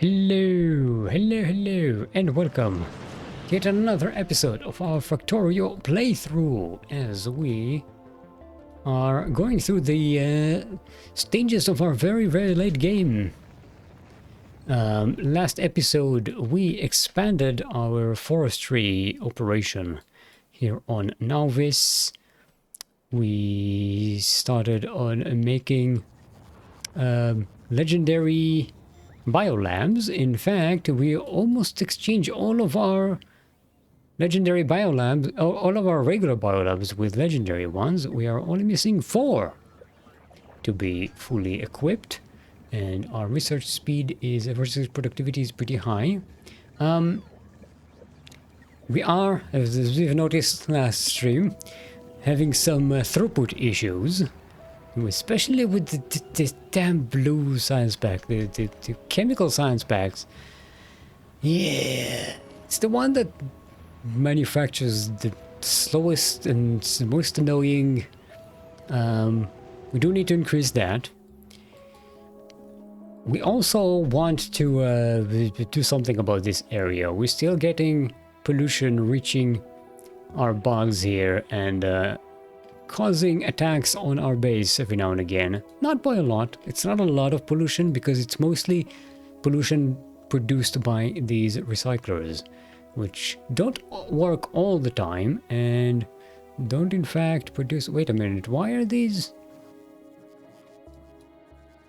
Hello, and welcome to yet another episode of our Factorio playthrough as we are going through the stages of our very late game. Last episode we expanded our forestry operation here on Nauvis. We started on making legendary biolabs. In fact, we almost exchanged all of our legendary biolabs, all of our regular biolabs with legendary ones. We are only missing 4 to be fully equipped, and our research speed is, research productivity is pretty high. We are, as we've noticed last stream, having some throughput issues. Especially with the damn blue science pack, the chemical science packs. Yeah, it's the one that manufactures the slowest and most annoying. We do need to increase that. We also want to do something about this area. We're still getting pollution reaching our bugs here and causing attacks on our base every now and again. Not by a lot. It's not a lot of pollution because it's mostly pollution produced by these recyclers, which don't work all the time and don't in fact produce... Wait a minute, why are these...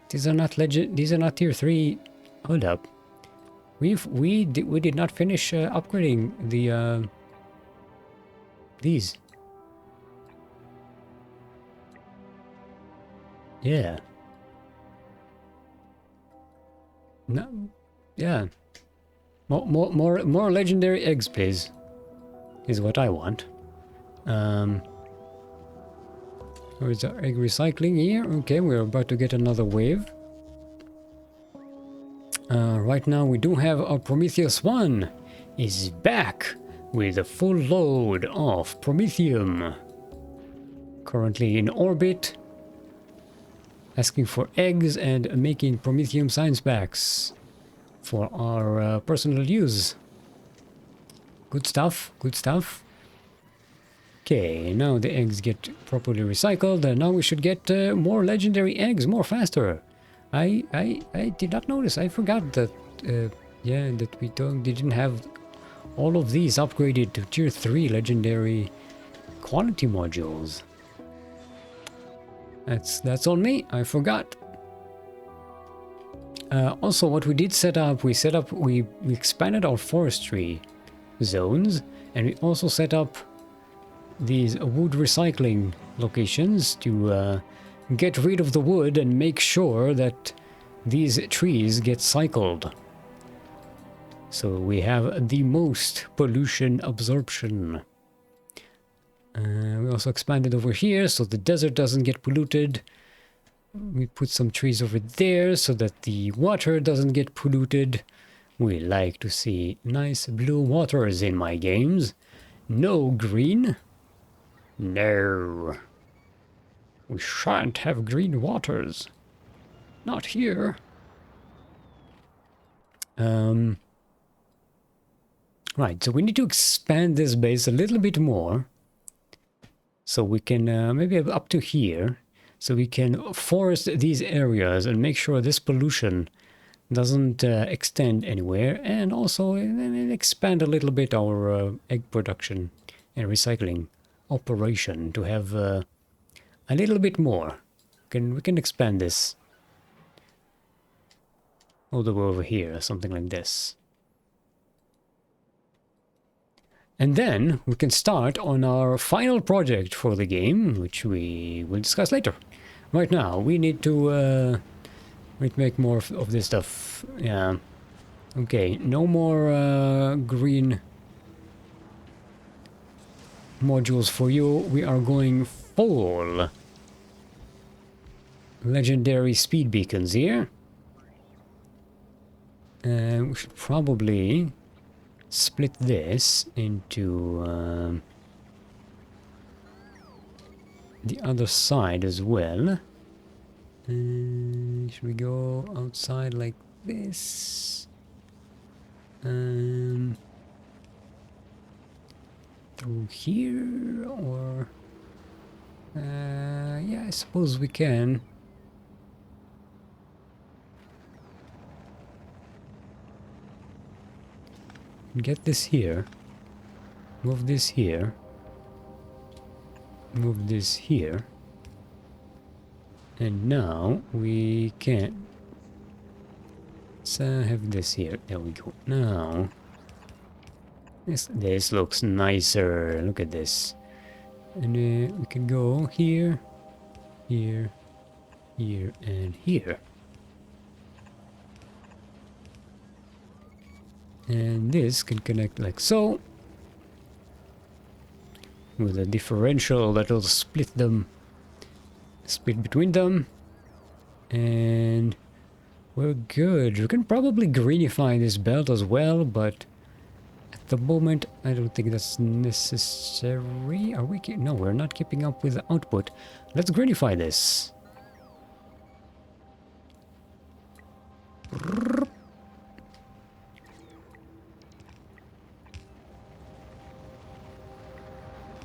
These are not these are not tier 3. Hold up. We did not finish upgrading the these. Yeah. No. Yeah. More legendary eggs, please. Is what I want. Where is our egg recycling here? Okay, we're about to get another wave. Right now we do have our Prometheus 1 is back with a full load of Promethium. Currently in orbit. Asking for eggs and making Promethium science packs for our personal use. Good stuff, good stuff. Okay, now the eggs get properly recycled, and now we should get more legendary eggs more faster. I did not notice. I forgot that yeah, that we didn't have all of these upgraded to tier 3 legendary quality modules. That's on me. I forgot. Also, what we did set up, we expanded our forestry zones, and we also set up these wood recycling locations to get rid of the wood and make sure that these trees get cycled. So we have the most pollution absorption. We also expanded over here so the desert doesn't get polluted. We put some trees over there so that the water doesn't get polluted. We like to see nice blue waters in my games. No green. No. We shan't have green waters. Not here. Right, so we need to expand this base a little bit more. So we can maybe up to here. So we can forest these areas and make sure this pollution doesn't extend anywhere. And also expand a little bit our egg production and recycling operation to have a little bit more. We can expand this all the way over here, something like this. And then we can start on our final project for the game, which we will discuss later. Right now, we need to make more of this stuff. Yeah. Okay, no more green modules for you. We are going full legendary speed beacons here. We should probably split this into the other side as well. Should we go outside like this? Through here, or yeah, I suppose we can. Get this here. Move this here. Move this here. And now we can. Let's have this here. There we go. Now, this looks nicer. Look at this. And we can go here, here, here, and here. And this can connect like so. With a differential that will split them. Split between them. And we're good. We can probably greenify this belt as well, but at the moment I don't think that's necessary. Are we? No, we're not keeping up with the output. Let's greenify this.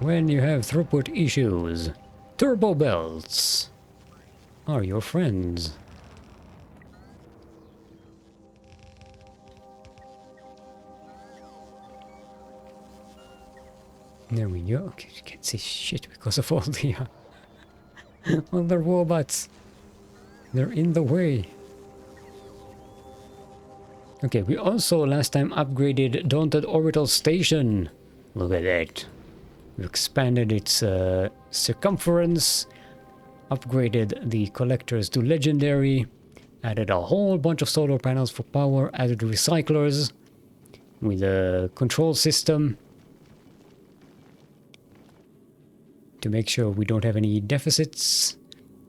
When you have throughput issues, turbo belts are your friends. There we go. Okay, you can't see shit because of all the all the robots. They're in the way. Okay, we also last time upgraded Daunted Orbital Station. Look at that. We expanded its circumference, upgraded the collectors to legendary, added a whole bunch of solar panels for power, added recyclers with a control system to make sure we don't have any deficits.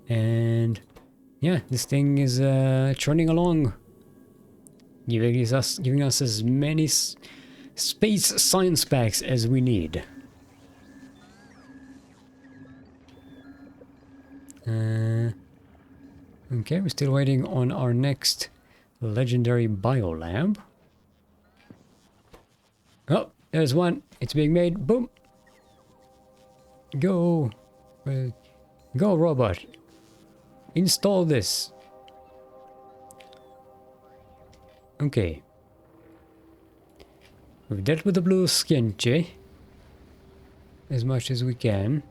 And yeah, this thing is churning along, giving us as many space science packs as we need. Okay, we're still waiting on our next legendary biolab. Oh, there's one. It's being made. Boom. Go. Go, robot. Install this. Okay. We've dealt with the blue skienche as much as we can.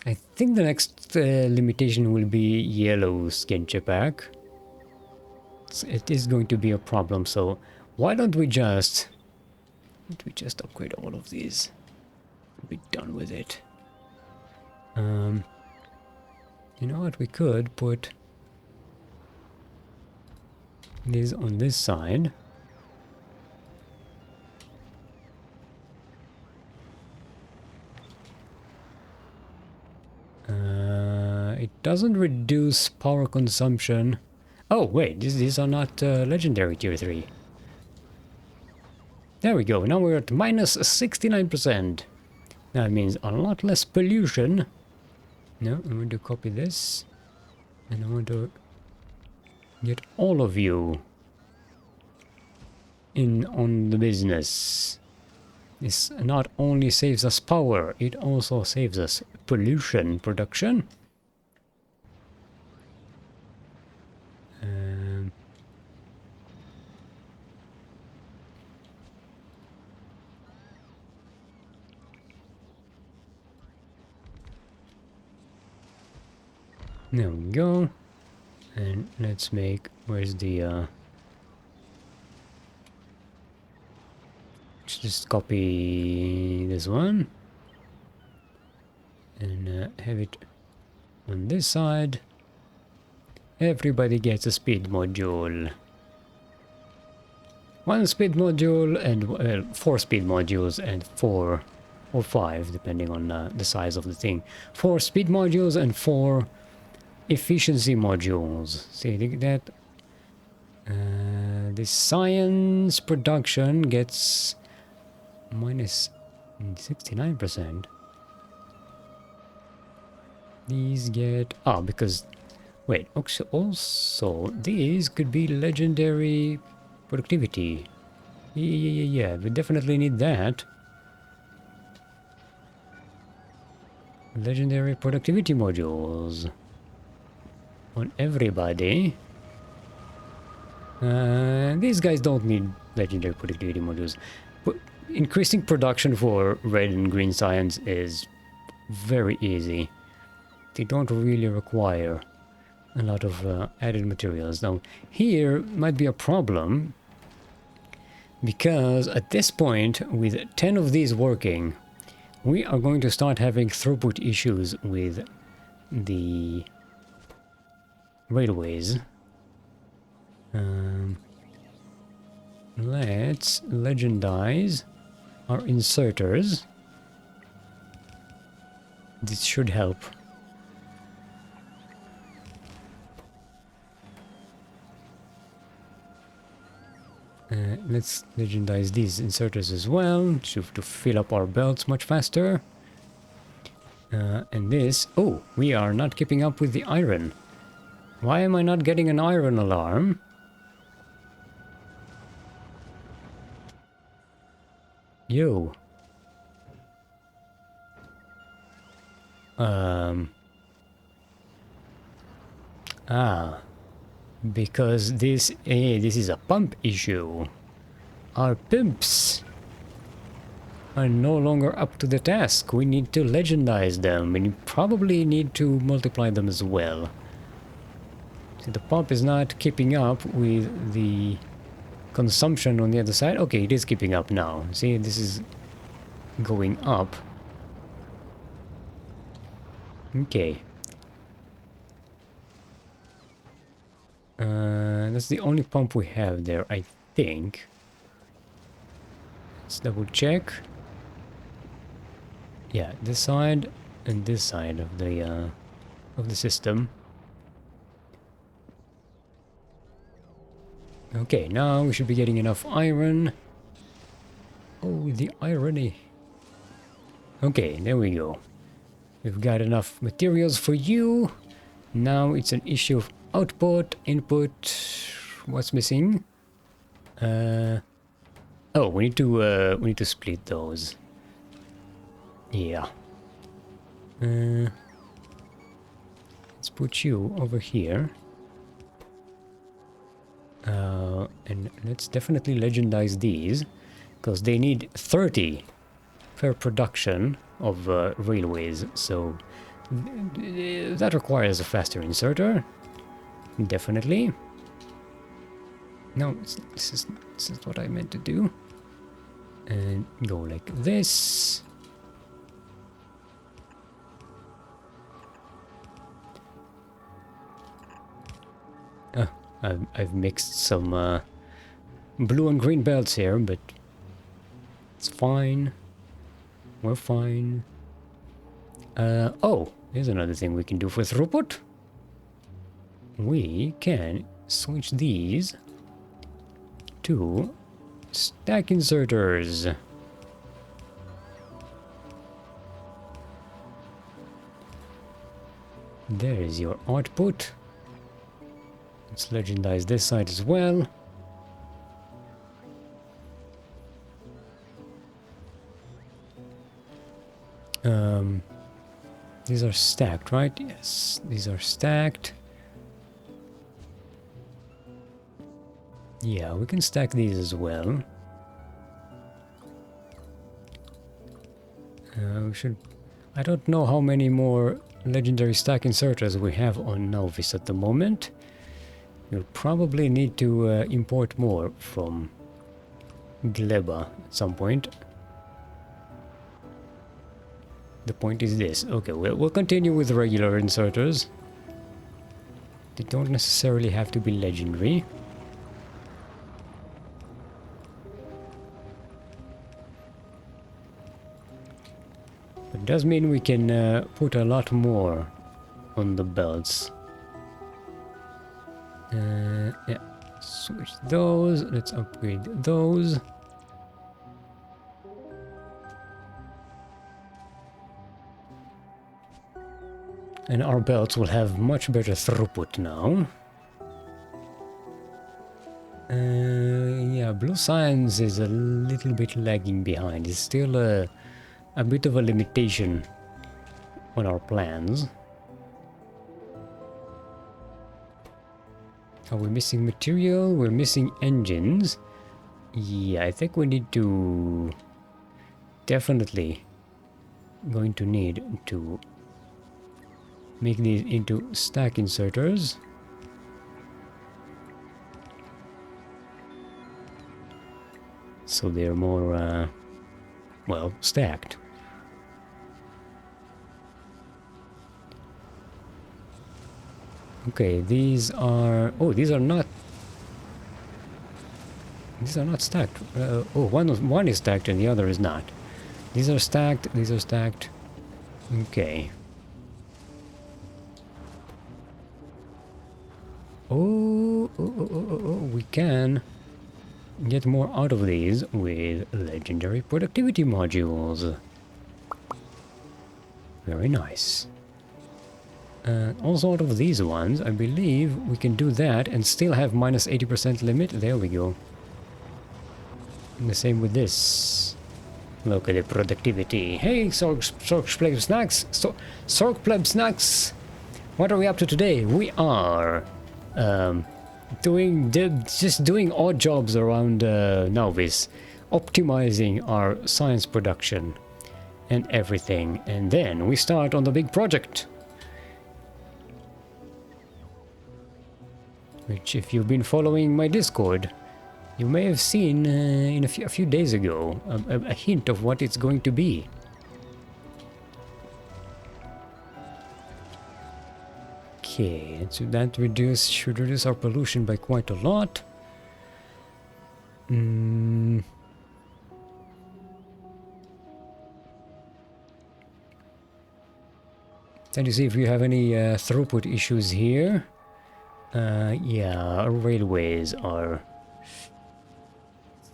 I think the next limitation will be yellow skienche pack. It is going to be a problem, so why don't we just upgrade all of these? Be done with it. You know what, we could put these on this side. It doesn't reduce power consumption. Oh wait, these are not legendary tier 3. There we go, now we're at minus 69%. That means a lot less pollution. No, I'm going to copy this. And I want to get all of you in on the business. This not only saves us power, it also saves us pollution production. There we go. And let's make, where's the let's just copy this one and have it on this side. Everybody gets a speed module. One speed module and 4 speed modules and 4 or 5 depending on the size of the thing. 4 speed modules and 4 efficiency modules. See that? The science production gets minus 69%. These get... Ah, because... Wait, also, these could be legendary productivity. Yeah, we definitely need that. Legendary productivity modules. On everybody. These guys don't need legendary productivity modules. But increasing production for red and green science is very easy. They don't really require a lot of added materials. Now, here might be a problem, because at this point, with 10 of these working, we are going to start having throughput issues with the railways. Let's legendize our inserters. This should help. Let's legendize these inserters as well to fill up our belts much faster. And this... Oh, we are not keeping up with the iron. Why am I not getting an iron alarm? Yo. Because this is a pump issue. Our pimps are no longer up to the task. We need to legendize them, and you probably need to multiply them as well. See, the pump is not keeping up with the consumption on the other side. Okay, it is keeping up now. See, this is going up. Okay. That's the only pump we have there, I think. Let's double check. Yeah, this side and this side of the system. Okay, now we should be getting enough iron. Oh, the irony. Okay, there we go. We've got enough materials for you. Now it's an issue of output, input. What's missing? Oh, we need to split those. Yeah. Let's put you over here. And let's definitely legendize these, because they need 30 per production of railways, so that requires a faster inserter. Definitely. No, this is what I meant to do. And go like this. I've mixed some blue and green belts here, but it's fine. We're fine. Oh, here's another thing we can do for throughput. We can switch these to stack inserters. There is your output. Let's legendize this side as well. These are stacked, right? Yes, these are stacked. Yeah, we can stack these as well. We should... I don't know how many more legendary stack inserters we have on Nauvis at the moment. We'll probably need to import more from Gleba at some point. The point is this. Okay, we'll continue with regular inserters. They don't necessarily have to be legendary. But it does mean we can put a lot more on the belts. Yeah, switch those. Let's upgrade those. And our belts will have much better throughput now. Yeah, Blue Science is a little bit lagging behind. It's still a bit of a limitation on our plans. Are we missing material? We're missing engines. Yeah, I think we need to... Definitely going to need to make these into stack inserters. So they're more, well, stacked. Okay, these are... Oh, these are not... These are not stacked. Oh, one is stacked and the other is not. These are stacked, these are stacked. Okay. Oh, we can get more out of these with legendary productivity modules. Very nice. Also out of these ones, I believe we can do that and still have minus 80% limit. There we go. And the same with this. Look at the productivity. Hey, Sork Pleb Snacks! Sork Pleb Snacks! What are we up to today? We are just doing odd jobs around Nauvis, optimizing our science production and everything, and then we start on the big project. Which, if you've been following my Discord, you may have seen in a few days ago a hint of what it's going to be. Okay, so that should reduce our pollution by quite a lot. Trying to see if we have any throughput issues here. Yeah, our railways are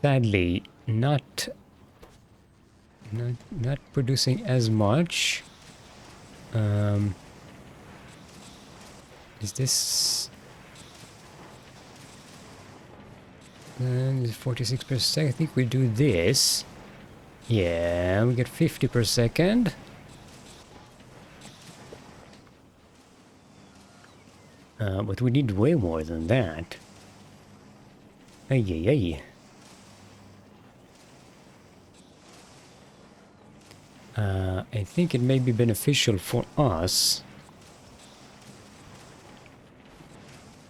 sadly not producing as much. Is this 46%? I think we do this. Yeah, we get 50 per second. But we need way more than that. Ay, ay, ay. I think it may be beneficial for us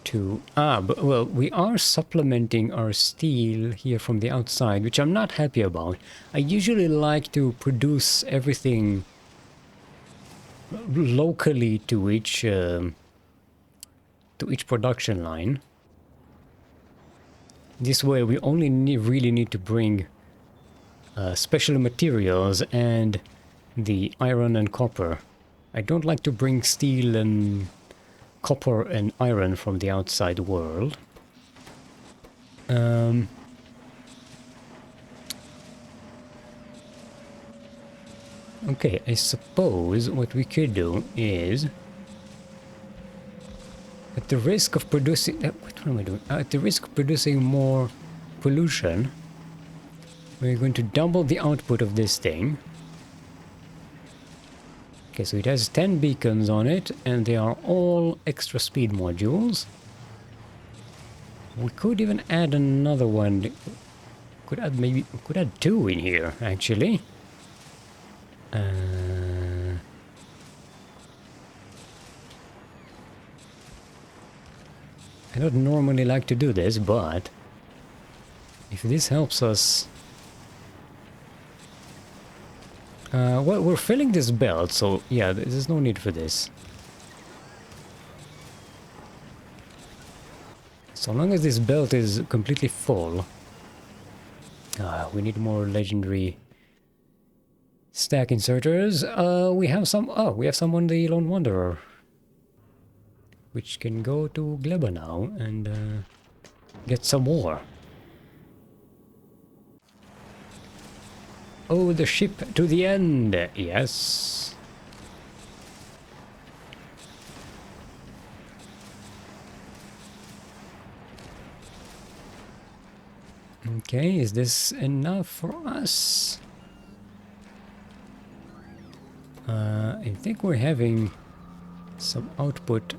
to... but, well, we are supplementing our steel here from the outside, which I'm not happy about. I usually like to produce everything locally to each production line. This way we only really need to bring special materials and the iron and copper. I don't like to bring steel and copper and iron from the outside world. Okay, I suppose what we could do is, at the risk of producing... what am I doing? At the risk of producing more pollution, we're going to double the output of this thing. Okay, so it has 10 beacons on it, and they are all extra speed modules. We could even add another one. Could add 2 in here, actually. I don't normally like to do this, but if this helps us... well, we're filling this belt, so yeah, there's no need for this. So long as this belt is completely full... we need more legendary stack inserters. We have some... oh, we have some on the Lone Wanderer, which can go to Gleba now and get some more. Oh, the ship to the end! Yes. Okay, is this enough for us? I think we're having some output.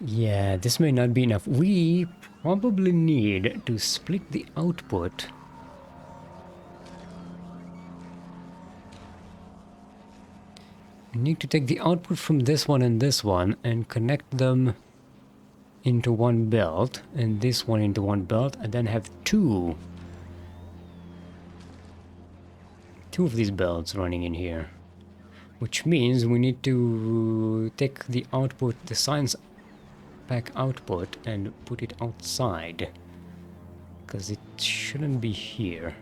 Yeah, this may not be enough. We probably need to split the output. We need to take the output from this one and connect them into one belt, and this one into one belt, and then have two of these belts running in here. Which means we need to take the output, the science pack output, and put it outside. Because it shouldn't be here.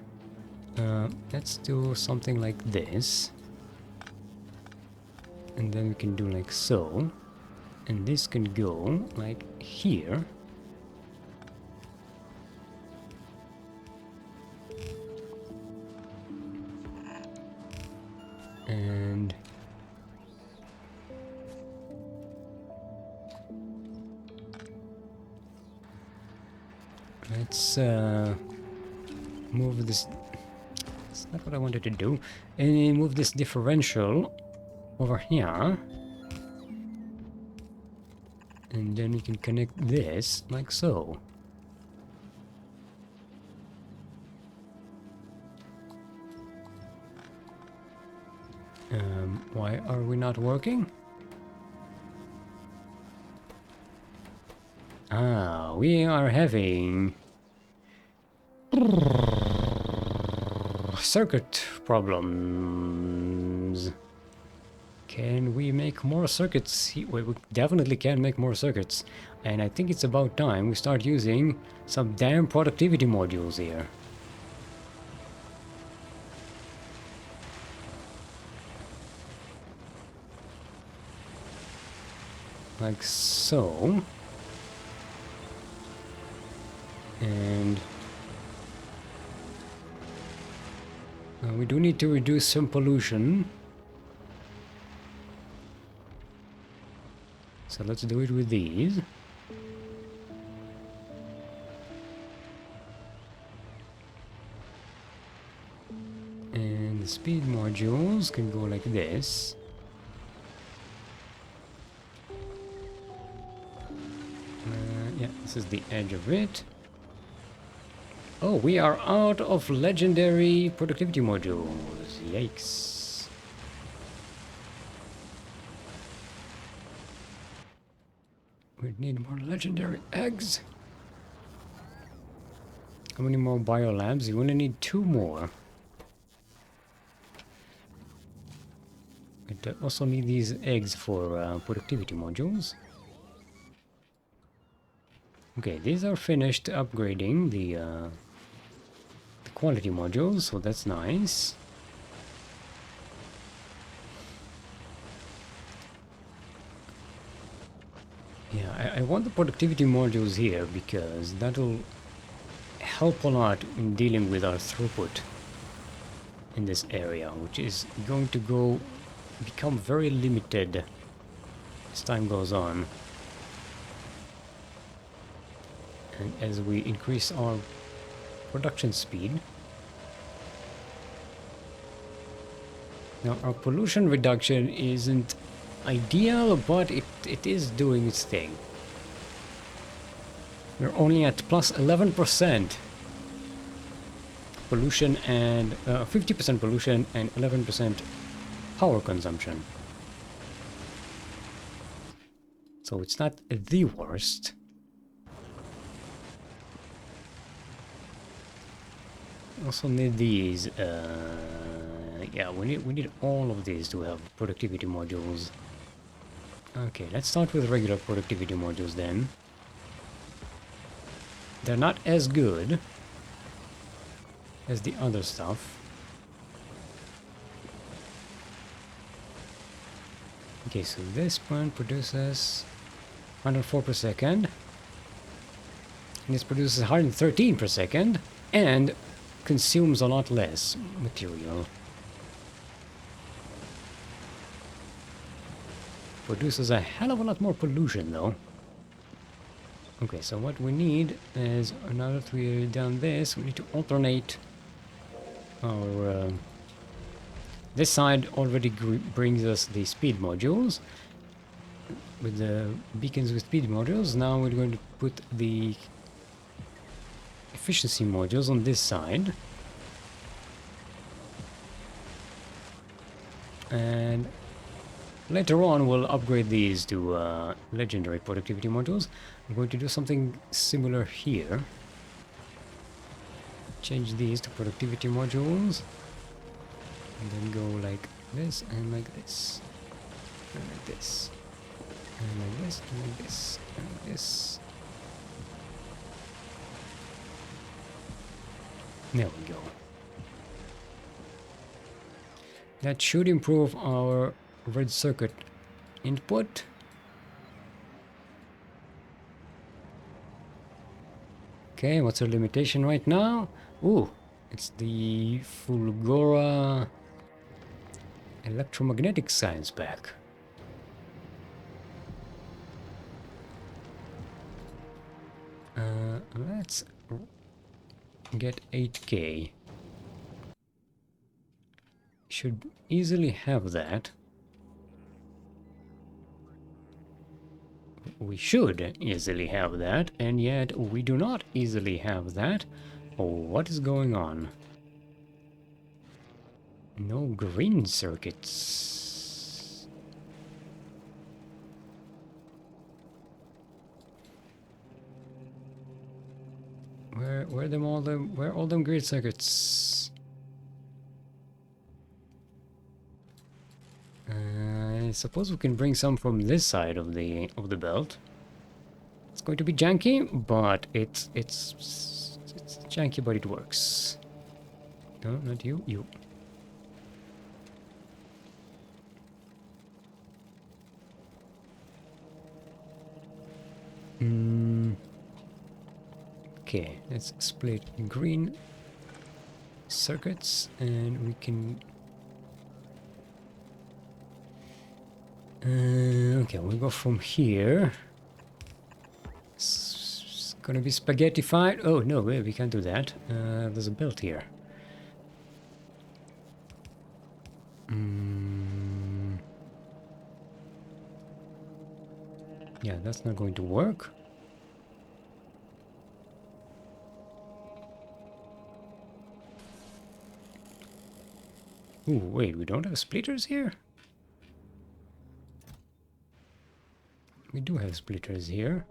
Let's do something like this. And then we can do like so. And this can go like here. And let's move this. That's not what I wanted to do. And move this differential over here. And then we can connect this like so. Why are we not working? Ah, we are having circuit problems. Can we make more circuits? We definitely can make more circuits. And I think it's about time we start using some damn productivity modules here. Like so. And we do need to reduce some pollution. So let's do it with these. And the speed modules can go like this. Yeah, this is the edge of it. Oh, we are out of legendary productivity modules. Yikes. We need more legendary eggs. How many more biolabs? You only need 2 more. I also need these eggs for productivity modules. Okay, these are finished upgrading the quality modules, so that's nice. Yeah, I want the productivity modules here because that'll help a lot in dealing with our throughput in this area, which is going to become very limited as time goes on. And as we increase our production speed. Now our pollution reduction isn't ideal, but it is doing its thing. We're only at plus 11% pollution and 50% pollution and 11% power consumption. So it's not the worst. Also need these. Yeah, we need all of these to have productivity modules. Okay, let's start with regular productivity modules then. They're not as good as the other stuff. Okay, so this one produces 104 per second. And this produces 113 per second. And consumes a lot less material. Produces a hell of a lot more pollution though. Okay, so what we need is, now that we've done this, we need to alternate our... this side already brings us the speed modules, with the beacons with speed modules. Now we're going to put the efficiency modules on this side. And later on we'll upgrade these to legendary productivity modules. I'm going to do something similar here. Change these to productivity modules. And then go like this, and like this. And like this. And like this, and like this, and like this. There we go. That should improve our red circuit input. Okay, what's our limitation right now? Ooh, it's the Fulgora electromagnetic science pack. Let's get 8K. Should easily have that. We should easily have that, and yet we do not easily have that. Oh, what is going on? No green circuits. Where all them green circuits? I suppose we can bring some from this side of the belt. It's going to be janky, but it's janky, but it works. No, not you, you. Okay, let's split green circuits, and we can... okay, we'll go from here. It's gonna be spaghettified. Oh, no, we can't do that. There's a belt here. Yeah, that's not going to work. Ooh, wait, we don't have splitters here? We do have splitters here.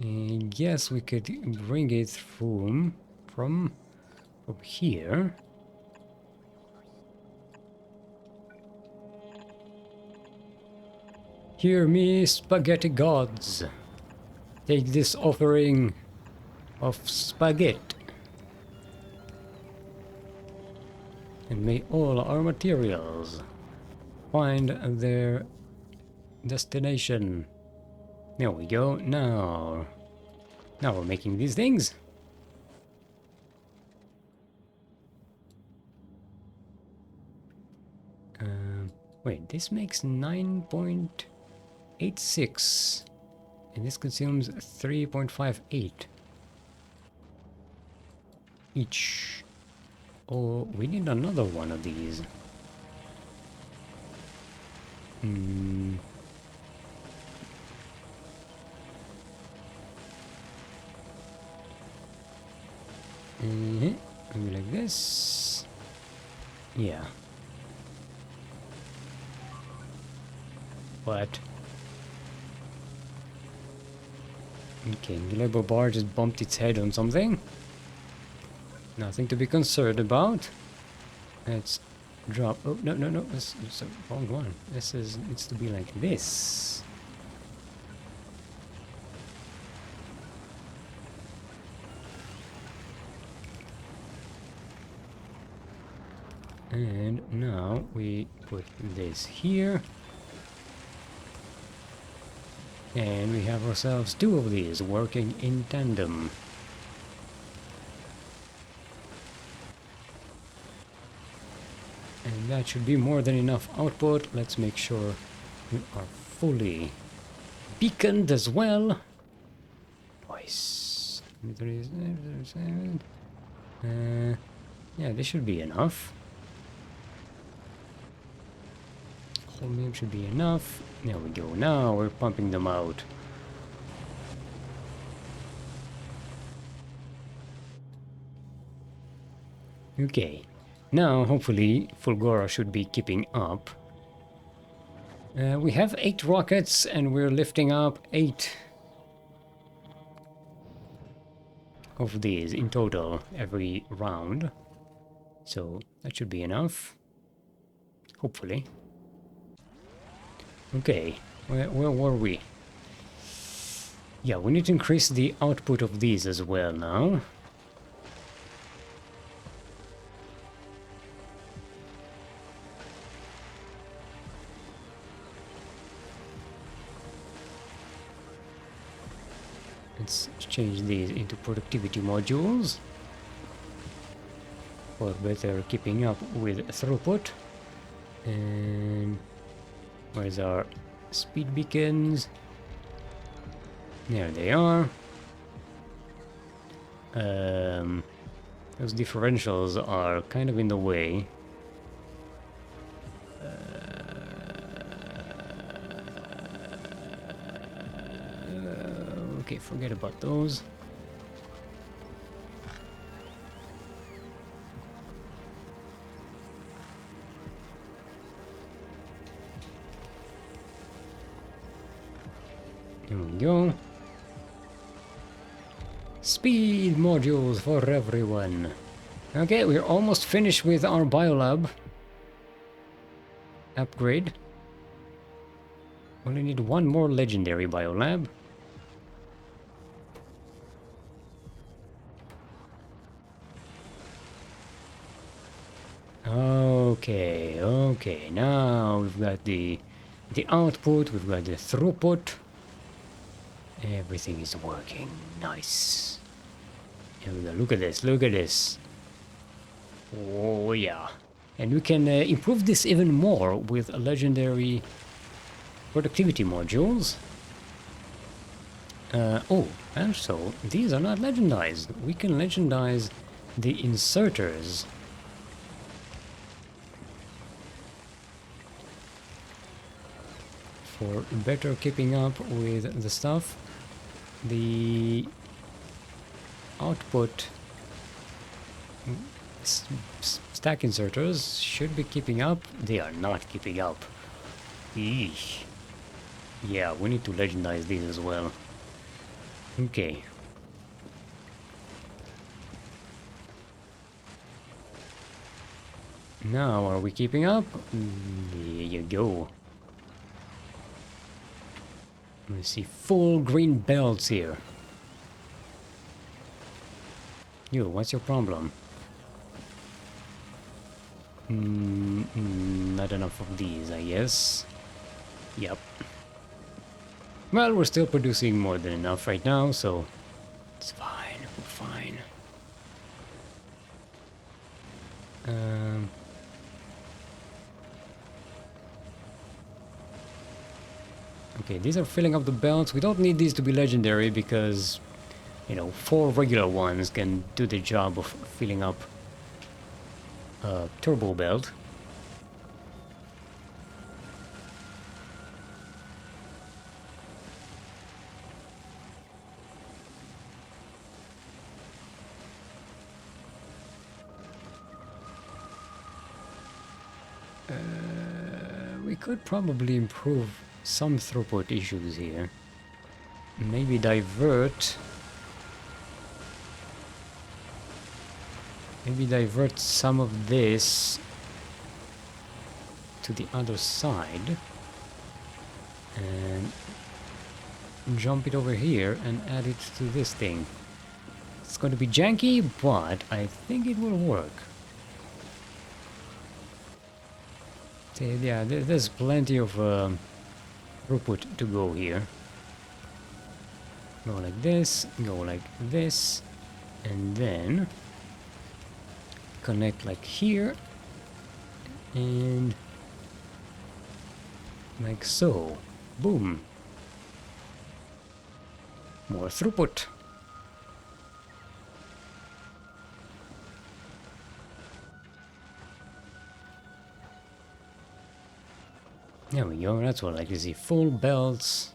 I guess we could bring it from here. Hear me, spaghetti gods. Take this offering of spaghetti. And may all our materials find their destination. There we go. Now we're making these things. Wait, this makes 9.86, and this consumes 3.58 each. Oh, we need another one of these. Maybe like this. Yeah. What? Okay, the labor bar just bumped its head on something. Nothing to be concerned about. Let's drop. Oh, no, no, no. This is the wrong one. This needs to be like this. And now we put this here. And we have ourselves two of these working in tandem. And that should be more than enough output. Let's make sure we are fully beaconed as well. Nice. Yeah, this should be enough. Chromium should be enough. There we go. Now we're pumping them out. Okay. Now, hopefully, Fulgora should be keeping up. We have 8 rockets and we're lifting up 8 of these in total every round. So that should be enough. Hopefully. Okay, where were we? Yeah, we need to increase the output of these as well now. Let's change these into productivity modules for better keeping up with throughput. And where's our speed beacons? There they are. Those differentials are kind of in the way. Okay, forget about those. Here we go. Speed modules for everyone. Okay, we're almost finished with our biolab upgrade. Only need one more legendary biolab. Okay, now we've got the output, we've got the throughput. Everything is working. Nice. Here we go. Look at this. Oh yeah. And we can improve this even more with legendary productivity modules. Oh, and so these are not legendized. We can legendize the inserters. For better keeping up with the stuff. The output stack inserters should be keeping up. They are not keeping up. Eesh. Yeah, we need to legendize these as well. Okay. Now, are we keeping up? There you go. Let's see, full green belts here. You, what's your problem? Not enough of these, I guess. Yep. Well, we're still producing more than enough right now, so it's fine, we're fine. Okay, these are filling up the belts. We don't need these to be legendary because, you know, 4 regular ones can do the job of filling up a turbo belt. We could probably improve some throughput issues here. Maybe divert some of this to the other side and jump it over here and add it to this thing. It's going to be janky, but I think it will work. So yeah, there's plenty of throughput to go here. Go like this, go like this, and then connect like here, and like so. Boom. More throughput. There we go, that's what I like to see. Full belts.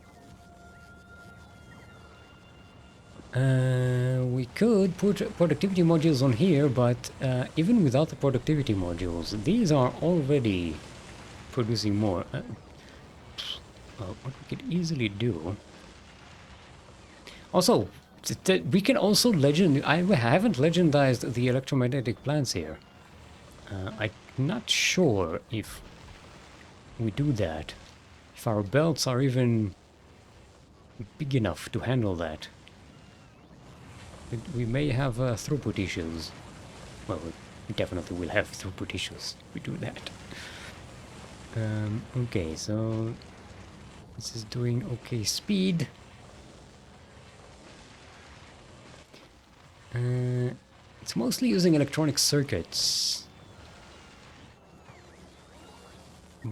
We could put productivity modules on here, but even without the productivity modules, these are already producing more. What we could easily do. Also, we can also legend. I haven't legendized the electromagnetic plants here. I'm not sure if we do that. If our belts are even big enough to handle that. We may have throughput issues. Well, we definitely will have throughput issues if we do that. Okay, so this is doing okay speed. It's mostly using electronic circuits,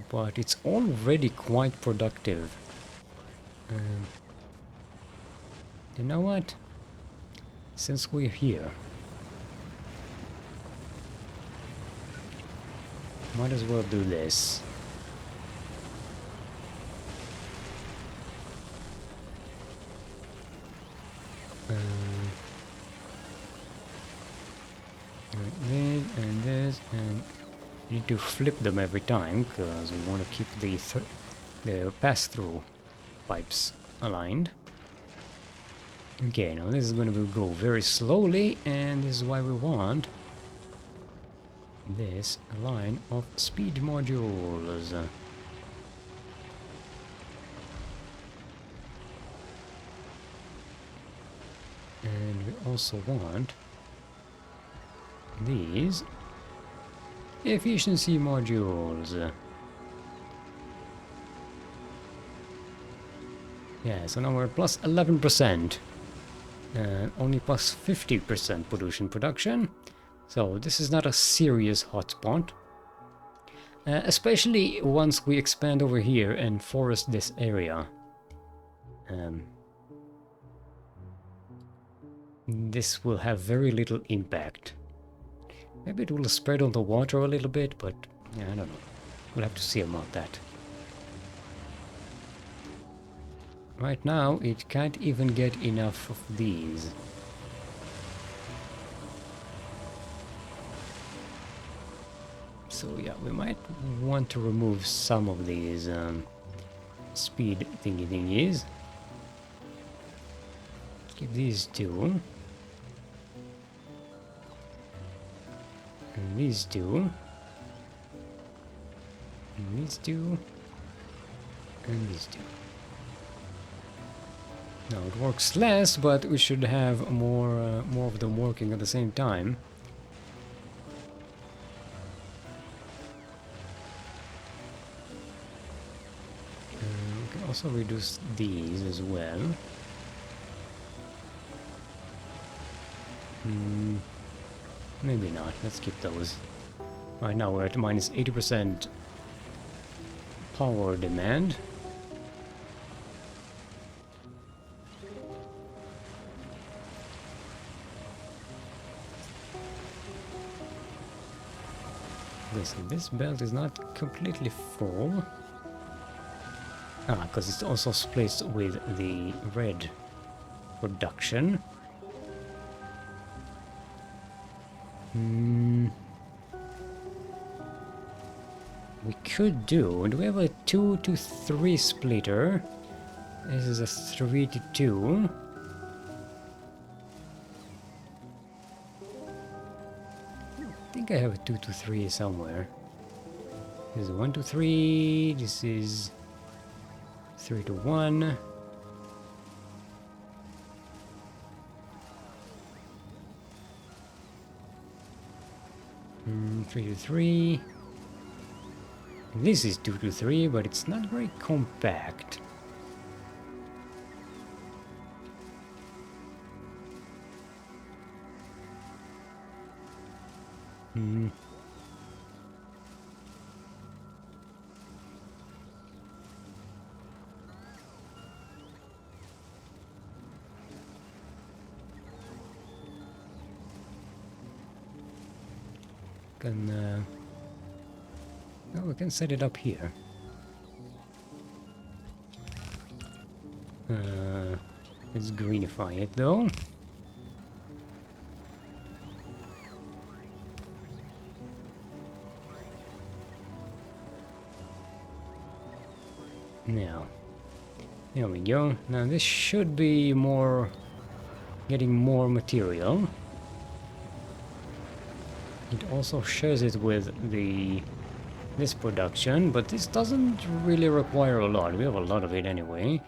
but it's already quite productive. You know what? Since we're here, might as well do this. Like this and this, and you need to flip them every time because we want to keep the pass-through pipes aligned. Okay, now this is going to go very slowly, and this is why we want this line of speed modules. And we also want these efficiency modules. Yeah, so now we're plus 11%. Only plus 50% pollution production. So this is not a serious hotspot. Especially once we expand over here and forest this area. This will have very little impact. Maybe it will spread on the water a little bit, but yeah, I don't know. We'll have to see about that. Right now, it can't even get enough of these. So yeah, we might want to remove some of these speed thingies. Keep these two. And these two. And these two. And these two. Now it works less, but we should have more of them working at the same time. We can also reduce these as well. Maybe not. Let's keep those. Right now we're at minus 80% power demand. Listen, this belt is not completely full. Because it's also split with the red production. We could do we have a 2 to 3 splitter? This is a 3 to 2. I think I have a 2 to 3 somewhere. This is 1 to 3, this is 3 to 1. Mm, 3 to 3. This is 2 to 3, but it's not very compact. Hmm. Can well, we can set it up here. Let's greenify it though. Now, there we go. Now this should be more, getting more material. It also shares it with this production, but this doesn't really require a lot. We have a lot of it anyway.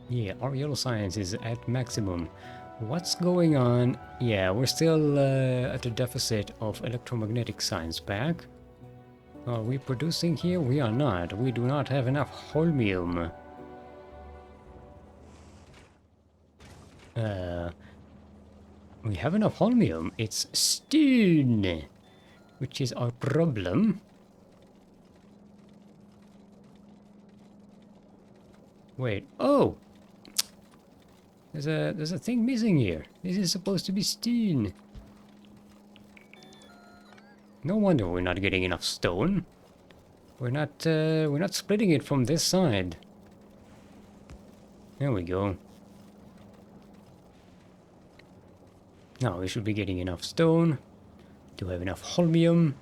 Yeah, our yellow science is at maximum. What's going on? Yeah, we're still at a deficit of electromagnetic science back. Are we producing here? We are not. We do not have enough holmium. We have enough holmium. It's stone, which is our problem. Wait. Oh! There's a thing missing here. This is supposed to be stone. No wonder we're not getting enough stone. We're not splitting it from this side. There we go. Now we should be getting enough stone to have enough holmium.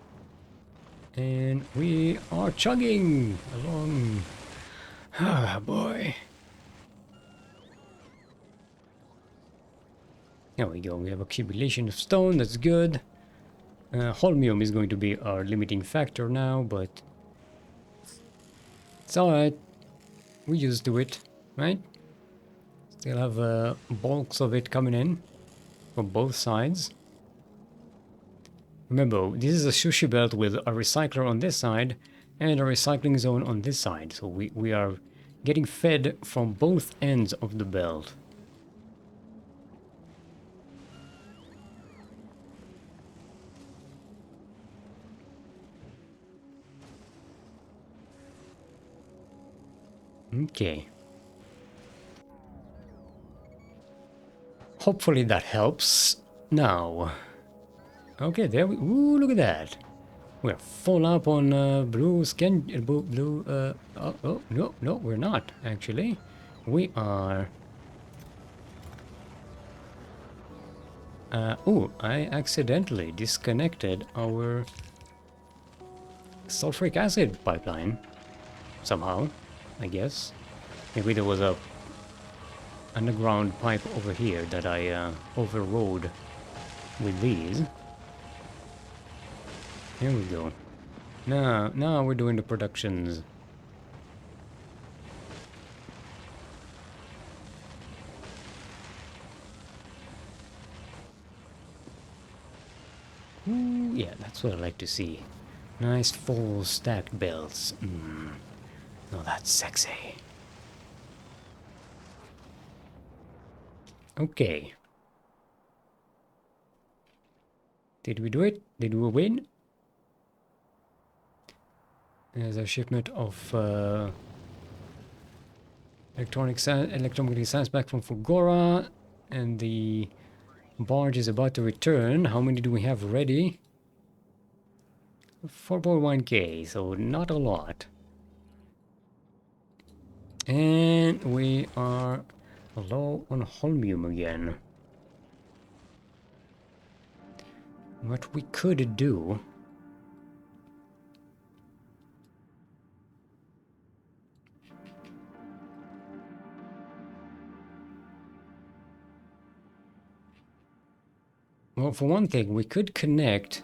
And we are chugging along. Ah, boy. There we go. We have accumulation of stone. That's good. Holmium is going to be our limiting factor now, but it's alright. We're used to it, right? Still have bulks of it coming in from both sides. Remember, this is a sushi belt with a recycler on this side and a recycling zone on this side. So we are getting fed from both ends of the belt. Okay. Hopefully that helps. Now. Okay, there we... Ooh, look at that. We're full up on blue skin... oh, no, we're not, actually. We are... oh, I accidentally disconnected our sulfuric acid pipeline. Somehow, I guess. Maybe there was a underground pipe over here that I overrode with these. Here we go. Now we're doing the productions. Ooh, yeah, that's what I like to see. Nice full stacked belts. Oh, that's sexy. Okay. Did we do it? Did we win? There's a shipment of electromagnetic science back from Fugora, and the barge is about to return. How many do we have ready? 4.1k, so not a lot. And we are low on holmium again. What we could do... Well, for one thing, we could connect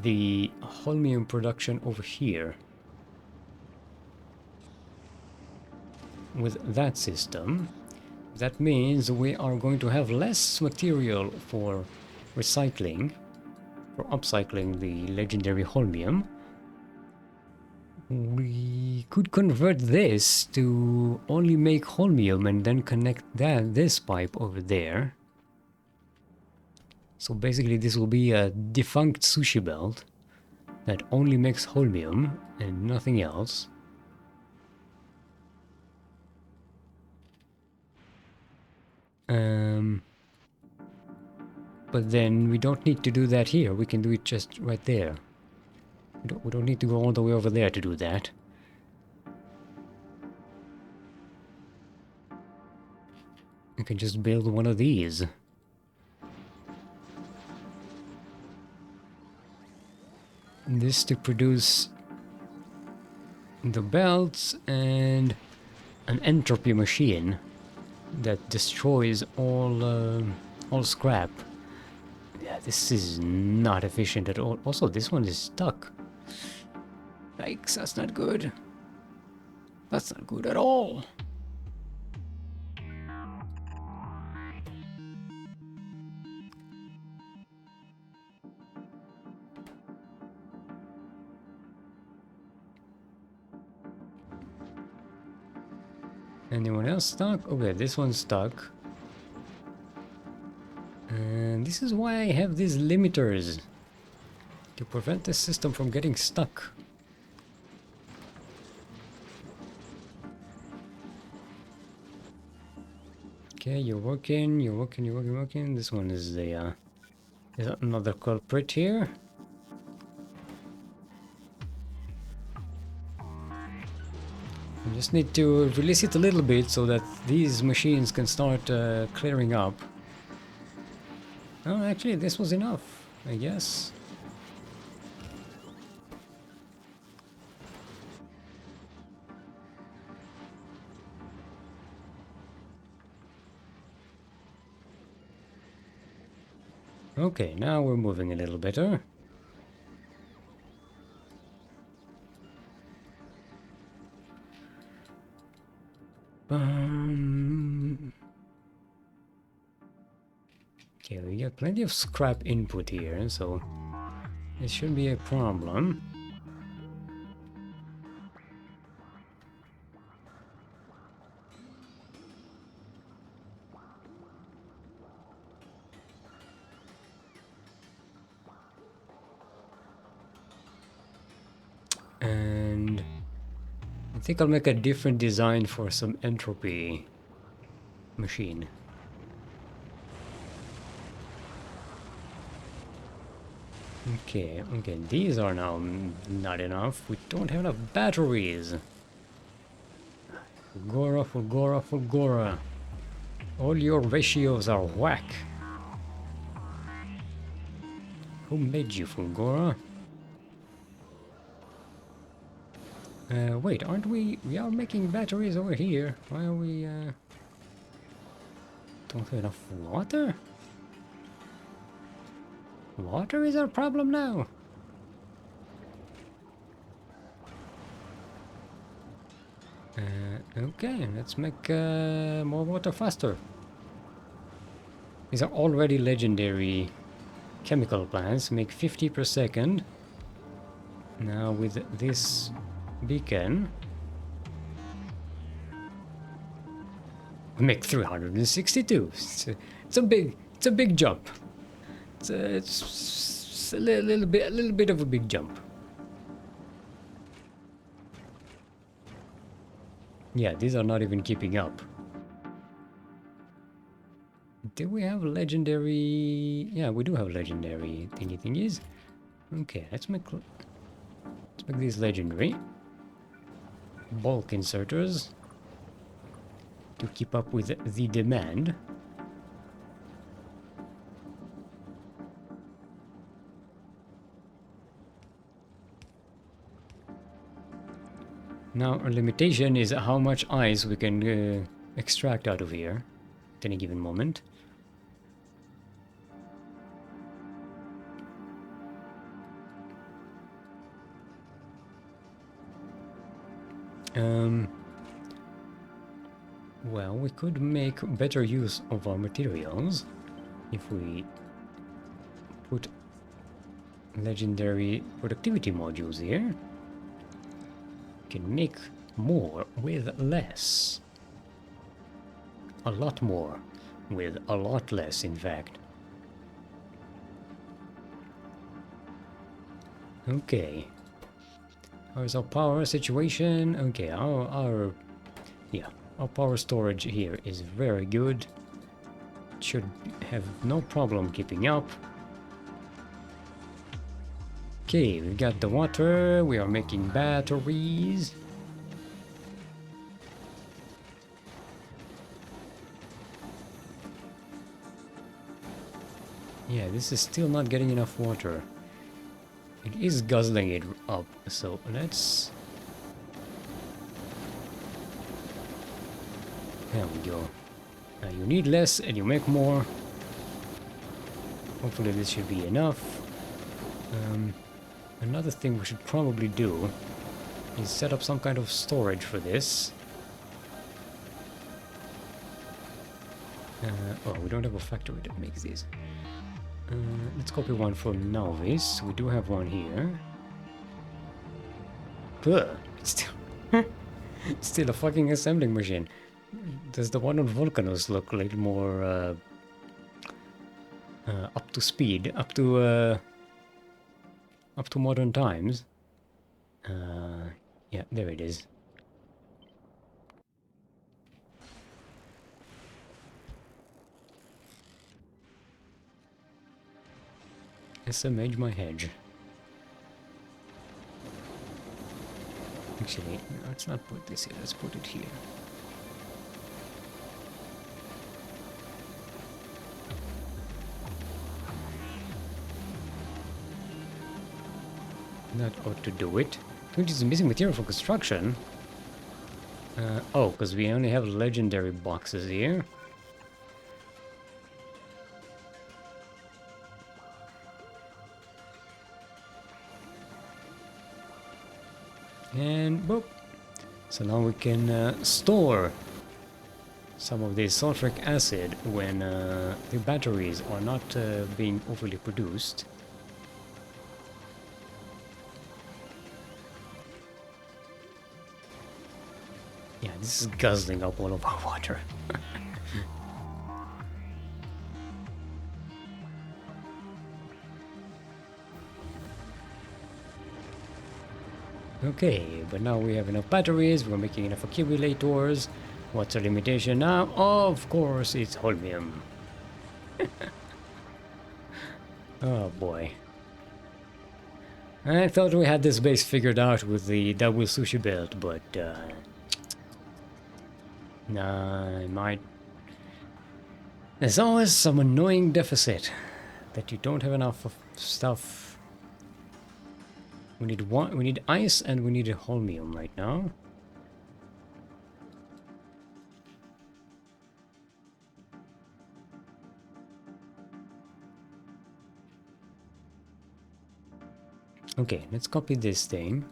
the holmium production over here with that system. That means we are going to have less material for recycling, for upcycling the legendary holmium. We could convert this to only make holmium and then connect this pipe over there. So basically this will be a defunct sushi belt that only makes holmium and nothing else. But then we don't need to do that here. We can do it just right there. We don't need to go all the way over there to do that. We can just build one of these. This to produce the belts and an entropy machine that destroys all scrap. Yeah, this is not efficient at all. Also, this one is stuck. Yikes, that's not good. That's not good at all. Anyone else stuck? Okay, this one's stuck. And this is why I have these limiters. To prevent the system from getting stuck. Okay, you're working. This one is the is another culprit here. I just need to release it a little bit so that these machines can start clearing up. Oh, actually, this was enough, I guess. Okay, now we're moving a little better. Okay, we got plenty of scrap input here, so it shouldn't be a problem. And I think I'll make a different design for some entropy machine. Okay, these are now not enough. We don't have enough batteries. Fulgora. All your ratios are whack. Who made you, Fulgora? Wait, aren't we? We are making batteries over here. Why are we, don't have enough water? Water is our problem now. Okay, let's make more water faster. These are already legendary chemical plants. Make 50 per second. Now with this beacon, we make 362. It's a big jump. It's a little bit of a big jump. Yeah, these are not even keeping up. Do we have legendary? Yeah, we do have legendary thingies. Okay, let's make these legendary. Bulk inserters to keep up with the demand. Now our limitation is how much ice we can extract out of here at any given moment. Well, we could make better use of our materials if we put legendary productivity modules here. Can make more with less. A lot more with a lot less, in fact. Okay. How's our power situation? Okay, our power storage here is very good. Should have no problem keeping up. Okay, we've got the water. We are making batteries. Yeah, this is still not getting enough water. It is guzzling it up, so let's... There we go. Now you need less and you make more. Hopefully this should be enough. Another thing we should probably do is set up some kind of storage for this. Oh, we don't have a factory that makes these. Let's copy one for Nauvis. We do have one here. Ugh, still, still a fucking assembling machine. Does the one on Volcanos look a little more up to speed, up to modern times? Yeah, there it is. SMH my hedge. Actually, let's not put this here, let's put it here. That ought to do it. 20 is missing material for construction. Oh, because we only have legendary boxes here. And boop. So now we can store some of this sulfuric acid when the batteries are not being overly produced. Yeah, this is guzzling up all of our water. Okay, but now we have enough batteries, we're making enough accumulators. What's our limitation now? Of course, it's holmium. Oh boy. I thought we had this base figured out with the double sushi belt, but nah, I might. There's always some annoying deficit that you don't have enough of stuff. We need ice and we need a holmium right now. Okay, let's copy this thing.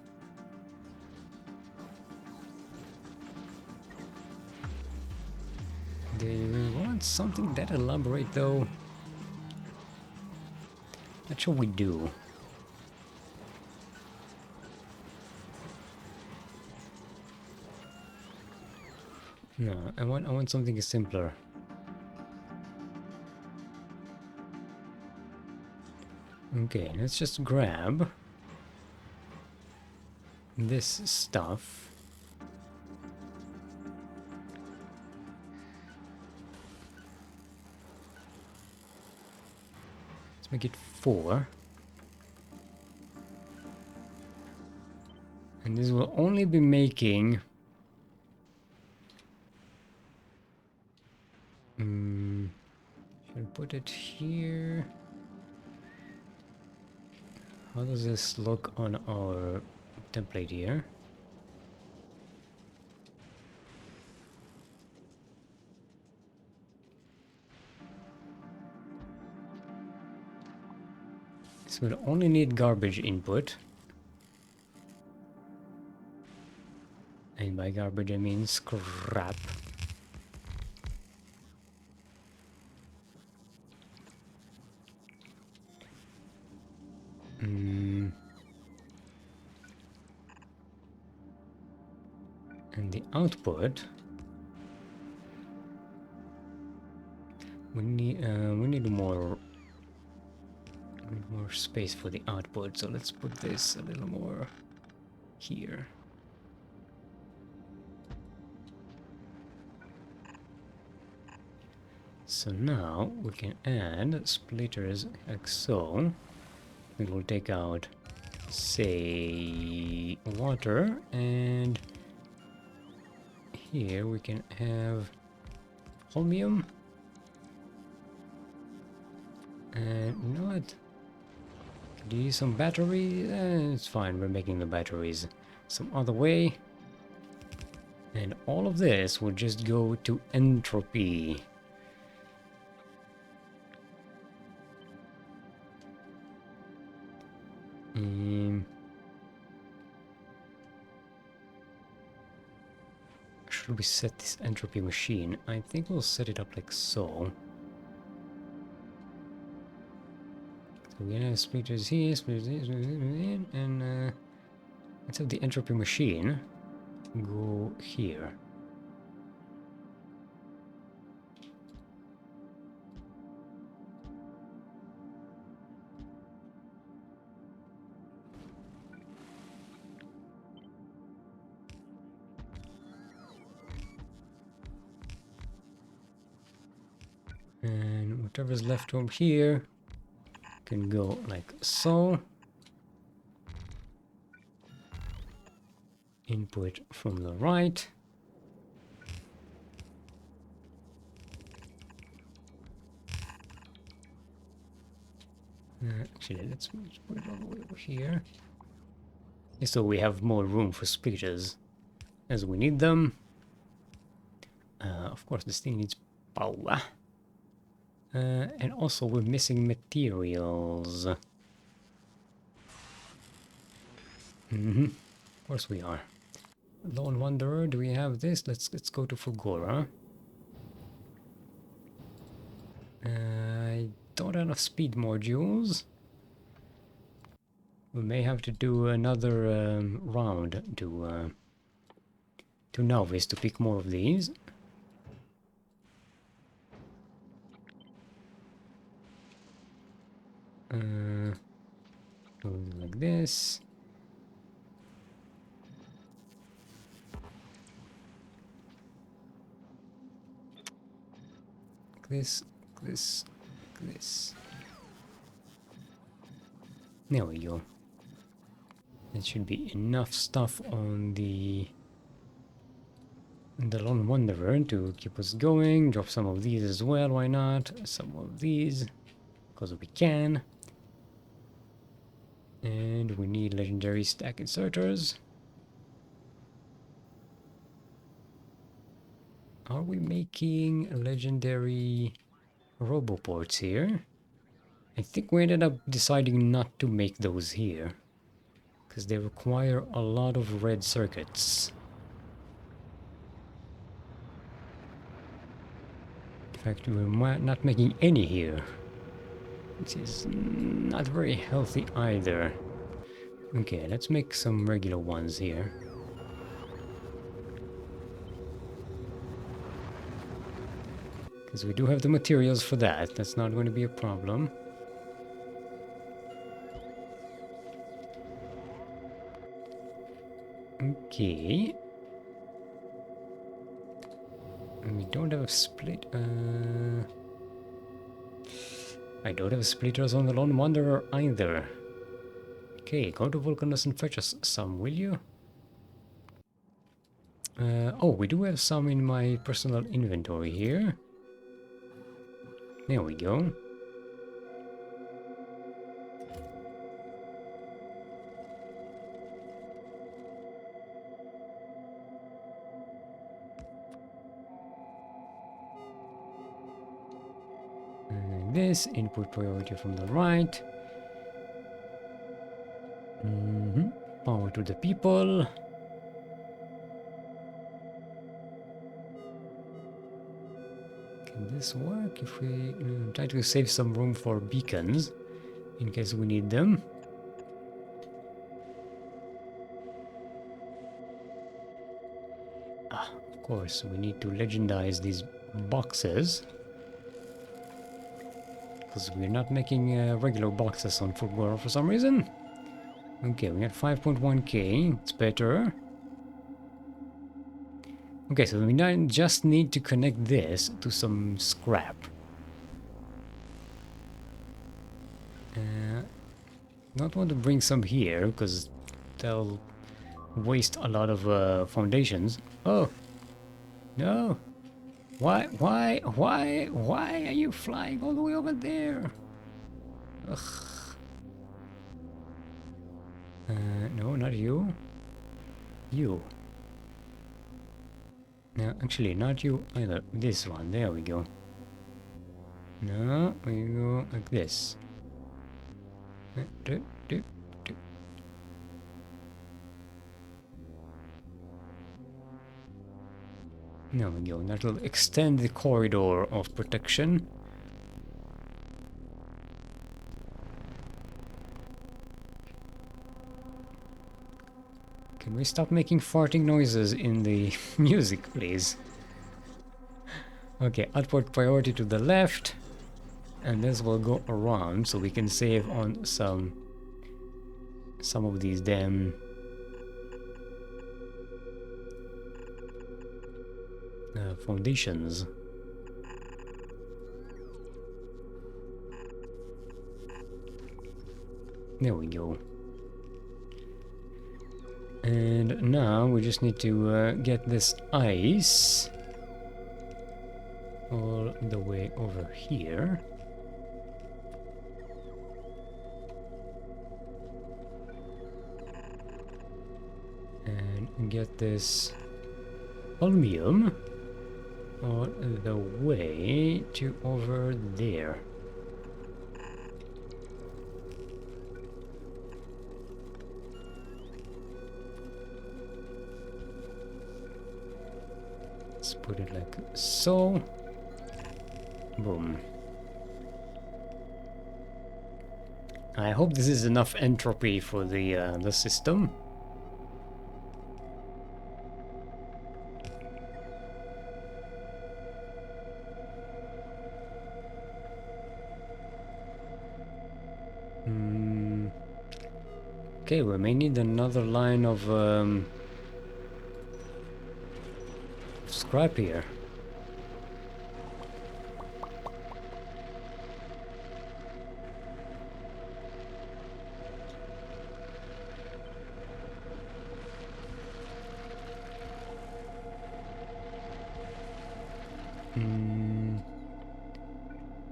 Do we want something that elaborate though? Not sure we do. No, I want something simpler. Okay, let's just grab this stuff. Let's make it 4. And this will only be making should I put it here? How does this look on our template here? This will only need garbage input. And by garbage I mean scrap. And the output we need more need more space for the output, so let's put this a little more here. So now we can add splitters like so. It will take out, say, water, and here we can have chromium. And you know what? Do you use some battery? It's fine, we're making the batteries some other way. And all of this will just go to entropy. Should we set this entropy machine? I think we'll set it up like so. So we're gonna have splitters here, splitters here, and let's have the entropy machine go here. And whatever's left over here can go like so. Input from the right. Actually, let's put it all the way over here. So we have more room for splitters as we need them. Of course, this thing needs power. And also we're missing materials. Of course we are. Lone Wanderer, do we have this? Let's go to Fulgora. I don't have enough speed modules. We may have to do another round to Nauvis to pick more of these. Like this. This. There we go. That should be enough stuff on the Lone Wanderer to keep us going. Drop some of these as well, why not? Some of these, because we can. And we need legendary stack inserters. Are we making legendary roboports here? I think we ended up deciding not to make those here, because they require a lot of red circuits. In fact, we're not making any here, which is not very healthy either. Okay, let's make some regular ones here. Because we do have the materials for that. That's not going to be a problem. Okay. And we don't have a split. I don't have splitters on the Lone Wanderer either. Okay, go to Vulcanus and fetch us some, will you? Oh, we do have some in my personal inventory here. There we go. And this, input priority from the right. Power to the people. Can this work if we try to save some room for beacons in case we need them? Of course, we need to legendize these boxes, because we're not making regular boxes on footwear for some reason. Okay, we got 5.1k. It's better. Okay, so we now just need to connect this to some scrap. Not want to bring some here because they'll waste a lot of foundations. Oh, no. Why are you flying all the way over there? Ugh. No, not you. You. No, actually, not you either. This one. There we go. No, we go like this. There we go. That will extend the corridor of protection. Can we stop making farting noises in the music, please? Okay, upward priority to the left. And this will go around so we can save on some of these damn foundations. There we go. And now we just need to get this ice all the way over here. And get this aluminum all the way to over there. Let's put it like so. Boom. I hope this is enough entropy for the system. Okay, we may need another line of scrap here.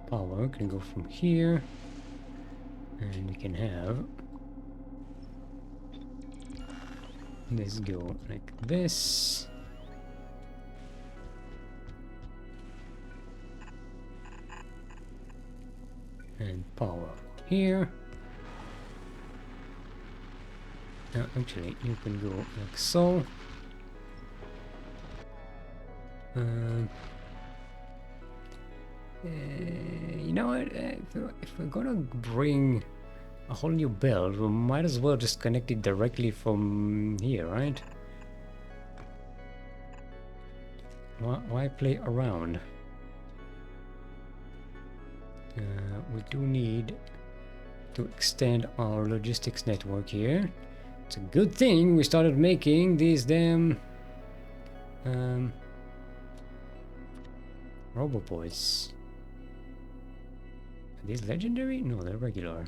Power can go from here, and we can have this go like this. And power here. Now actually you can go like so. You know what, if we're gonna bring a whole new belt, we might as well just connect it directly from here, right? Why play around? We do need to extend our logistics network here. It's a good thing we started making these damn Roboboys. Are these legendary? No, they're regular.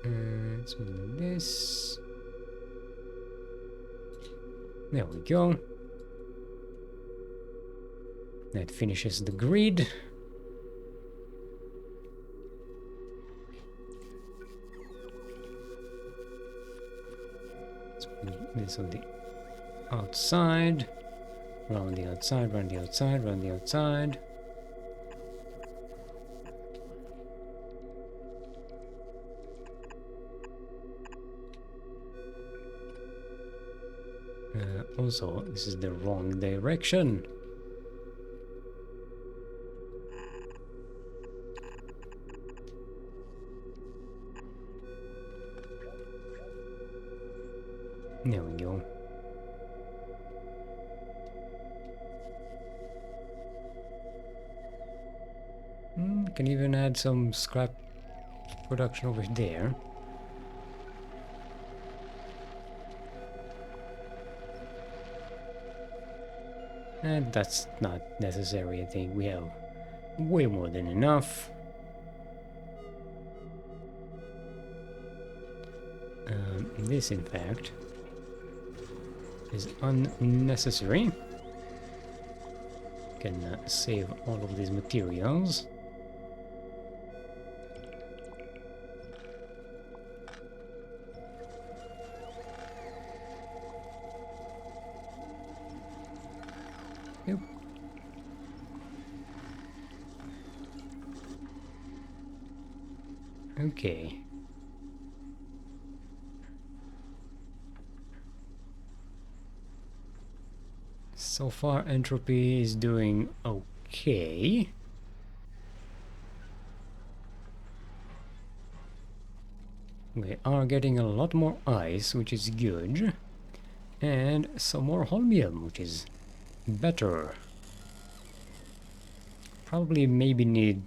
Let's move this. There we go. That finishes the grid. Let's put this on the outside. Round the outside, round the outside, round the outside. Also, this is the wrong direction. There we go. Can even add some scrap production over there. And that's not necessary, I think. We have way more than enough. This, in fact, is unnecessary. Can save all of these materials. Yep. Okay. So far, entropy is doing okay. We are getting a lot more ice, which is good. And some more holmium, which is better. Probably maybe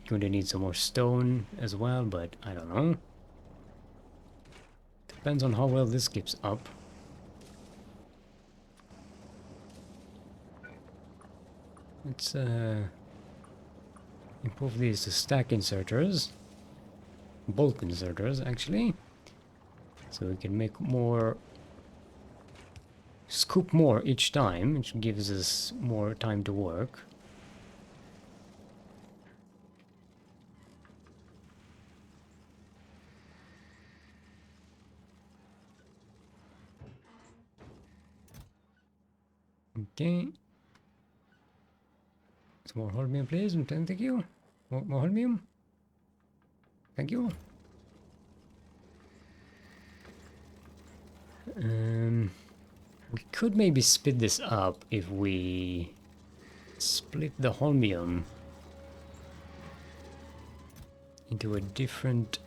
going to need some more stone as well, but I don't know. Depends on how well this keeps up. Let's improve these to stack inserters. Bulk inserters, actually. So we can make more... scoop more each time, which gives us more time to work. Okay. Some more holmium, please. Thank you. More holmium. Thank you. We could maybe speed this up if we split the holmium into a different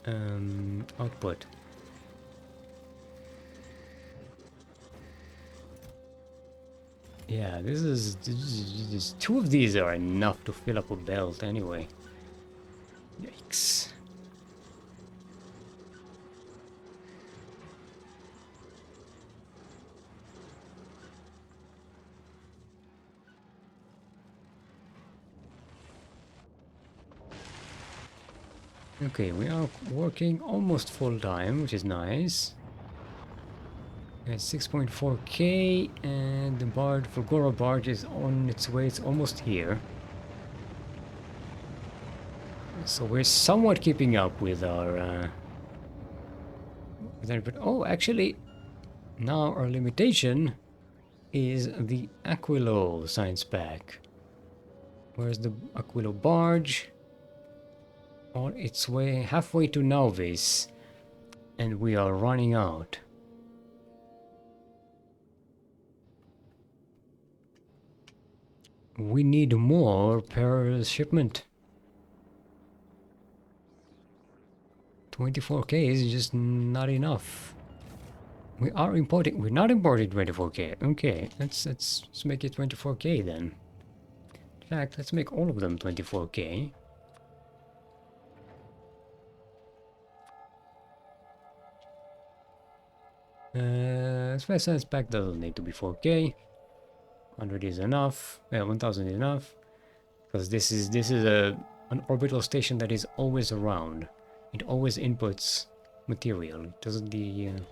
output. Yeah, this is two of these are enough to fill up a belt anyway. Yikes. Okay, we are working almost full time, which is nice. At 6.4k, and the Fulgora barge is on its way, it's almost here. So we're somewhat keeping up with our... oh, actually, now our limitation is the Aquilo science pack. Where's the Aquilo barge? On its way, halfway to Nauvis, and we are running out. We need more per shipment. 24k is just not enough. We are importing. We're not importing 24k. Okay, let's make it 24k then. In fact, let's make all of them 24k. Space Science Pack doesn't need to be 4k. 100 is enough. 1000 is enough. Because this is an orbital station that is always around. It always inputs material. It doesn't it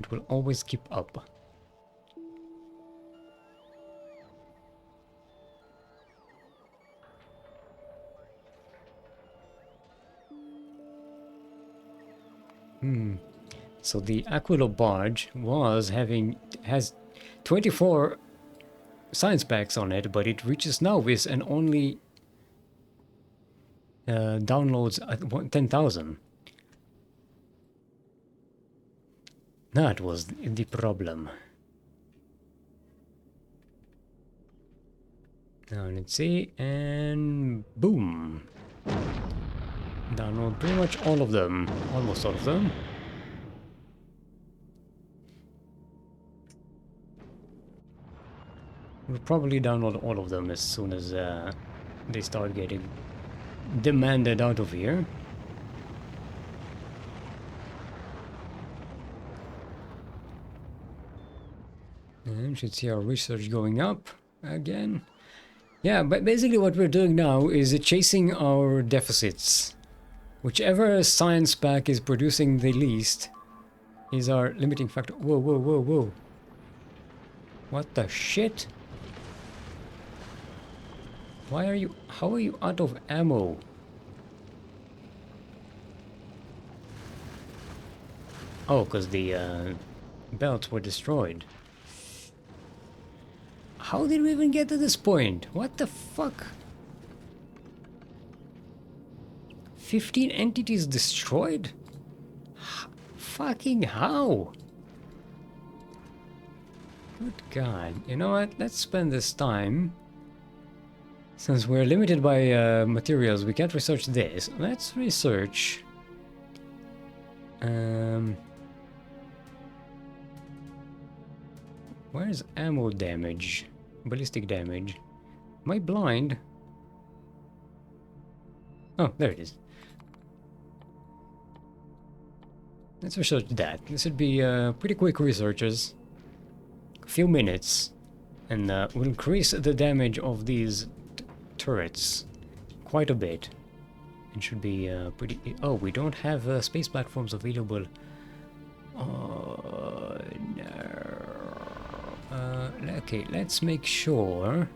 will always keep up. So the Aquilo barge has 24 science packs on it, but it reaches Nauvis and only downloads at 10,000. That was the problem. Now let's see, and boom. Download pretty much all of them, almost all of them. We'll probably download all of them as soon as they start getting demanded out of here. And should see our research going up again. Yeah, but basically what we're doing now is chasing our deficits. Whichever science pack is producing the least is our limiting factor. Whoa, whoa, whoa, whoa. What the shit? Why are you... How are you out of ammo? Oh, because the belts were destroyed. How did we even get to this point? What the fuck? 15 entities destroyed? Fucking how? Good God. You know what? Let's spend this time. Since we're limited by materials, we can't research this. Let's research. Where's ammo damage? Ballistic damage. Am I blind? Oh, there it is. Let's research that. This should be pretty quick researches. A few minutes. And we'll increase the damage of these turrets quite a bit. It should be pretty... Oh, we don't have space platforms available. Oh, no. Okay, let's make sure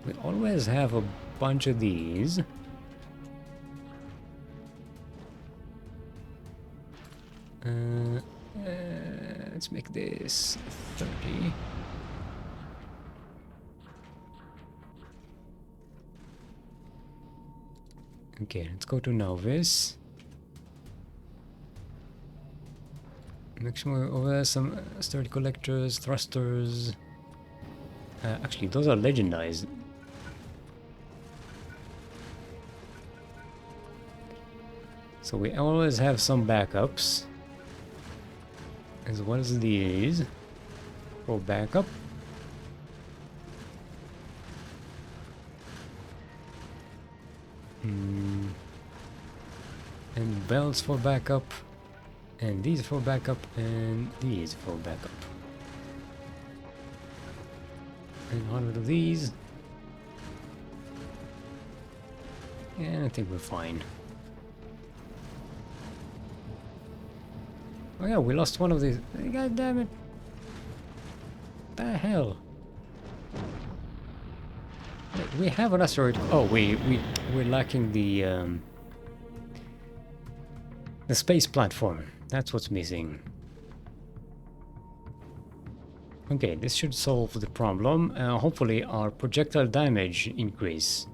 we always have a bunch of these. Let's make this 30. Okay, let's go to Nauvis. Make sure over there some sturdy collectors, thrusters. Actually, those are legendized. So we always have some backups. As well as these. For backup. And belts for backup. And these for backup, and these for backup. And 100 of these. And I think we're fine. Oh yeah, we lost one of these. God damn it. The hell? Wait, we have an asteroid. Oh, we're lacking the space platform. That's what's missing. Okay, this should solve the problem. Hopefully our projectile damage increase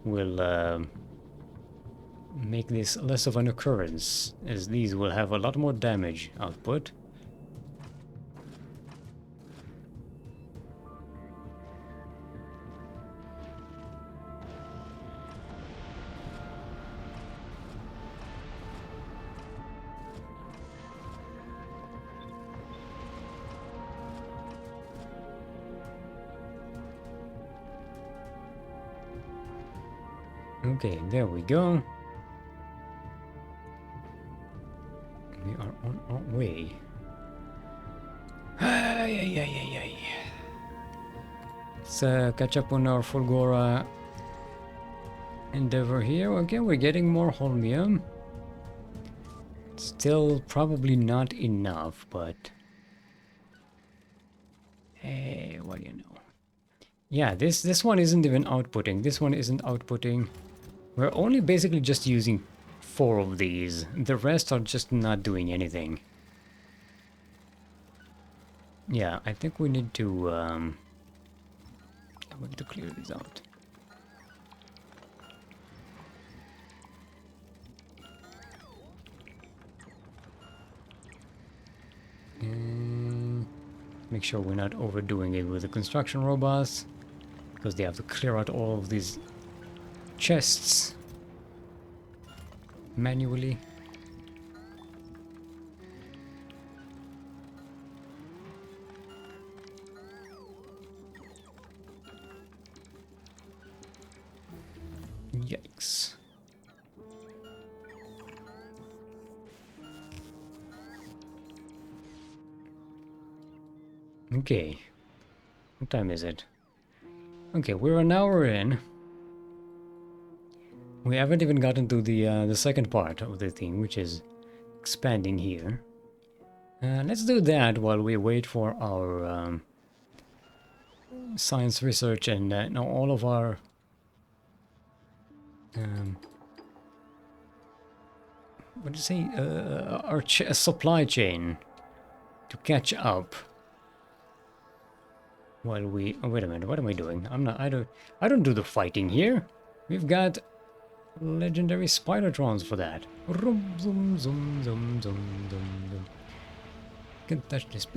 will make this less of an occurrence, as these will have a lot more damage output. Okay, there we go. We are on our way. Let's catch up on our Fulgora endeavor here. Okay, we're getting more holmium. Still probably not enough, but... Hey, what do you know? Yeah, this one isn't even outputting. This one isn't outputting. We're only basically just using 4 of these. The rest are just not doing anything. Yeah, I think we need to clear these out. And make sure we're not overdoing it with the construction robots, because they have to clear out all of these chests manually. Yikes. Okay. What time is it? Okay, we're an hour in. We haven't even gotten to the second part of the thing, which is expanding here. Let's do that while we wait for our science research and no, all of our what do you say? Our supply chain to catch up. While we oh, wait a minute, what am I doing? I don't do the fighting here. We've got legendary Spidertrons for that. Rum, zoom, zoom, zoom, zoom, zoom, zoom. Can't touch this.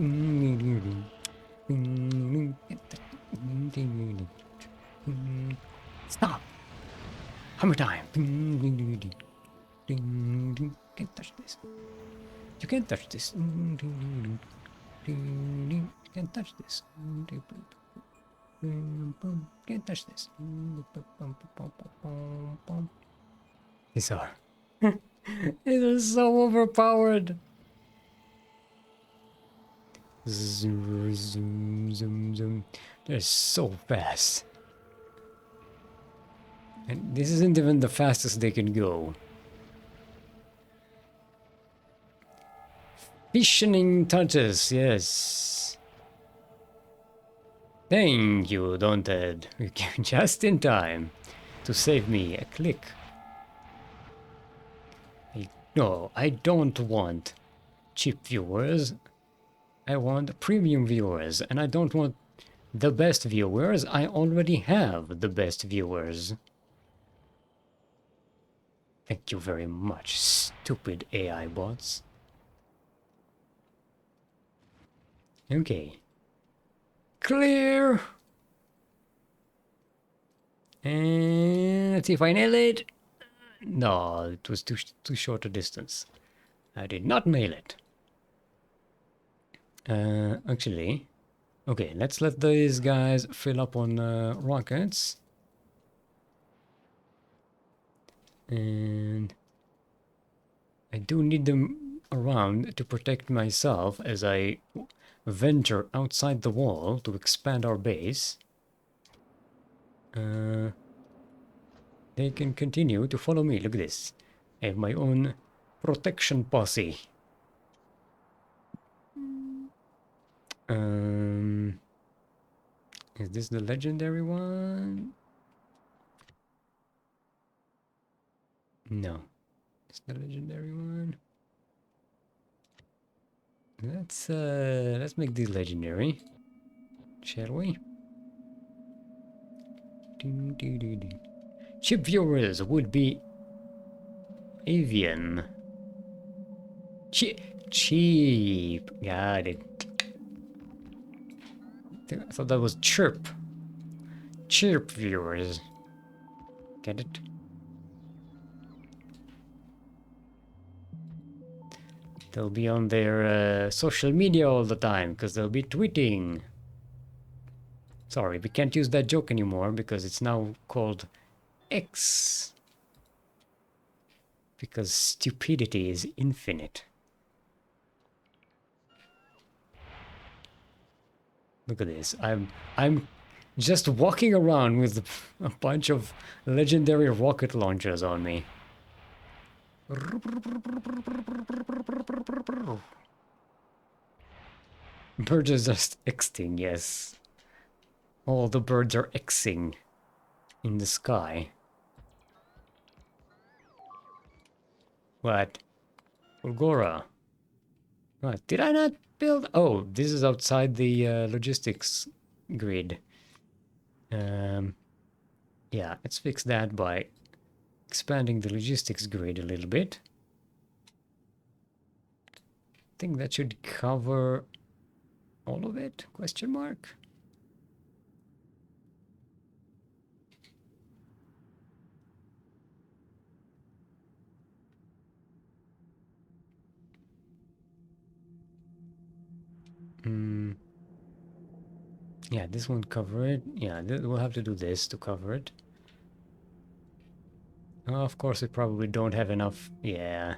Stop! Hammer time! Can't touch this. You can't touch this. Can't touch this. Can't touch this. These are. These are so overpowered. Zoom, zoom, zoom, zoom. They're so fast. And this isn't even the fastest they can go. Fissioning touches, yes. Thank you, Daunted. You came just in time to save me a click. No, I don't want cheap viewers. I want premium viewers, and I don't want the best viewers. I already have the best viewers. Thank you very much, stupid AI bots. Okay. Clear! And let's see if I nail it. No, it was too short a distance. I did not nail it. Actually, okay, let's let these guys fill up on rockets. And I do need them around to protect myself as I venture outside the wall to expand our base. They can continue to follow me. Look at this. I have my own protection posse. Is this the legendary one? No. It's the legendary one. Let's make this legendary. Shall we? Chip viewers would be avian. Cheap. Got it. I thought that was chirp. Chirp viewers. Get it? They'll be on their social media all the time because they'll be tweeting. Sorry, we can't use that joke anymore because it's now called X. Because stupidity is infinite. Look at this. I'm just walking around with a bunch of legendary rocket launchers on me. Birds are just Xing, yes. All the birds are Xing in the sky. What? Ulgora. What? Did I not build? Oh, this is outside the logistics grid. Yeah, let's fix that by expanding the logistics grid a little bit. I think that should cover all of it? Question mark? Yeah, this won't cover it. Yeah, we'll have to do this to cover it. Of course, we probably don't have enough. Yeah.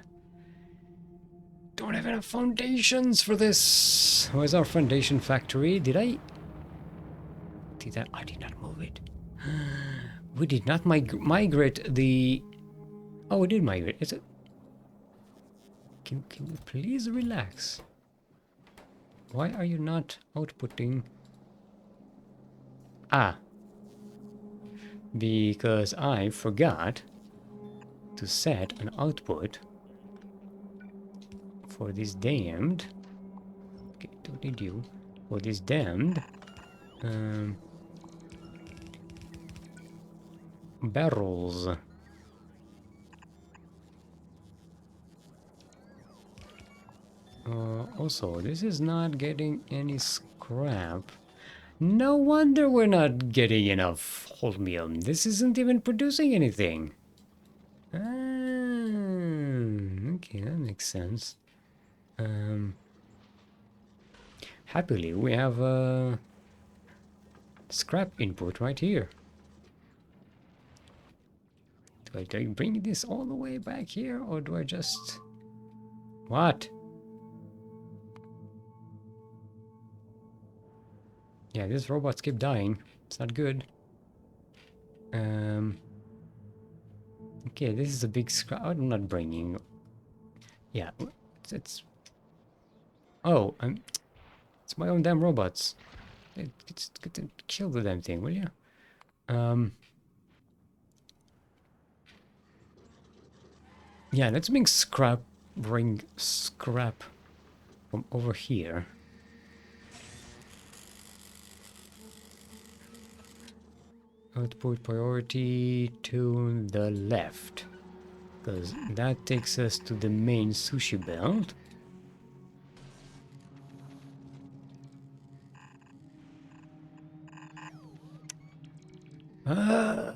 Don't have enough foundations for this. Where's our foundation factory? Did I? I did not move it. We did not migrate the... Oh, we did migrate. Is it? Can we please relax? Why are you not outputting? Ah. Because I forgot to set an output for this damned... Okay, don't need you. For this damned... barrels. Also, this is not getting any scrap. No wonder we're not getting enough holmium. This isn't even producing anything. Ah, okay, that makes sense. Happily, we have a scrap input right here. Do I bring this all the way back here, or do I just... What? Yeah, these robots keep dying. It's not good. Okay, this is a big scrap. I'm not bringing... Yeah, it's... Oh, it's my own damn robots. It's kill the damn thing, will you? Yeah, let's bring scrap from over here. Output priority to the left, because that takes us to the main sushi belt. It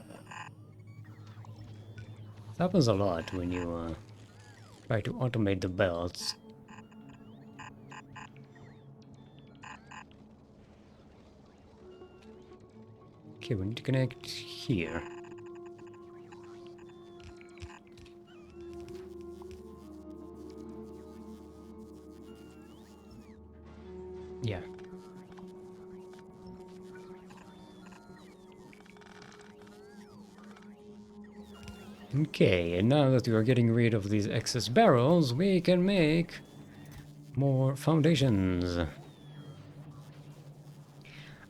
happens a lot when you try to automate the belts. Okay, we need to connect here. Yeah. Okay, and now that we are getting rid of these excess barrels, we can make more foundations.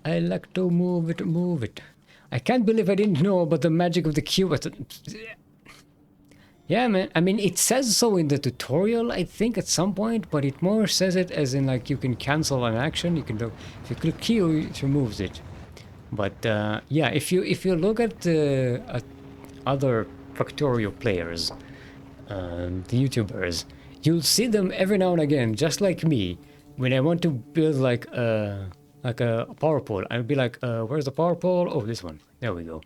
I like to move it, move it. I can't believe I didn't know about the magic of the cube. Yeah, man. I mean, it says so in the tutorial, I think, at some point, but it more says it as in, like, you can cancel an action. You can do... If you click Q, it removes it. But, yeah, if you look at other Factorio players, the YouTubers, you'll see them every now and again, just like me. When I want to build, like a power pole, I'll be like, where's the power pole? Oh, this one. There we go.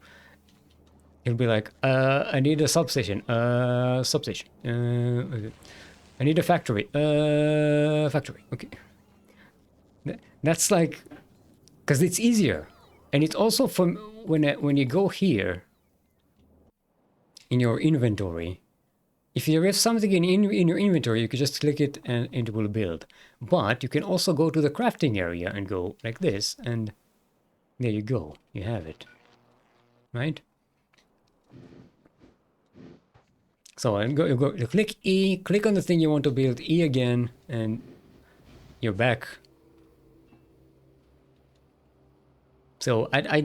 He'll be like, I need a substation. Substation. Okay. I need a factory. Factory. Okay. That's like, because it's easier, and it's also from when you go here in your inventory. If you have something in your inventory, you can just click it and it will build. But you can also go to the crafting area and go like this, and there you go. You have it. Right? So you click E, click on the thing you want to build, E again, and you're back. So I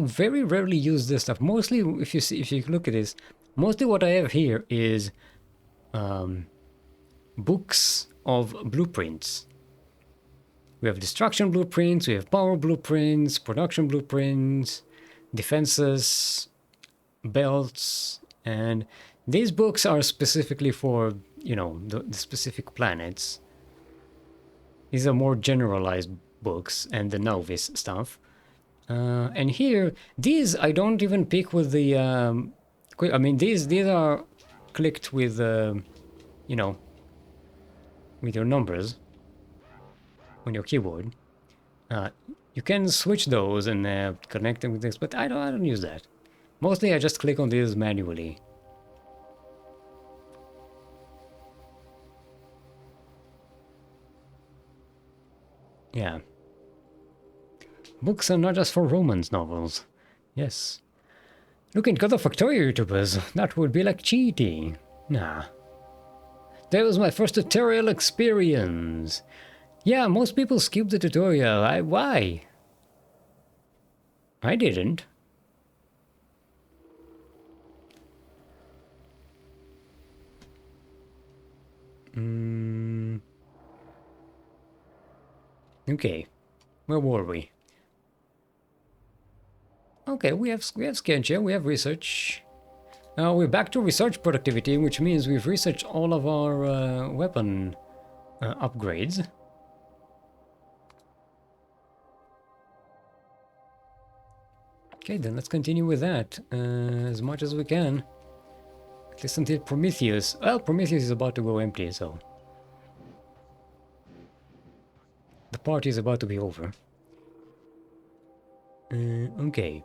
very rarely use this stuff. Mostly, if you look at this, mostly what I have here is books of blueprints. We have destruction blueprints, we have power blueprints, production blueprints, defenses, belts, and these books are specifically for, you know, the specific planets. These are more generalized books and the Nauvis stuff. And here, these I don't even pick with the... I mean, these are clicked with, you know, with your numbers on your keyboard. You can switch those and connect them with this, but I don't use that. Mostly I just click on these manually. Yeah. Books are not just for romance novels. Yes. Look into the Factorio YouTubers. That would be like cheating. Nah. That was my first tutorial experience. Yeah, most people skip the tutorial. Why? I didn't. Okay. Where were we? Okay, we have Scantia, we have research. Now we're back to research productivity, which means we've researched all of our weapon upgrades. Okay, then let's continue with that as much as we can. At least until Prometheus. Well, Prometheus is about to go empty, so the party is about to be over. Okay.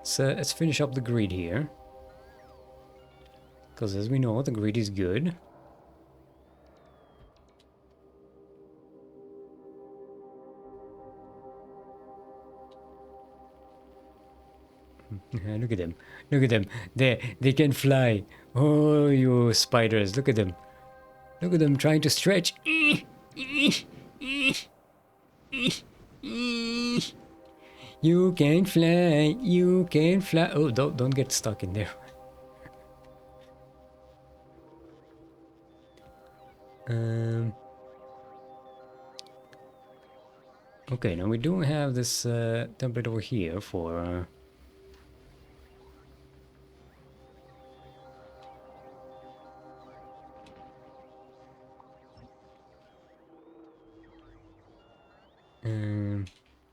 So let's finish up the grid here. Because as we know, the grid is good. Look at them. Look at them. They can fly. Oh, you spiders. Look at them. Look at them trying to stretch. You can fly. You can fly. Oh, don't get stuck in there. Okay, now we do have this template over here for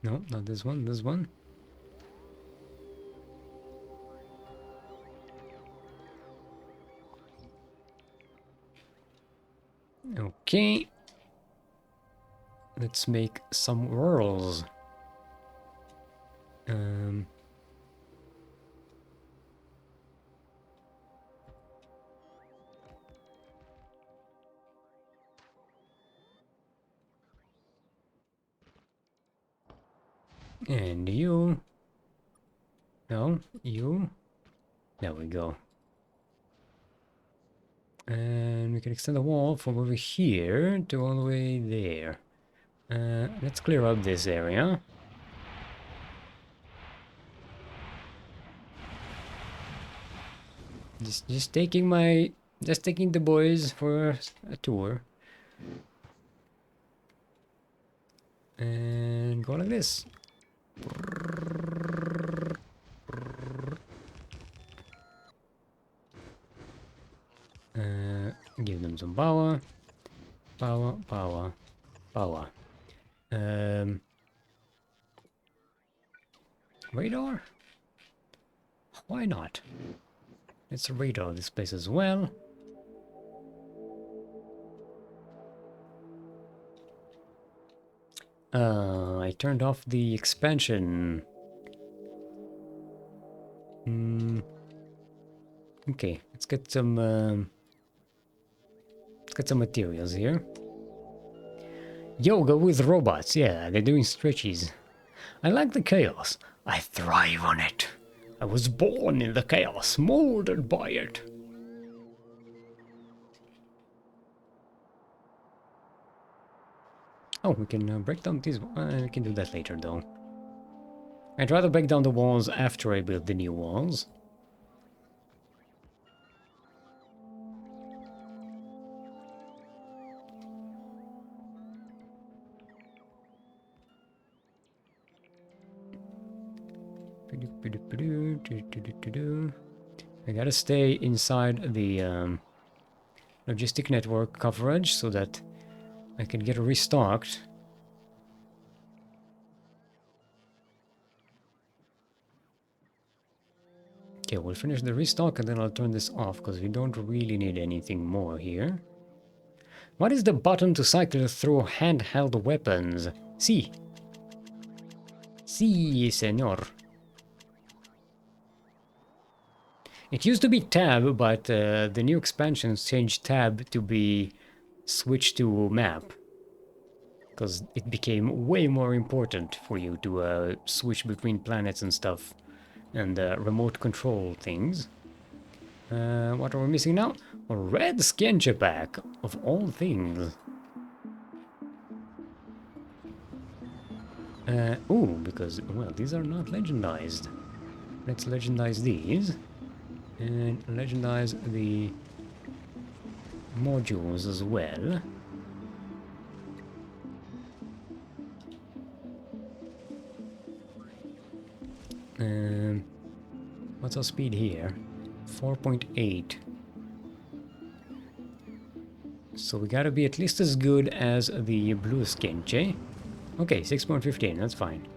no, not this one, this one. Okay. Let's make some whirls. And you. No, you. There we go. And we can extend the wall from over here to all the way there. Let's clear up this area. Just taking the boys for a tour. And go like this. Give them some power. Power, power, power. Radar? Why not? Let's radar this place as well. I turned off the expansion. Okay, let's get some materials here. Yoga with robots, yeah, they're doing stretches. I like the chaos. I thrive on it. I was born in the chaos, molded by it. Oh, we can break down these. We can do that later, though. I'd rather break down the walls after I build the new walls. I gotta stay inside the logistic network coverage so that I can get restocked. Okay, we'll finish the restock and then I'll turn this off because we don't really need anything more here. What is the button to cycle through handheld weapons? Si. Si, senor. It used to be tab, but the new expansions changed tab to be switched to map. because it became way more important for you to switch between planets and stuff, and remote control things. What are we missing now? A red Skenja pack, of all things. Ooh, because, well, these are not legendized. Let's legendize these. And legendize the modules as well. What's our speed here? 4.8. So we gotta be at least as good as the blue Skenche. Okay, 6.15, that's fine.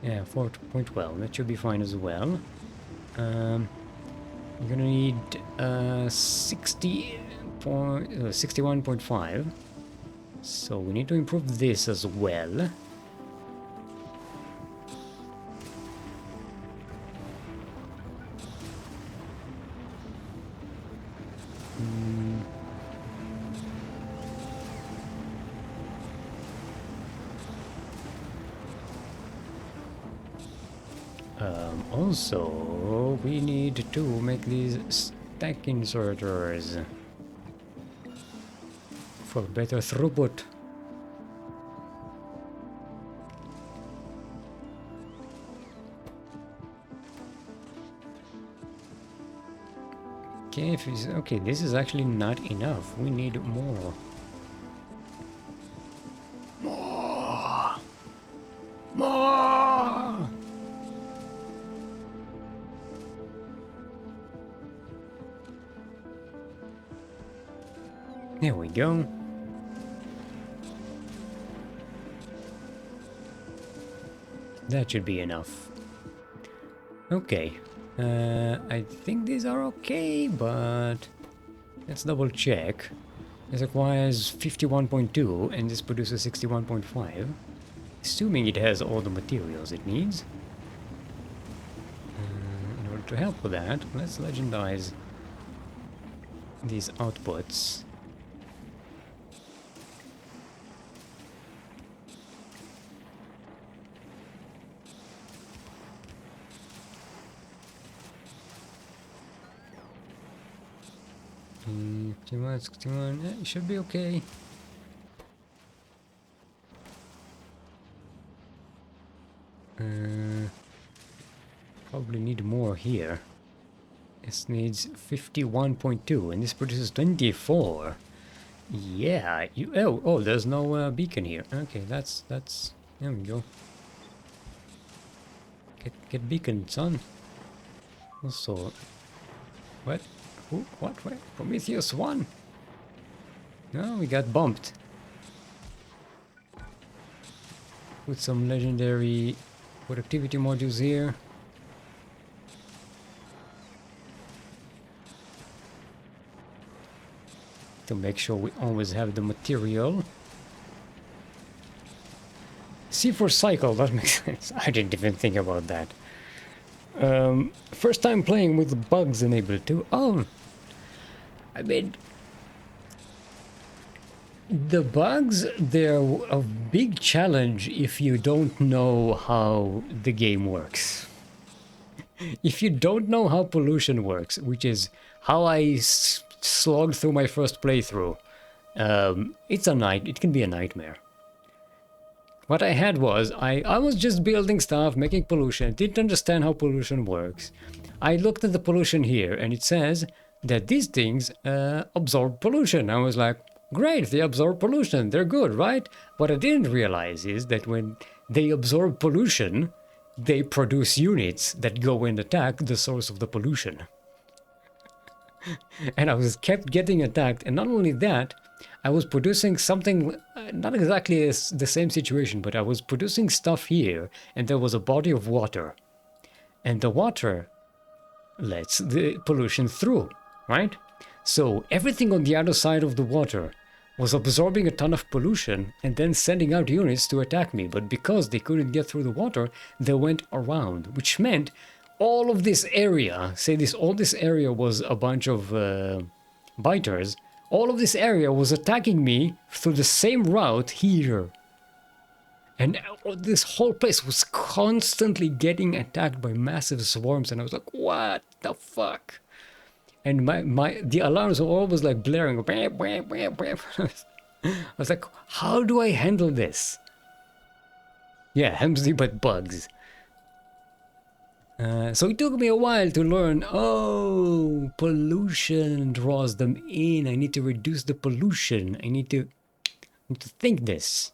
Yeah, 4.12, that should be fine as well. You're gonna need 61.5. So we need to improve this as well. Also, we need to make these stack inserters for better throughput. Okay, okay, this is actually not enough. We need more. More! More! There we go. That should be enough. Okay. I think these are okay, but let's double check. This requires 51.2 and this produces 61.5. Assuming it has all the materials it needs. In order to help with that, let's legendize these outputs. Mm, 51, 61, it should be okay. Probably need more here. This needs 51.2 and this produces 24. Yeah, oh, there's no beacon here. Okay, that's, there we go. Get beacon, son. Also, what? Who? What? Where? Prometheus 1? No, we got bumped. Put some legendary productivity modules here. To make sure we always have the material. C4 cycle, that makes sense. I didn't even think about that. First time playing with bugs enabled too. Oh, I mean, the bugs, they're a big challenge if you don't know how the game works. If you don't know how pollution works, which is how I slogged through my first playthrough, it can be a nightmare. What I had was, I was just building stuff, making pollution, didn't understand how pollution works. I looked at the pollution here, and it says that these things absorb pollution. I was like, great, they absorb pollution, they're good, right? What I didn't realize is that when they absorb pollution, they produce units that go and attack the source of the pollution. And I was kept getting attacked, and not only that, I was producing something, not exactly the same situation, but I was producing stuff here, and there was a body of water. And the water lets the pollution through, right? So everything on the other side of the water was absorbing a ton of pollution and then sending out units to attack me. But because they couldn't get through the water, they went around, which meant all of this area, all this area was a bunch of biters. All of this area was attacking me through the same route here, And this whole place was constantly getting attacked by massive swarms, and I was like, what the fuck? And the alarms were always like blaring. I was like, how do I handle this? Yeah, Hemsley but bugs. So it took me a while to learn, oh, pollution draws them in. I need to reduce the pollution. I need to think this.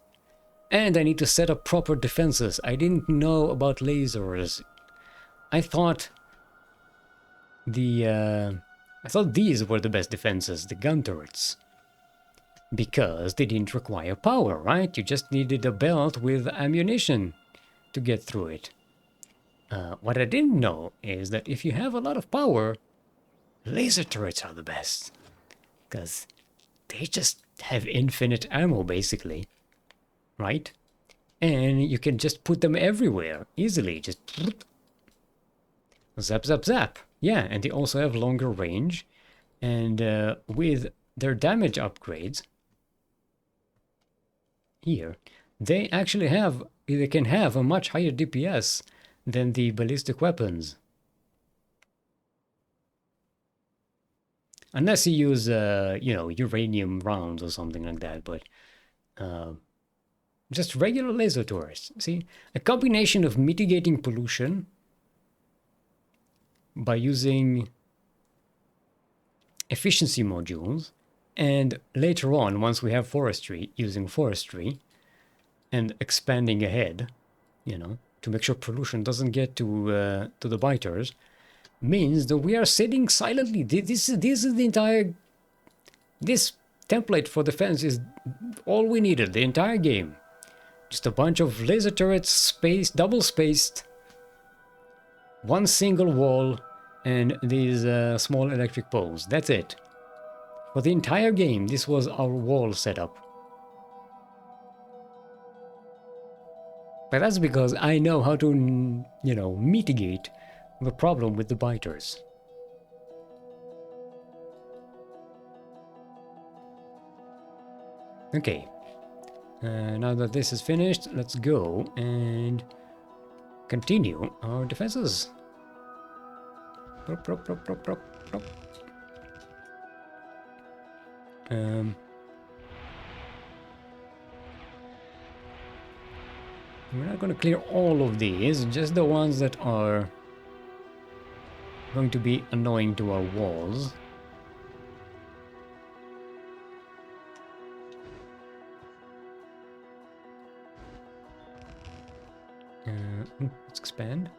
And I need to set up proper defenses. I didn't know about lasers. I thought these were the best defenses, the gun turrets. Because they didn't require power, right? You just needed a belt with ammunition to get through it. What I didn't know is that if you have a lot of power, laser turrets are the best. Because they just have infinite ammo, basically. Right? And you can just put them everywhere, easily. Just zap, zap, zap. Yeah, and they also have longer range. And with their damage upgrades, here, they can have a much higher DPS than the ballistic weapons. Unless you use, uranium rounds or something like that, but just regular laser turrets. See, a combination of mitigating pollution by using efficiency modules, and later on, once we have forestry, using forestry and expanding ahead, to make sure pollution doesn't get to the biters, means that we are sitting silently. This is the entire. This template for defense is all we needed the entire game. Just a bunch of laser turrets, double spaced, one single wall, and these small electric poles. That's it. For the entire game, this was our wall setup. But that's because I know how to, mitigate the problem with the biters. Okay. Now that this is finished, let's go and continue our defenses. Prop, prop, prop, prop, prop, prop. We're not going to clear all of these, just the ones that are going to be annoying to our walls. Let's expand.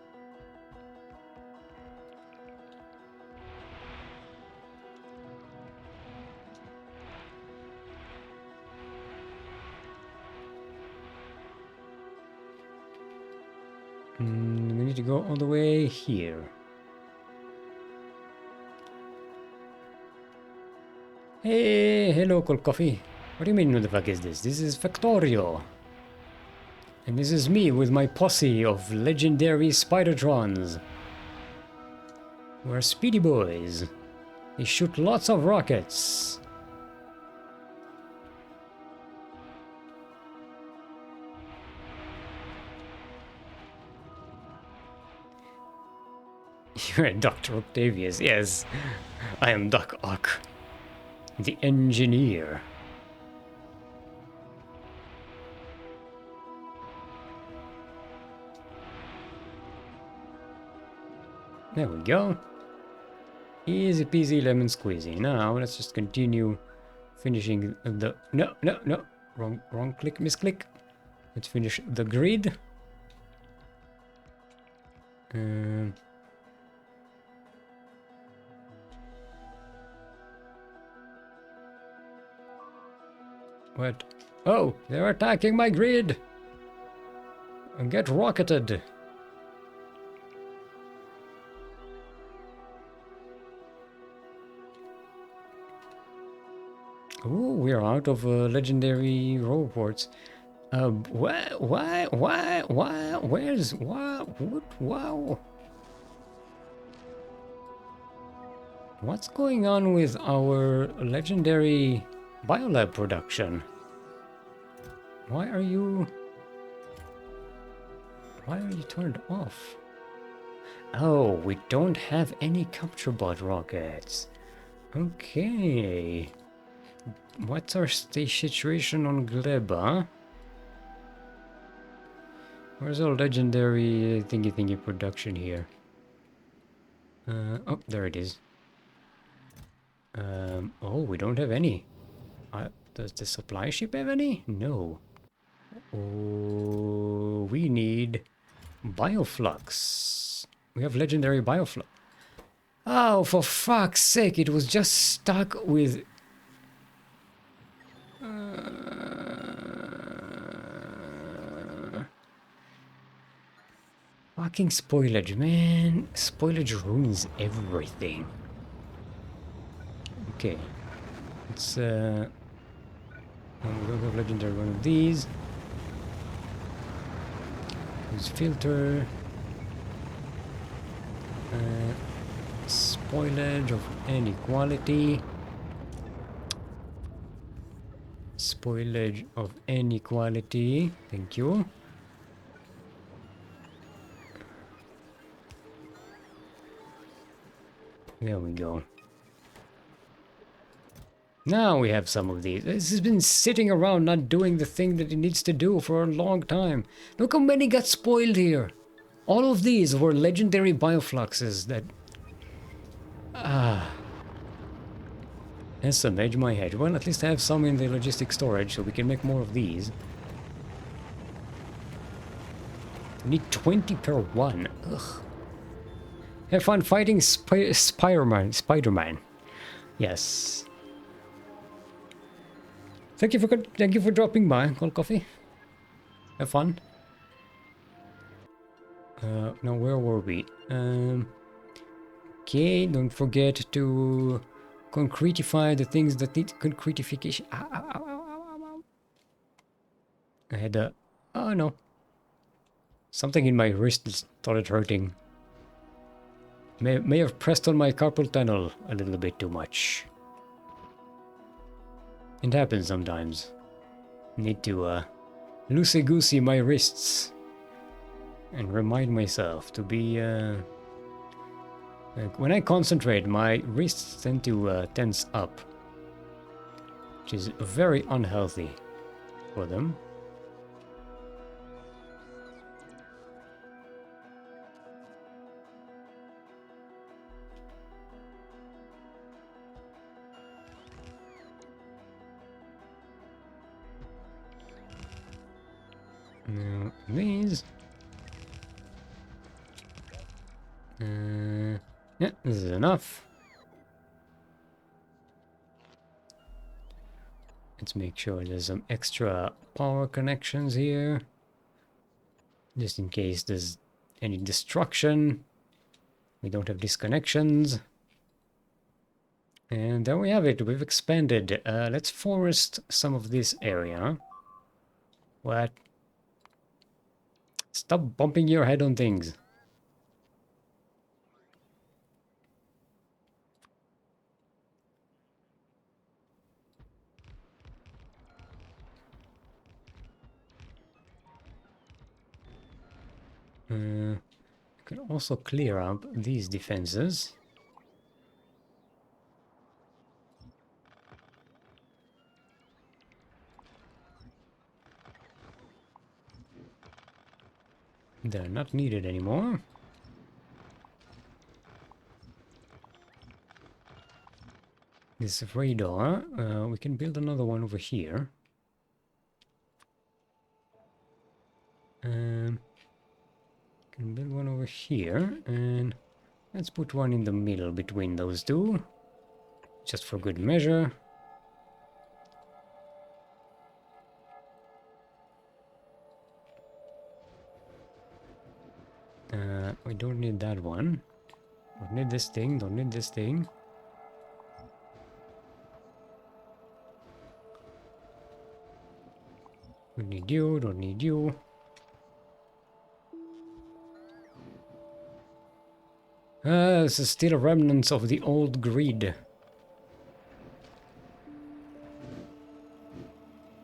We need to go all the way here. Hey, local coffee. What do you mean, who the fuck is this? This is Factorio. And this is me with my posse of legendary Spidertrons. We're speedy boys. They shoot lots of rockets. You're Dr. Octavius, yes. I am Doc Ock, the engineer. There we go. Easy peasy lemon squeezy. Now let's just continue finishing the... No. Wrong click, misclick. Let's finish the grid. What? Oh, they're attacking my grid! Get rocketed! Oh, we're out of legendary robots. Why? Where's... Wow. What's going on with our legendary biolab production? Why are you Why are you turned off? Oh, we don't have any capture bot rockets. Okay. What's our situation on Gleba? Where's our legendary thingy production here? Oh, there it is. Oh, we don't have any. Does the supply ship have any? No. Oh, we need Bioflux. We have legendary Bioflux. Oh, for fuck's sake, it was just stuck with... fucking spoilage, man. Spoilage ruins everything. Okay. Let's, oh, we don't have legendary one of these. Use filter. Spoilage of any quality. Spoilage of any quality. Thank you. There we go. Now we have some of these. This has been sitting around not doing the thing that it needs to do for a long time. Look how many got spoiled here. All of these were legendary biofluxes that... Has some edge my head. Well, at least I have some in the logistic storage so we can make more of these. We need 20 per one. Ugh. Have fun fighting Spider-Man. Yes. Thank you for dropping by, Cold Coffee. Have fun. Now where were we? Okay, don't forget to concretify the things that need concretification. Ow, ow, ow, ow, ow, ow. I had a... oh no. Something in my wrist started hurting. May have pressed on my carpal tunnel a little bit too much. It happens sometimes. Need to loosey-goosey my wrists. And remind myself to be... like when I concentrate, my wrists tend to tense up. Which is very unhealthy for them. Now, these... yeah, this is enough. Let's make sure there's some extra power connections here. Just in case there's any destruction. We don't have disconnections. And there we have it. We've expanded. Let's forest some of this area. What? Stop bumping your head on things. You can also clear up these defenses. They're not needed anymore. This radar, we can build another one over here. Can build one over here, and let's put one in the middle between those two, just for good measure. We don't need that one. Don't need this thing, don't need this thing. Don't need you, don't need you. This is still remnants of the old grid.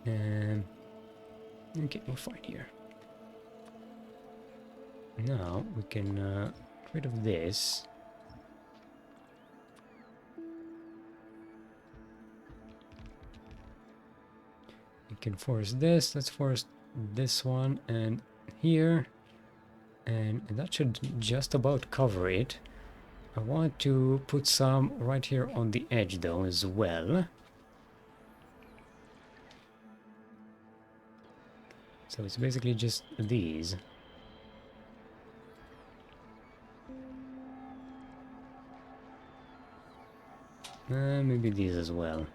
Okay, we're fine here. Now we can get rid of this. We can force this. Let's force this one and here. And that should just about cover it. I want to put some right here on the edge though as well. So it's basically just these. Maybe these as well.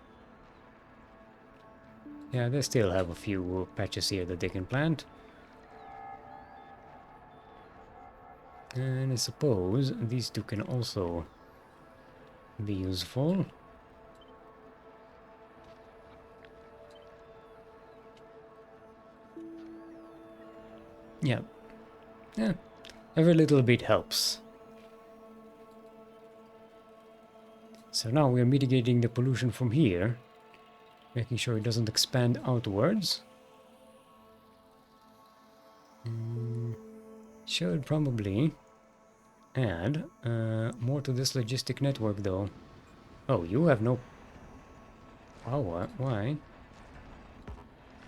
Yeah, they still have a few patches here that they can plant. And I suppose these two can also be useful. Yeah. Yeah. Every little bit helps. So now we're mitigating the pollution from here, making sure it doesn't expand outwards. Should probably add more to this logistic network though. Oh, you have no power. Why?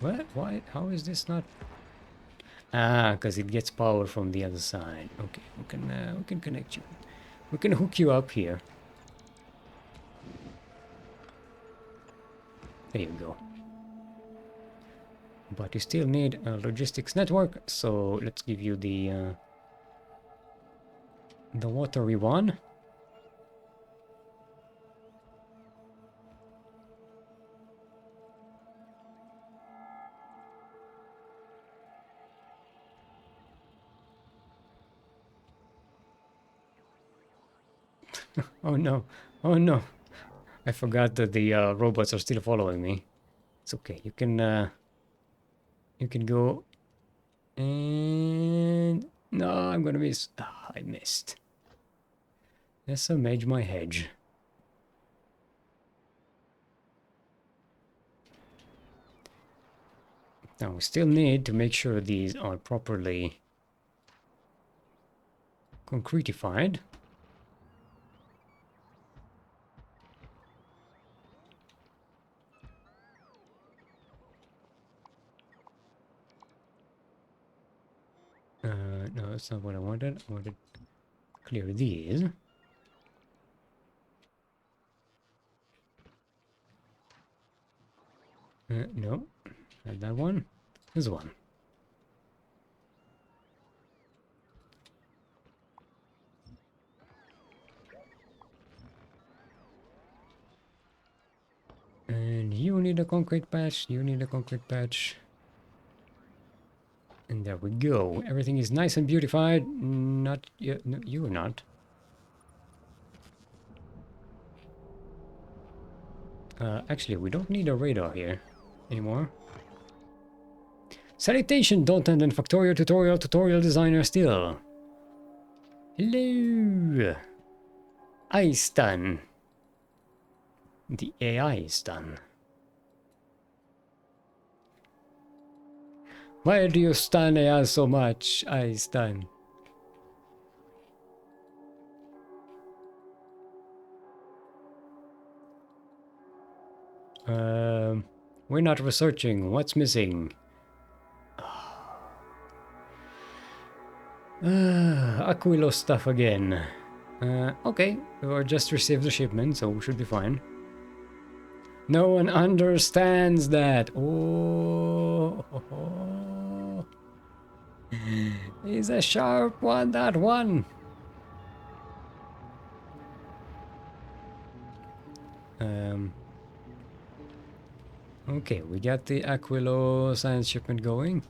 What? Why? How is this not? Ah, because it gets power from the other side. Okay, we can connect you. We can hook you up here. There you go. But you still need a logistics network, so let's give you the watery one. Oh no, oh no. I forgot that the robots are still following me. It's okay, you can go and... No, I'm gonna miss. Ah, I missed. Yes, I made my hedge. Now we still need to make sure these are properly concretified. No, that's not what I wanted. I wanted to clear these. No, not that one. This one. And you need a concrete patch. You need a concrete patch. And there we go. Everything is nice and beautified. Not you. No, you're not. Actually, we don't need a radar here anymore. Salutation, Dalton and Factorio tutorial designer still. Hello. I stun. The AI is done. Why do you stun AI so much? I stun. We're not researching. What's missing? Aquilo stuff again. Okay, we just received the shipment, so we should be fine. No one understands that. Oh, he's a sharp one, that one. Okay, we got the Aquilo science shipment going.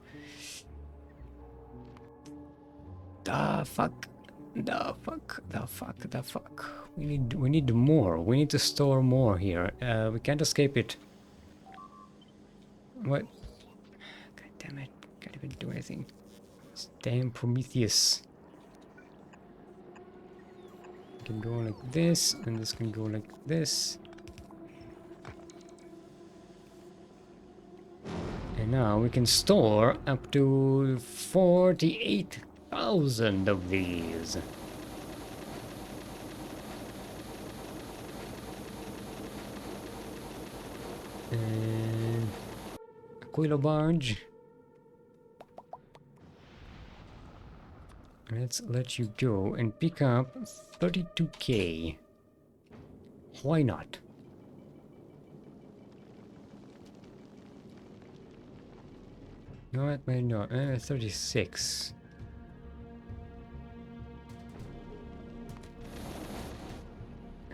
The fuck. The fuck, the fuck, the fuck. We need more. We need to store more here. We can't escape it. What? God damn it. Can't even do anything. This damn Prometheus. It can go like this, and this can go like this. And now we can store up to 48 1,000 of these. And Aquila barge. Let's let you go and pick up 32k. Why not? No, it may not. 36.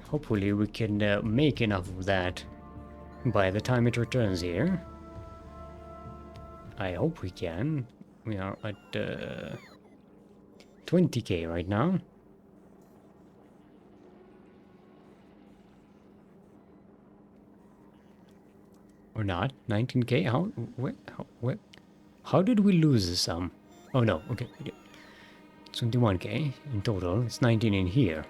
Hopefully we can make enough of that by the time it returns here. I hope we can. We are at 20k right now. Or not? 19k? How did we lose some? Oh no, okay. 21k in total. It's 19 in here.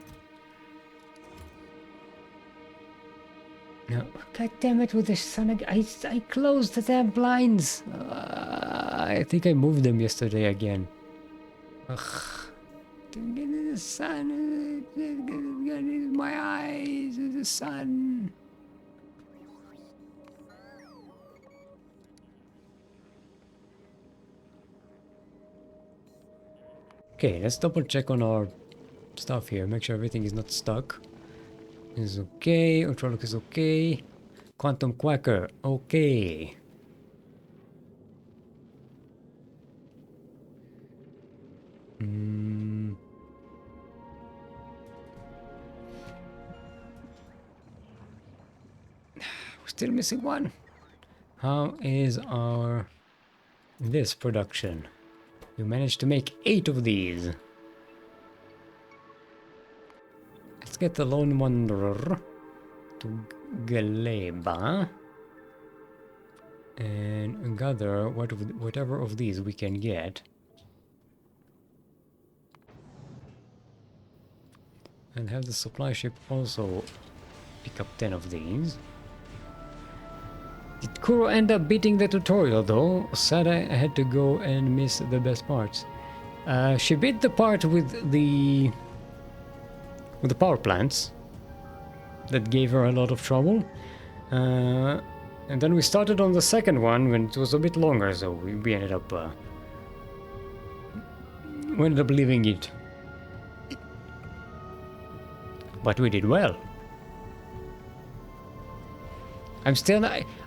No. God damn it with the sun. I closed the damn blinds. I think I moved them yesterday again. Ugh. The sun. My eyes. The sun. Okay, let's double check on our stuff here. Make sure everything is not stuck. Is okay. Ultralook is okay. Quantum Quacker, okay. We're still missing one. How is our this production? You managed to make 8 of these. Let's get the Lone Wanderer to Galeba and gather whatever of these we can get. And have the supply ship also pick up 10 of these. Did Kuro end up beating the tutorial though? Sad I had to go and miss the best parts. She beat the part with the power plants. That gave her a lot of trouble. And then we started on the second one when it was a bit longer, so we ended up leaving it. But we did well.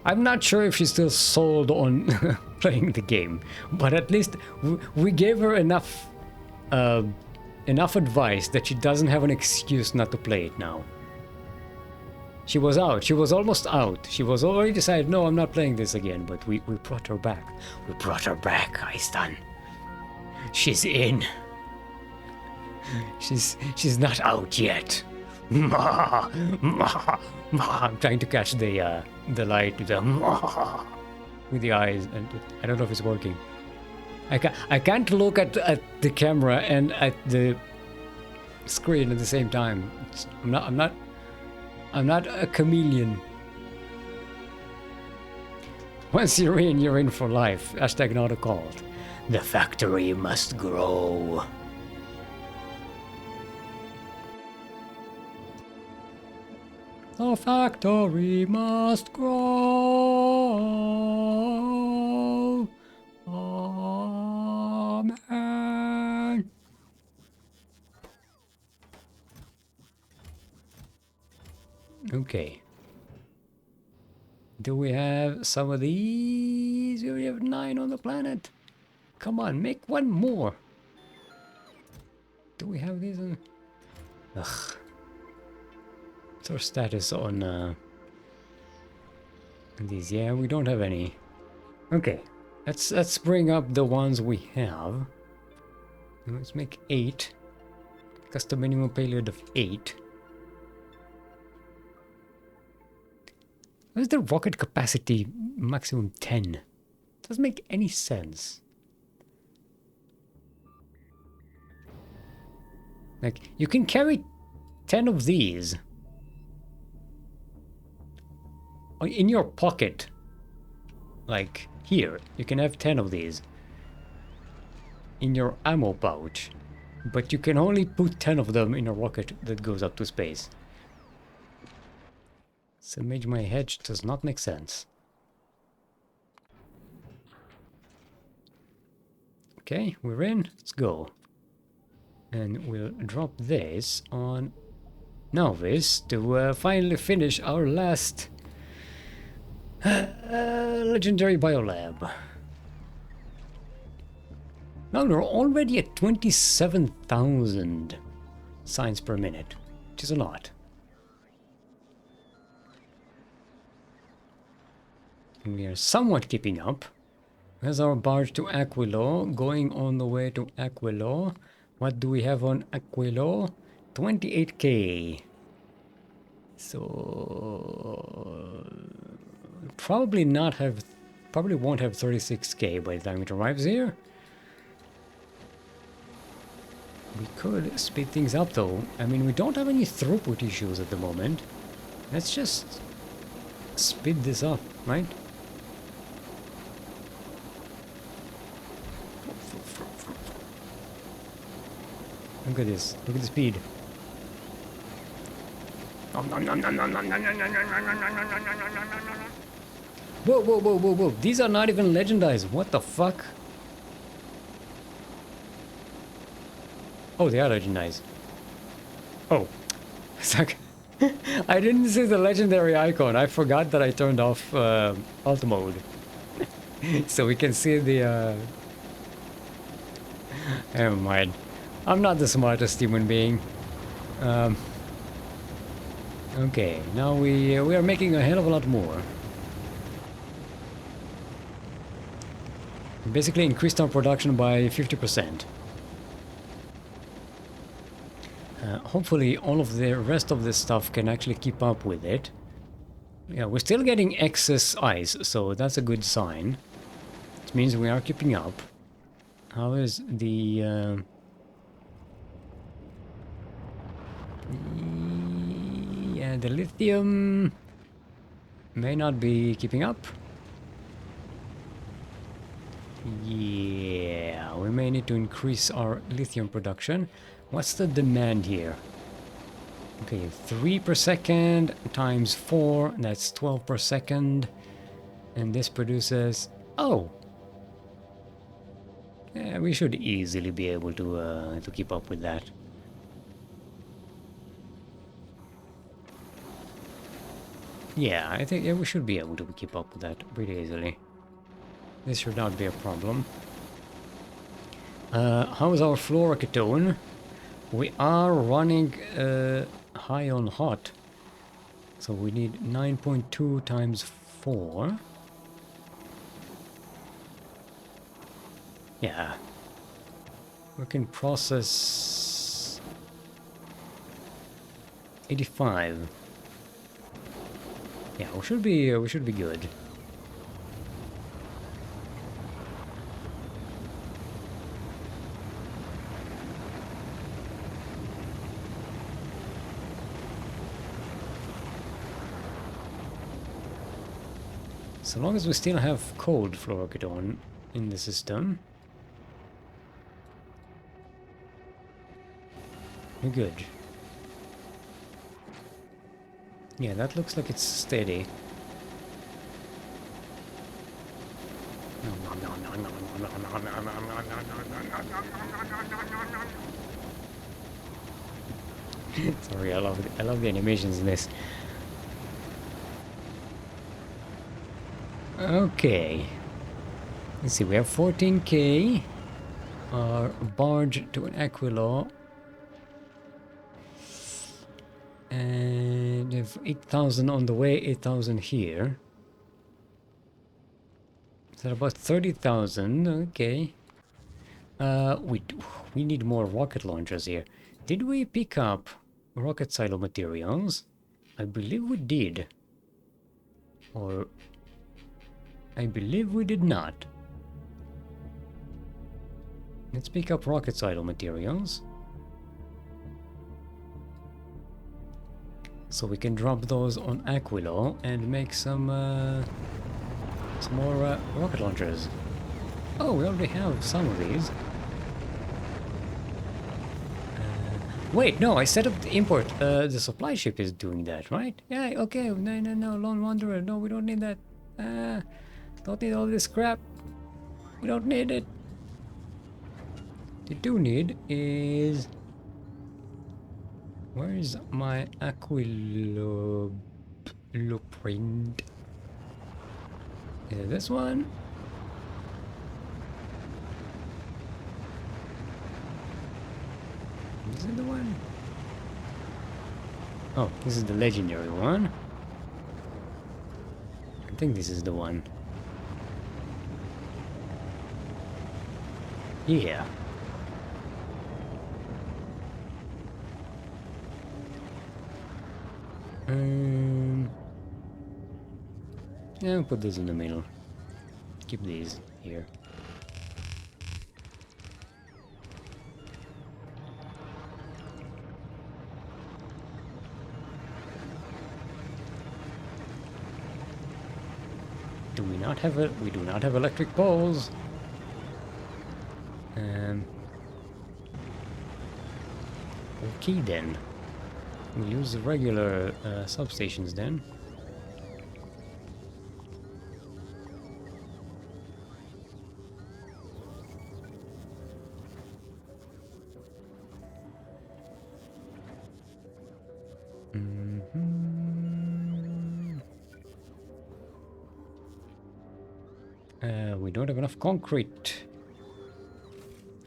I'm not sure if she's still sold on playing the game, but at least we gave her enough advice that she doesn't have an excuse not to play it now. She was out. She was almost out. She was already decided, no, I'm not playing this again, but we brought her back. We brought her back, Aistan. She's in. She's not out yet. Ma, ma, ma. I'm trying to catch the light with the ma, with the eyes, and I don't know if it's working. I can't look at the camera and at the screen at the same time. I'm not a chameleon. Once you're in for life. Hashtag not a cult. The factory must grow. The factory must grow. Amen. Okay. Do we have some of these? We have 9 on the planet. Come on, make one more. Do we have these? Ugh. What's our status on these? Yeah, we don't have any. Okay, let's bring up the ones we have. Let's make 8. Custom minimum payload of 8. Why is the rocket capacity maximum 10? Doesn't make any sense. Like, you can carry 10 of these in your pocket. Like, here, you can have 10 of these. in your ammo pouch, but you can only put 10 of them in a rocket that goes up to space. So maybe my hedge does not make sense. Okay, we're in. Let's go. And we'll drop this on Nauvis to finally finish our last legendary biolab. Now we're already at 27,000 signs per minute, which is a lot. And we are somewhat keeping up. There's our barge to Aquilo, going on the way to Aquilo. What do we have on Aquilo? 28k. So probably won't have 36k by the time it arrives here. We could speed things up though. I mean, we don't have any throughput issues at the moment. Let's just speed this up, right? Look at this. Look at the speed. Whoa, whoa, whoa, whoa, whoa. These are not even legendized. What the fuck? Oh, they are legendized. Oh. It's like... I didn't see the legendary icon. I forgot that I turned off alt mode. So we can see the... Never mind. I'm not the smartest human being. Okay, now we are making a hell of a lot more. Basically increased our production by 50%. Hopefully all of the rest of this stuff can actually keep up with it. Yeah, we're still getting excess ice, so that's a good sign. It means we are keeping up. How is the... yeah, the lithium may not be keeping up. Yeah, we may need to increase our lithium production. What's the demand here? Okay, 3 per second times 4, that's 12 per second. And this produces... Oh! Yeah, we should easily be able to keep up with that. Yeah, I think we should be able to keep up with that pretty easily. This should not be a problem. How is our fluoroketone? We are running high on hot. So we need 9.2 times 4. Yeah. We can process 85. Yeah, we should be good. So long as we still have cold fluoroketone in the system, we're good. Yeah, that looks like it's steady. Sorry, I love the animations in this. Okay. Let's see, we have 14k. Our barge to an Aquilo. And we have 8,000 on the way, 8,000 here. Is that about 30,000? Okay. We need more rocket launchers here. Did we pick up rocket silo materials? I believe we did. Or... I believe we did not. Let's pick up rocket silo materials. So we can drop those on Aquilo and make some more rocket launchers. Oh, we already have some of these. Wait, no, I set up the import. The supply ship is doing that, right? Yeah, okay. No, Lone Wanderer. No, we don't need that. Don't need all this crap. We don't need it. What we do need is... Where is my Aquilo blueprint? Is it this one? Is it the one? Oh, this is the legendary one. I think this is the one. Yeah. Yeah, I'll put this in the middle. Keep these here. Do we not have it? We do not have electric poles. Okay then. We'll use the regular substations then. We don't have enough concrete.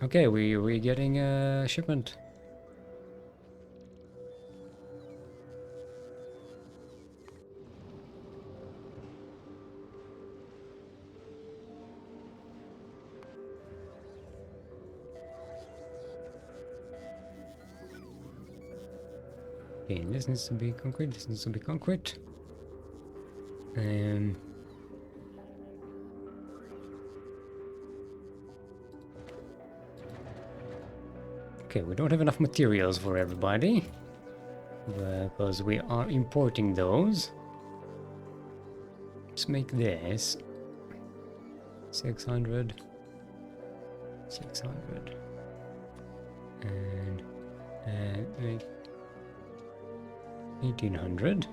Okay, we're getting a shipment. Okay, this needs to be concrete, this needs to be concrete. Okay, we don't have enough materials for everybody, because we are importing those. Let's make this 600, 600, and make 1800.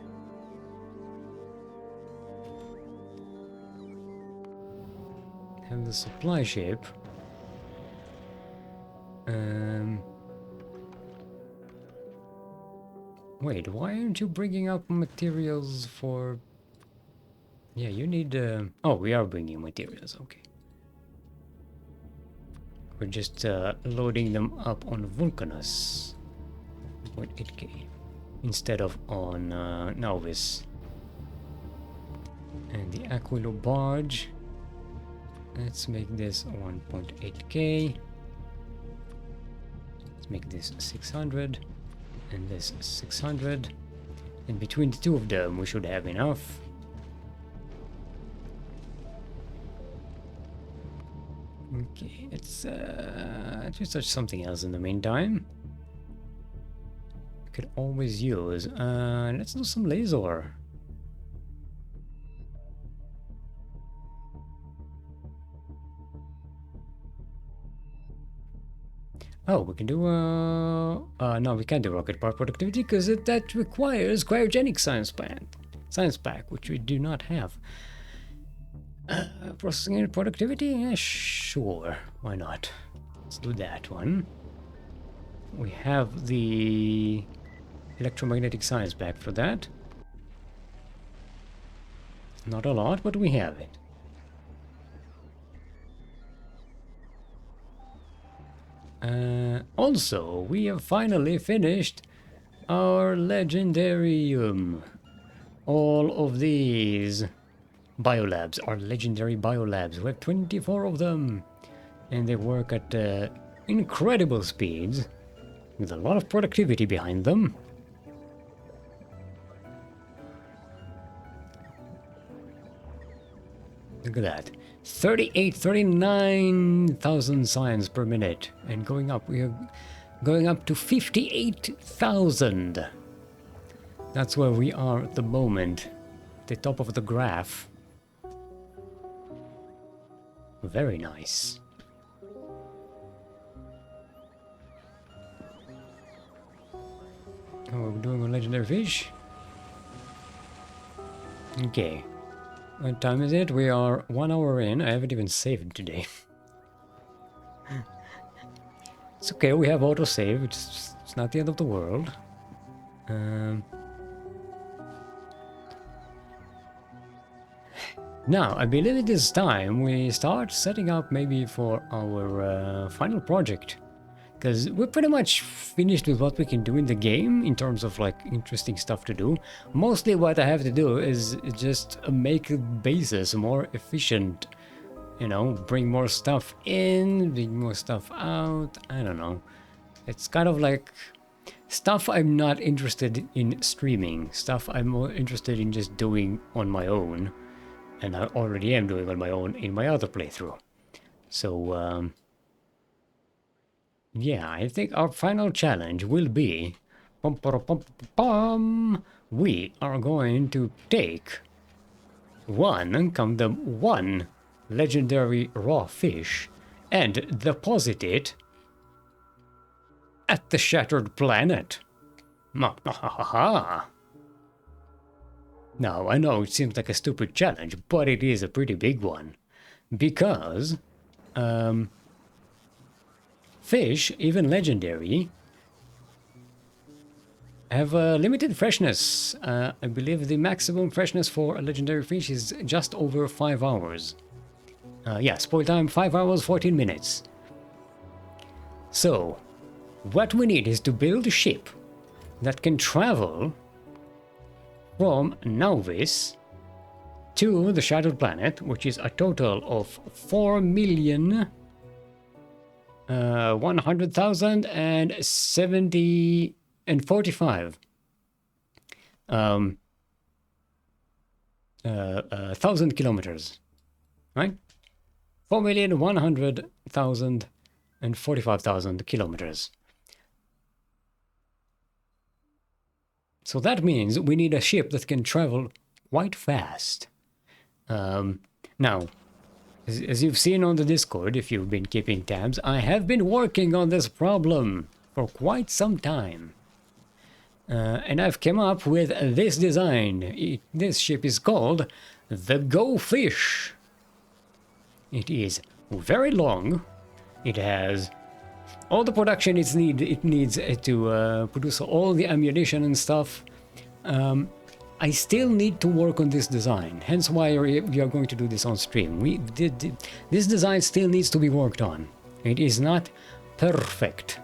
Have the supply ship. Wait, why aren't you bringing up materials for... Yeah, you need... Oh, we are bringing materials, okay. We're just loading them up on Vulcanus. 1.8k. Instead of on Nauvis. And the Aquilo barge. Let's make this 1.8k. Let's make this 600. And this 600. And between the two of them we should have enough. Okay, let's research something else in the meantime. We could always use... let's do some laser. Oh, we can do, no, we can't do rocket power productivity because that requires cryogenic science pack, which we do not have. Processing unit productivity? Yeah, sure, why not? Let's do that one. We have the electromagnetic science pack for that. Not a lot, but we have it. Also, we have finally finished our legendarium. All of these biolabs are legendary biolabs. We have 24 of them. And they work at incredible speeds, with a lot of productivity behind them. Look at that. 39,000 science per minute. And going up, we are going up to 58,000. That's where we are at the moment. The top of the graph. Very nice. we're doing on legendary fish. Okay. What time is it? We are 1 hour in. I haven't even saved today. It's okay, we have autosave. It's not the end of the world. Now, I believe it is time we start setting up maybe for our final project. Because we're pretty much finished with what we can do in the game in terms of like interesting stuff to do. Mostly what I have to do is just make bases more efficient. You know, bring more stuff in, bring more stuff out. I don't know. It's kind of like stuff I'm not interested in streaming. Stuff I'm more interested in just doing on my own. And I already am doing on my own in my other playthrough. So, yeah, I think our final challenge will be... we are going to take one legendary raw fish and deposit it at the shattered planet. Now, I know it seems like a stupid challenge, but it is a pretty big one. Because, fish, even legendary, have a limited freshness. I believe the maximum freshness for a legendary fish is just over 5 hours. Yeah, spoil time 5 hours, 14 minutes. So, what we need is to build a ship that can travel from Nauvis to the Shattered Planet, which is a total of 4,100,045 thousand kilometers, right? 4,100,045 kilometers. So that means we need a ship that can travel quite fast. Now, as you've seen on the Discord, if you've been keeping tabs, I have been working on this problem for quite some time. And I've come up with this design. This ship is called the Go Fish. It is very long. It has all the production it needs to produce all the ammunition and stuff. I still need to work on this design, hence why we are going to do this on stream. This design still needs to be worked on. It is not perfect.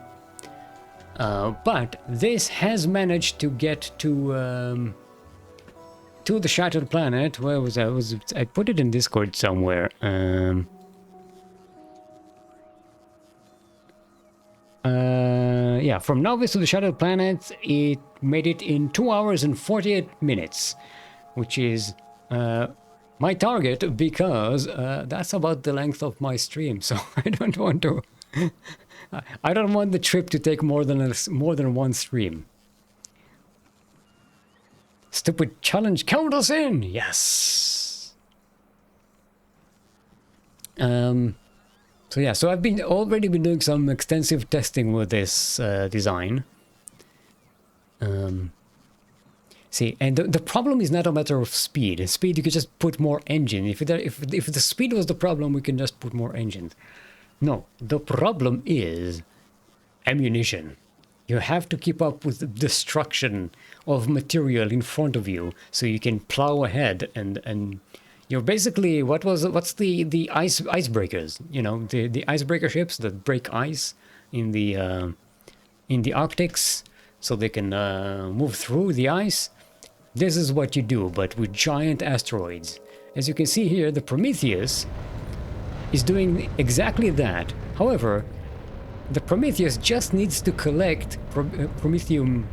But this has managed to get to the Shattered Planet. Where was I? I put it in Discord somewhere. Yeah, from Nauvis to the Shattered Planet, it made it in 2 hours and 48 minutes, which is my target because that's about the length of my stream. So I don't want to. I don't want the trip to take more than one stream. Stupid challenge, count us in! Yes! So yeah, so I've already been doing some extensive testing with this design. See, and the problem is not a matter of speed. Speed, you can just put more engine. If the speed was the problem, we can just put more engines. No, the problem is ammunition. You have to keep up with the destruction of material in front of you so you can plow ahead and you're basically what's the icebreakers, you know, the icebreaker ships that break ice in the Arctics so they can move through the ice. This is what you do, but with giant asteroids. As you can see here, the Prometheus is doing exactly that. However, the Prometheus just needs to collect Promethium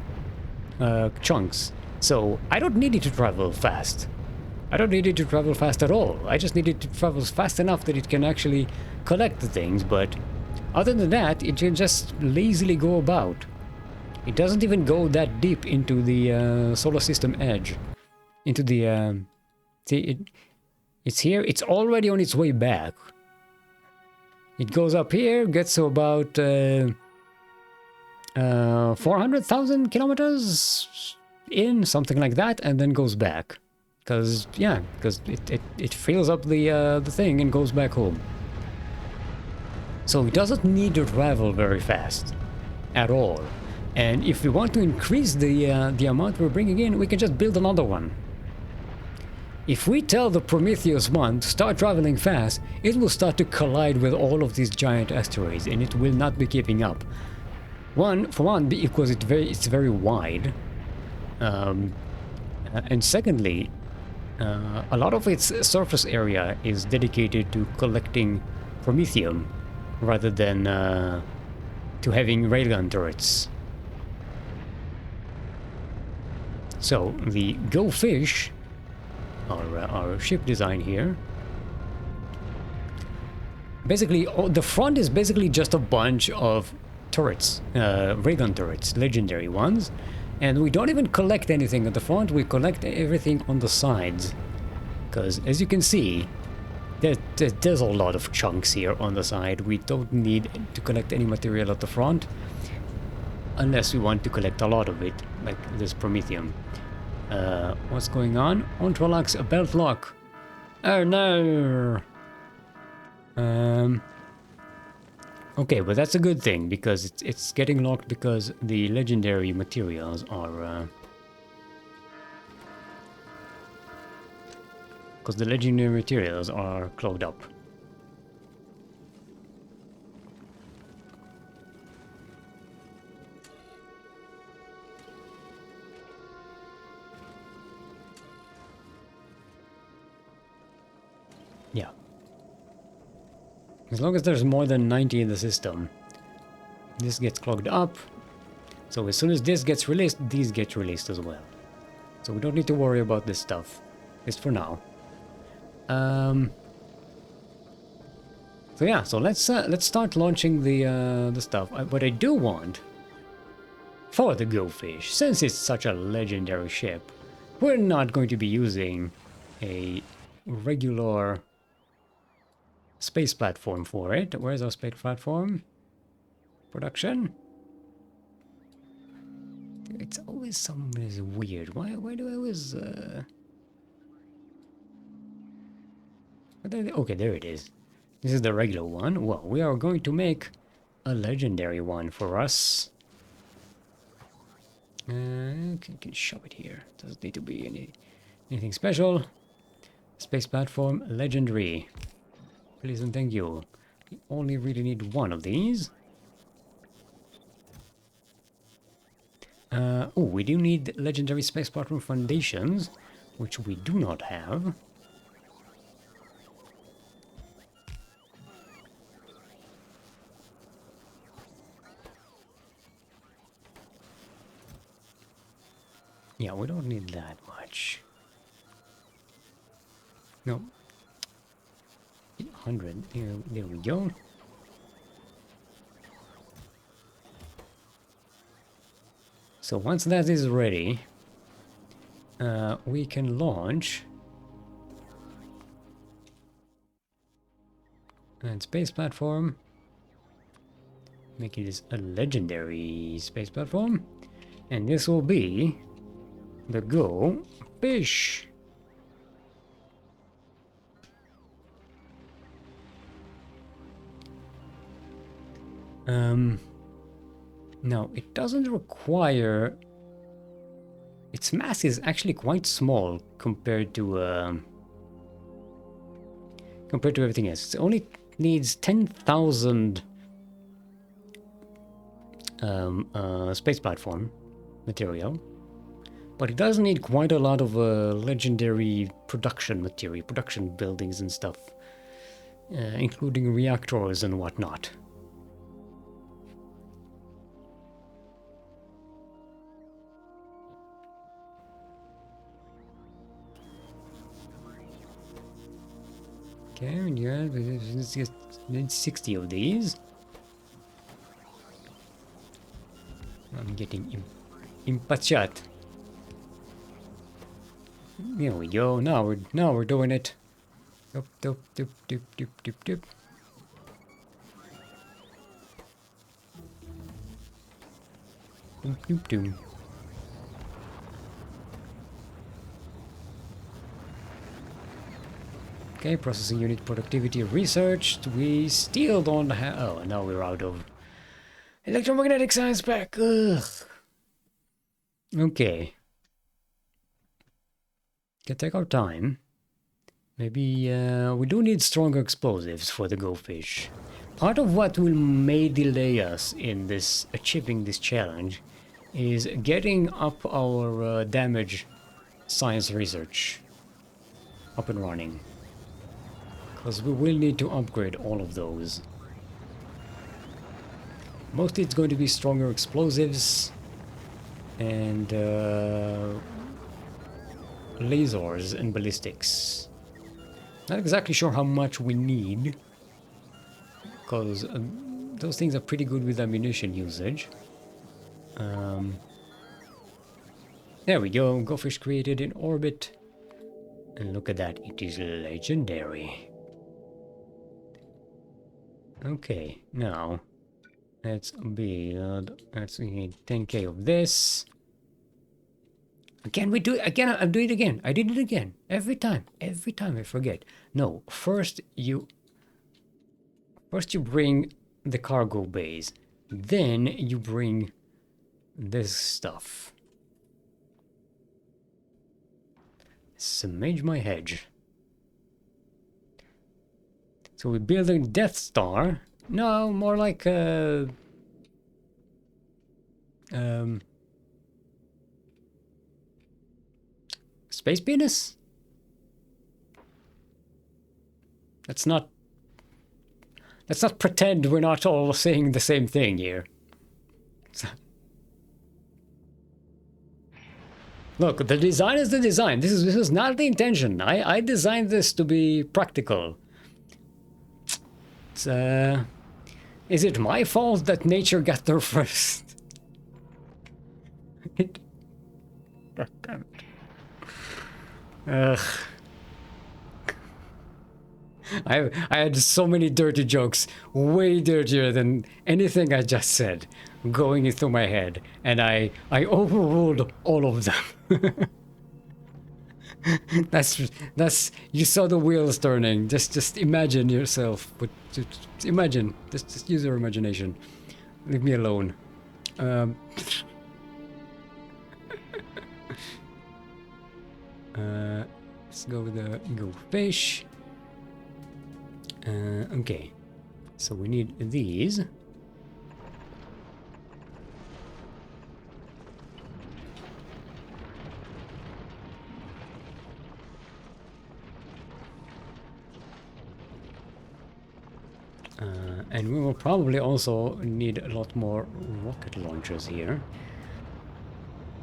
chunks. So I don't need it to travel fast. I don't need it to travel fast at all. I just need it to travel fast enough that it can actually collect the things, but other than that, it can just lazily go about. It doesn't even go that deep into the solar system edge. Into the... see, it's here. It's already on its way back. It goes up here, gets to about 400,000 kilometers in, something like that, and then goes back. Because, yeah, because it fills up the thing and goes back home. So it doesn't need to travel very fast at all. And if we want to increase the amount we're bringing in, we can just build another one. If we tell the Prometheus one to start traveling fast, it will start to collide with all of these giant asteroids, and it will not be keeping up. For one, because it's very wide, and secondly, a lot of its surface area is dedicated to collecting promethium, rather than to having railgun turrets. So the Go Fish, our ship design here, basically the front is basically just a bunch of turrets, railgun turrets, legendary ones, and we don't even collect anything at the front. We collect everything on the sides, because as you can see, there's a lot of chunks here on the side. We don't need to collect any material at the front, unless we want to collect a lot of it, like this promethium. What's going on? Ontralax, a belt lock. Oh no! Okay, but that's a good thing, because it's getting locked because the legendary materials are... because the legendary materials are clogged up. Yeah. As long as there's more than 90 in the system, this gets clogged up. So as soon as this gets released, these get released as well. So we don't need to worry about this stuff, at least for now. So yeah, so let's start launching the stuff. What I do want for the Go Fish, since it's such a legendary ship, we're not going to be using a regular space platform for it. Where's our space platform? Production? It's always something weird. Why do I always okay, there it is. This is the regular one. Well, we are going to make a legendary one for us. Can shove it here. Doesn't need to be anything special. Space platform, legendary. Please and thank you. We only really need one of these. Oh, we do need legendary space platform foundations, which we do not have. Yeah, we don't need that much. No. 800. There we go. So once that is ready, we can launch. And space platform. Making this a legendary space platform. And this will be the Go Fish. Now it doesn't require. Its mass is actually quite small compared to everything else. It only needs 10,000 space platform material. But it does need quite a lot of legendary production material, production buildings and stuff, including reactors and whatnot. Okay, and yeah, let's get 60 of these. I'm getting impatient. There we go. Now we're doing it. Doop, doop, doop, doop, doop, doop, doop. Doom, doom, doom. Okay, processing unit productivity researched. We still don't have... Oh, now we're out of electromagnetic science pack. Ugh. Okay. Can take our time. Maybe we do need stronger explosives for the goldfish. Part of what may delay us in this achieving this challenge is getting up our damage science research up and running. Because we will need to upgrade all of those. Mostly it's going to be stronger explosives and lasers and ballistics. Not exactly sure how much we need, because those things are pretty good with ammunition usage. There we go, goldfish created in orbit. And look at that, it is legendary. Okay, now let's build, let's need 10k of this. Can we do it again? I'll do it again. I did it again. Every time I forget. No, first you bring the cargo bays. Then you bring this stuff. Smudge my hedge. So we're building Death Star. No, more like Space penis? Let's not pretend we're not all saying the same thing here. Look, the design is the design. This is not the intention. I designed this to be practical. It's, is it my fault that nature got there first? God damn it. Ugh. I had so many dirty jokes, way dirtier than anything I just said, going into my head, and I overruled all of them. That's you saw the wheels turning. Just imagine yourself, but just imagine. Just use your imagination. Leave me alone. Let's go with the goldfish. Okay, so we need these. And we will probably also need a lot more rocket launchers here.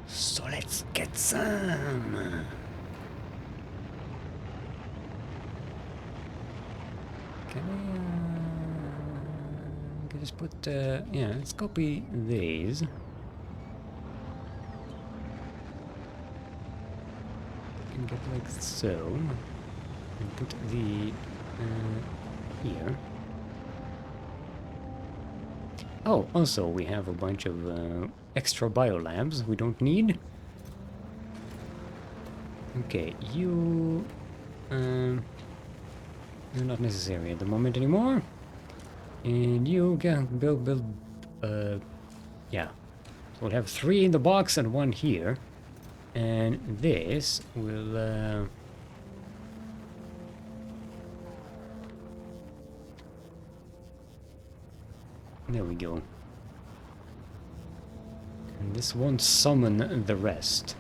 So let's get some. Can I just put, yeah, let's copy these. Can get like so, and put the, here. Oh, also we have a bunch of extra biolabs we don't need. Okay, you, you're not necessary at the moment anymore. And you can build, yeah. So we'll have 3 in the box and 1 here. And this will, there we go. And this won't summon the rest.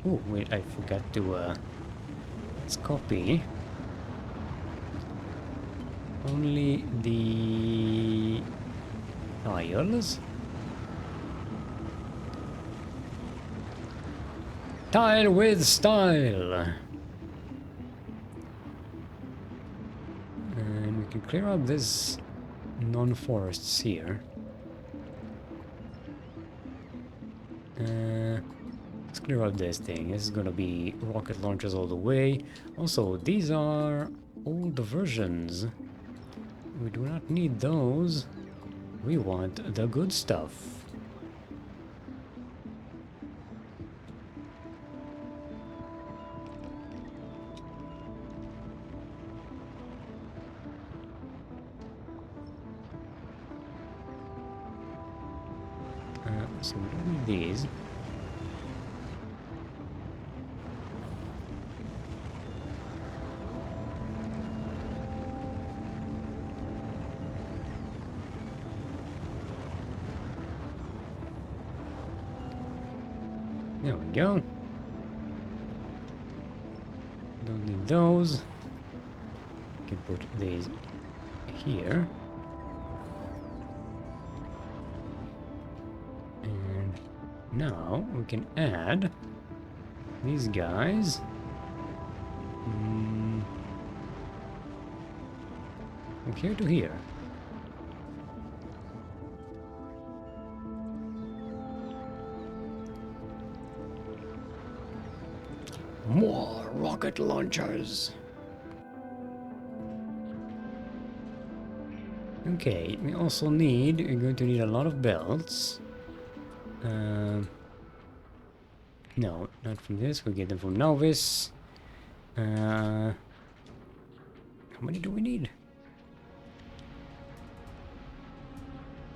Oh, wait, I forgot to, let's copy. Only the tiles. Tile with style. And we can clear up this non-forests here. Let's clear up this thing. This is gonna be rocket launchers all the way. Also, these are old versions. We do not need those. We want the good stuff. So we don't need these. There we go. Don't need those. Can put these here. And now we can add these guys. From here to here. More rocket launchers. Okay, we're going to need a lot of belts. No, not from this, we get them from Nauvis. How many do we need?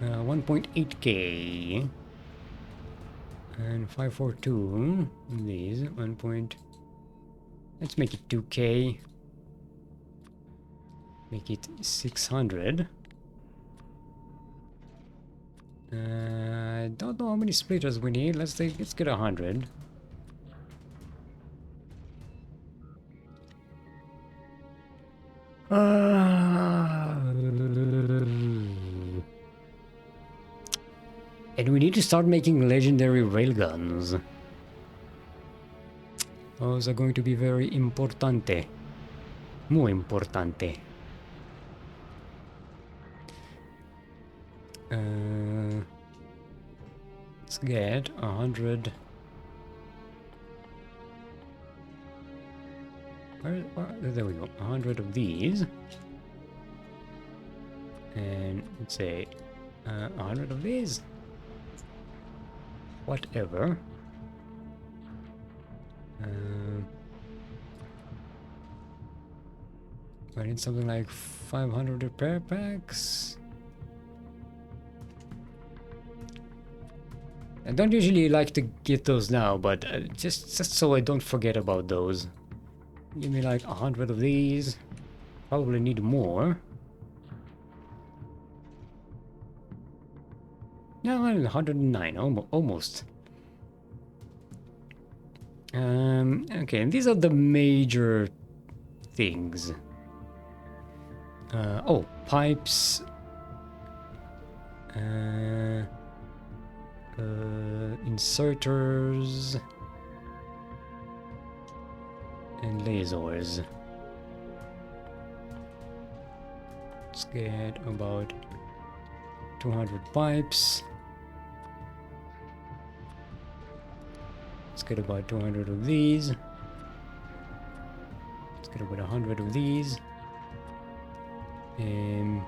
1.8k. And 542, these, 1. Let's make it 2k. Make it 600. I don't know how many splitters we need. Let's get 100. And we need to start making legendary railguns. Those are going to be very importante. Muy importante. Let's get 100. There we go. 100 of these. And let's say 100 of these. Whatever. I need something like 500 repair packs. I don't usually like to get those now, but just so I don't forget about those. Give me like 100 of these. Probably need more. No, 109, almost. Okay, and these are the major things. Oh, pipes. Inserters. And lasers. Let's get about 200 pipes. Let's get about 200 of these. Let's get about 100 of these. And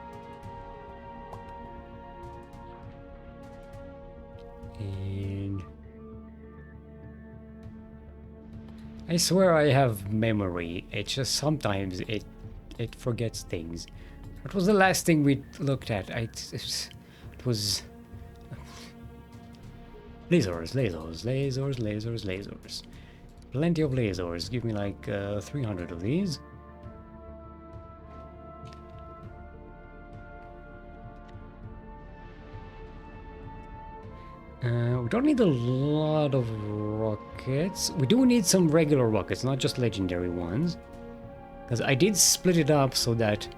I swear I have memory. It's just sometimes it forgets things. What was the last thing we looked at? It was lasers. Plenty of lasers. Give me like 300 of these. We don't need a lot of rockets. We do need some regular rockets, not just legendary ones. Because I did split it up so that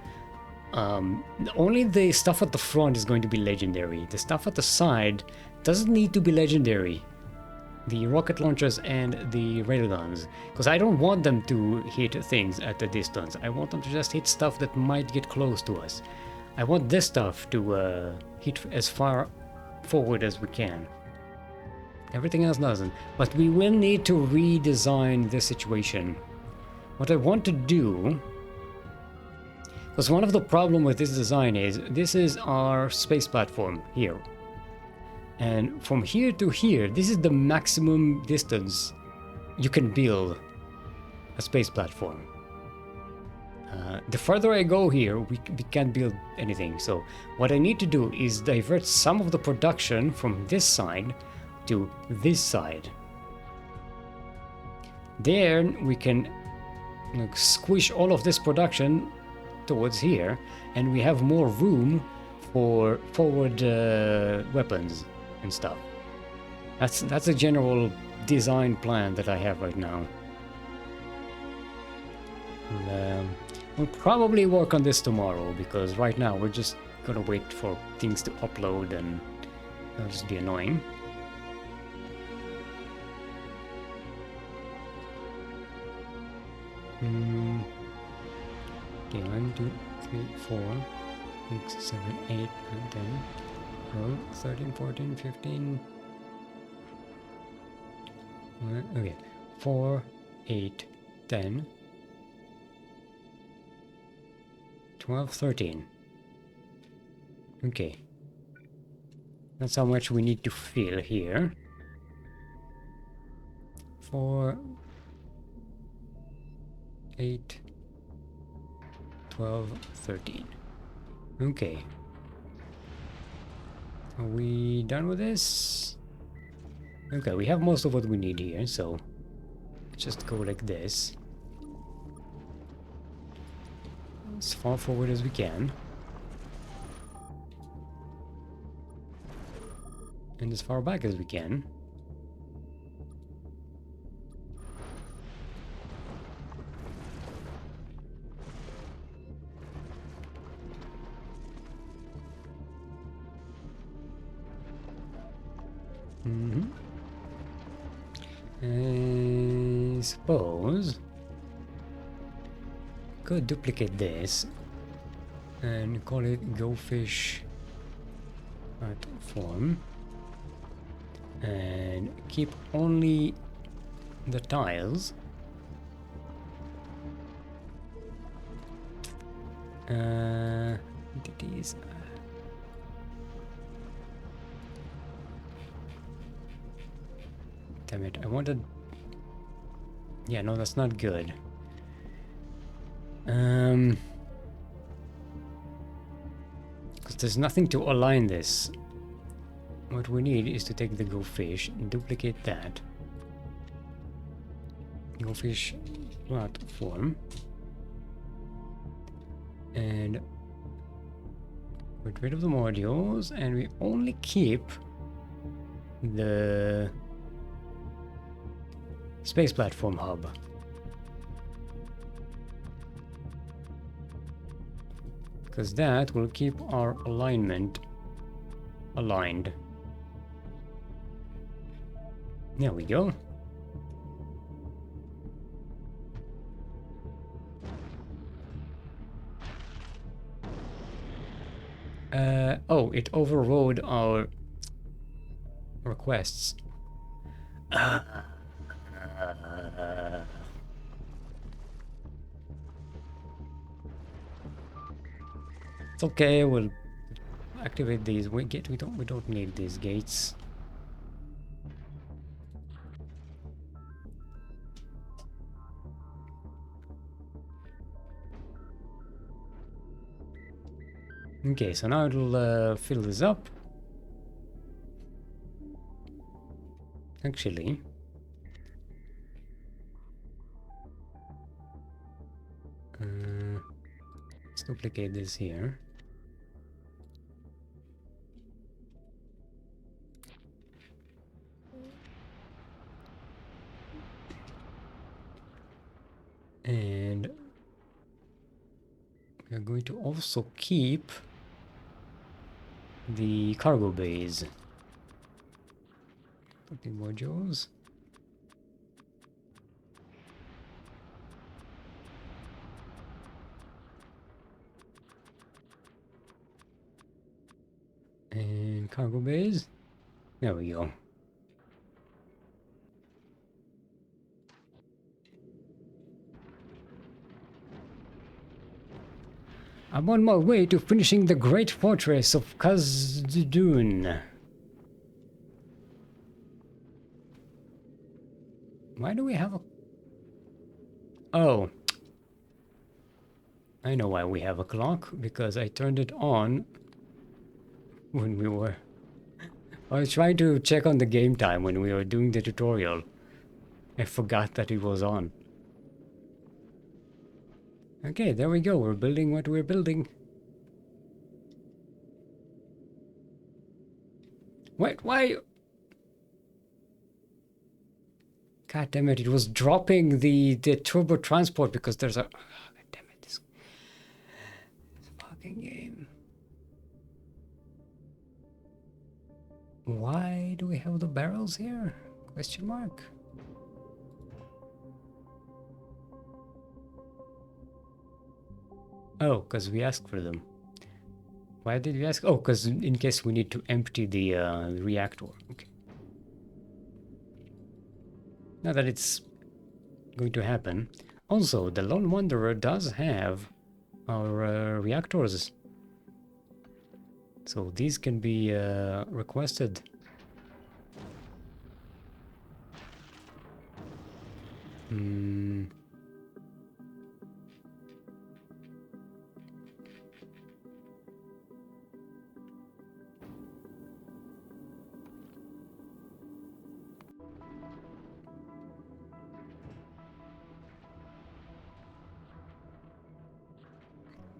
only the stuff at the front is going to be legendary. The stuff at the side doesn't need to be legendary. The rocket launchers and the railguns. Because I don't want them to hit things at a distance. I want them to just hit stuff that might get close to us. I want this stuff to hit as far forward as we can. Everything else doesn't. But we will need to redesign this situation. What I want to do... Because one of the problems with this design is, this is our space platform here. And from here to here, this is the maximum distance you can build a space platform. The further I go here, we can't build anything. So what I need to do is divert some of the production from this side to this side. There we can squish all of this production towards here, and we have more room for forward weapons and stuff. That's a general design plan that I have right now. We'll probably work on this tomorrow, because right now we're just gonna wait for things to upload and it'll just be annoying. Okay, 1, 2, 3, 4, 6, 7, 8, 9, 10, 12, 13, 14, 15. Okay, 4, 8, 10, 12, 13. Okay. That's how much we need to fill here. 4, 8, 12, 13. Okay. Are we done with this? Okay, we have most of what we need here, so let's just go like this. As far forward as we can. And as far back as we can. I suppose could duplicate this and call it Go Fish platform and keep only the tiles. Entities. Damn it, I wanted... Yeah, no, that's not good. Because there's nothing to align this. What we need is to take the Go Fish and duplicate that. Go Fish platform. And get rid of the modules, and we only keep the space platform hub. Because that will keep our alignment aligned. There we go. Oh, it overrode our requests. It's okay, we'll activate these. We don't need these gates. Okay, so now it'll fill this up. Actually, let's duplicate this here. And we are going to also keep the cargo bays. Put the modules. cargo bays. There we go. I'm on my way to finishing the great fortress of Khazad-dûm. Why do we have a... Oh. I know why we have a clock, because I turned it on when we were... I was trying to check on the game time when we were doing the tutorial. I forgot that it was on. Okay, there we go. We're building what we're building. Wait, why? God damn it, it was dropping the turbo transport because there's a... Oh, God damn it, this fucking game. Why do we have the barrels here? Question mark. Oh, because we asked for them. Why did we ask? Oh, because in case we need to empty the reactor. Okay. Now that it's going to happen. Also, the Lone Wanderer does have our reactors. So these can be requested.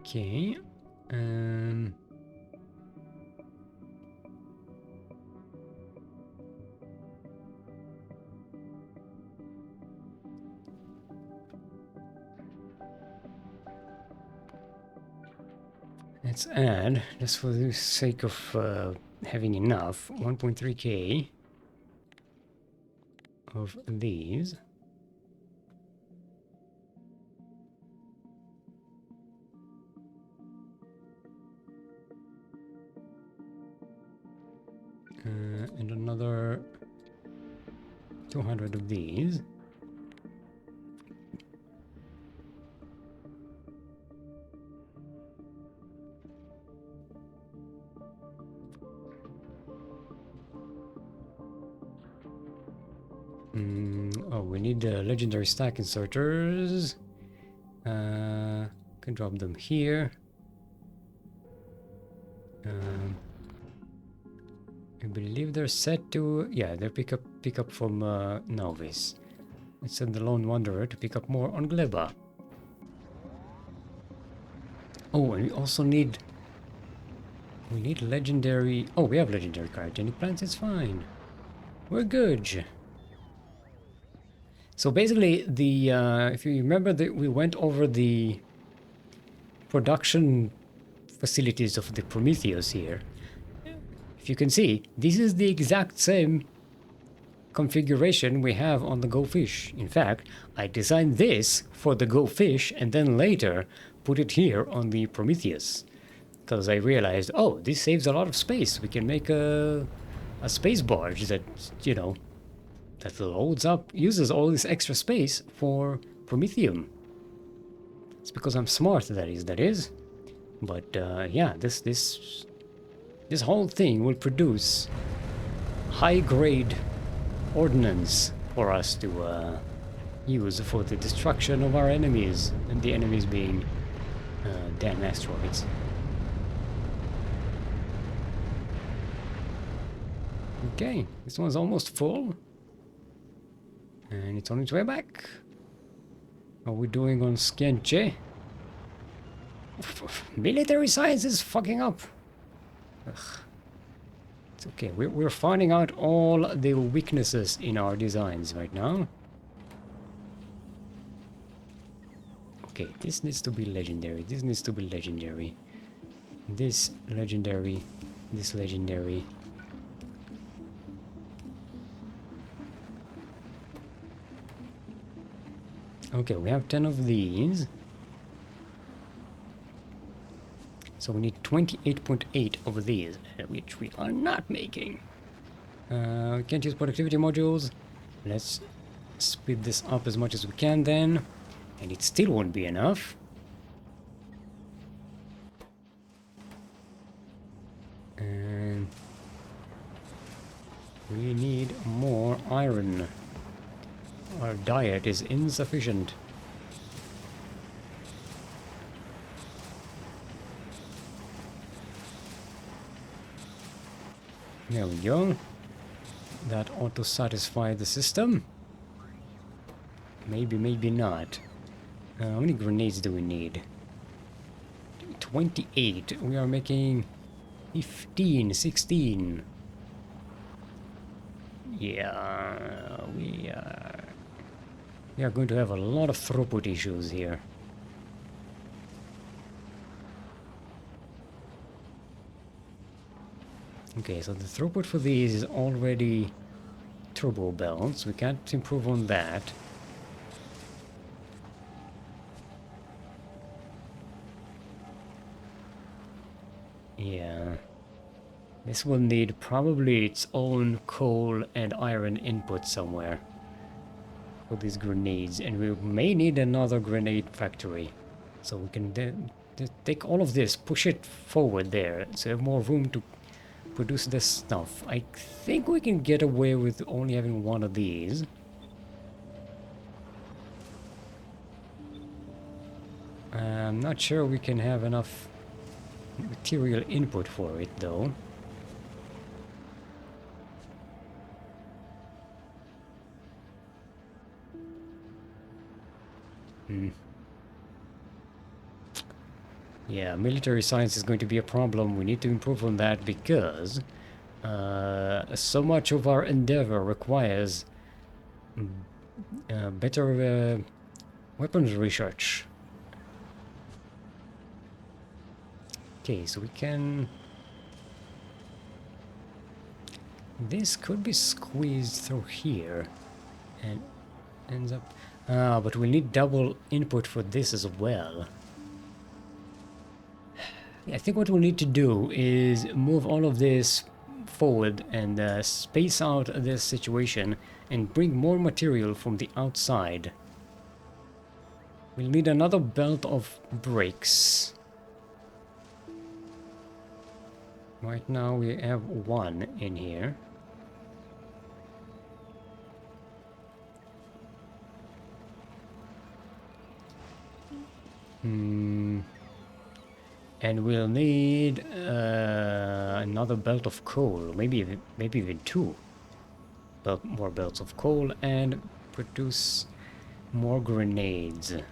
Okay. Let's add, just for the sake of having enough, 1.3k of these. And another 200 of these. Oh, we need legendary stack inserters. Can drop them here. I believe they're set to... Yeah, they're pick up from Nauvis. Let's send the Lone Wanderer to pick up more on Gleba. Oh, and we also need... We need legendary... Oh, we have legendary cryogenic plants, it's fine. We're good. So basically, the if you remember that we went over the production facilities of the Prometheus here. If you can see, this is the exact same configuration we have on the Go Fish. In fact, I designed this for the Go Fish and then later put it here on the Prometheus. Because I realized, oh, this saves a lot of space. We can make a space barge that, you know, that loads up, uses all this extra space for Prometheum. It's because I'm smart, that is. But yeah, this whole thing will produce high-grade ordnance for us to use for the destruction of our enemies, and the enemies being damn asteroids. Okay, this one's almost full. And it's on its way back. How are we doing on Skenche? Military science is fucking up. Ugh. It's okay, we're finding out all the weaknesses in our designs right now. Okay, this needs to be legendary, this needs to be legendary. This legendary, this legendary. Okay, we have 10 of these. So we need 28.8 of these, which we are not making. We can't use productivity modules. Let's speed this up as much as we can then. And it still won't be enough. And we need more iron. Our diet is insufficient. There we go. That ought to satisfy the system. Maybe, maybe not. How many grenades do we need? 28. We are making 15, 16. Yeah, we are going to have a lot of throughput issues here. Okay, so the throughput for these is already turbo belts. We can't improve on that. Yeah. This will need probably its own coal and iron input somewhere for these grenades, and we may need another grenade factory. So we can take all of this, push it forward there, so we have more room to produce this stuff. I think we can get away with only having one of these. I'm not sure we can have enough material input for it though. Yeah, military science is going to be a problem. We need to improve on that because so much of our endeavor requires better weapons research. Okay, so we can... This could be squeezed through here and ends up... but we'll need double input for this as well. I think what we'll need to do is move all of this forward and space out this situation and bring more material from the outside. We'll need another belt of bricks. Right now we have one in here. And we'll need another belt of coal, maybe even two more belts of coal, and produce more grenades. I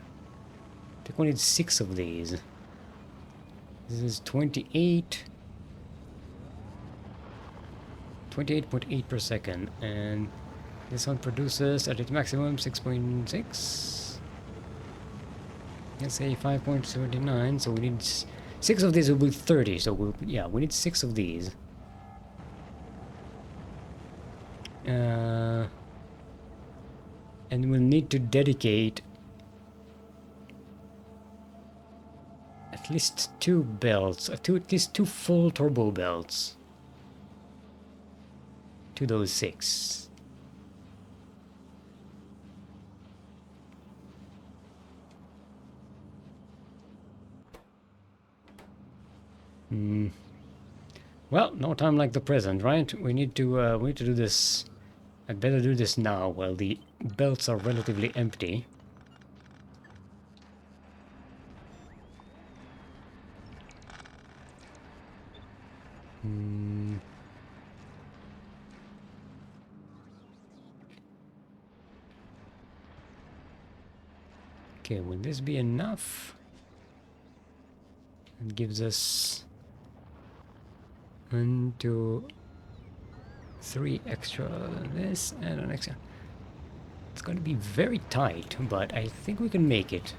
think we need 6 of these. This is 28. 28.8 per second, and this one produces at its maximum 6.6. Let's say 5.79, so we need 6 of these will be 30, so we need 6 of these. And we'll need to dedicate at least 2 belts, at least 2 full turbo belts to those 6. Well, no time like the present, right? We need to do this. I'd better do this now while the belts are relatively empty. Okay, will this be enough? It gives us 1, 2, 3 extra this and an extra. It's going to be very tight, but I think we can make it.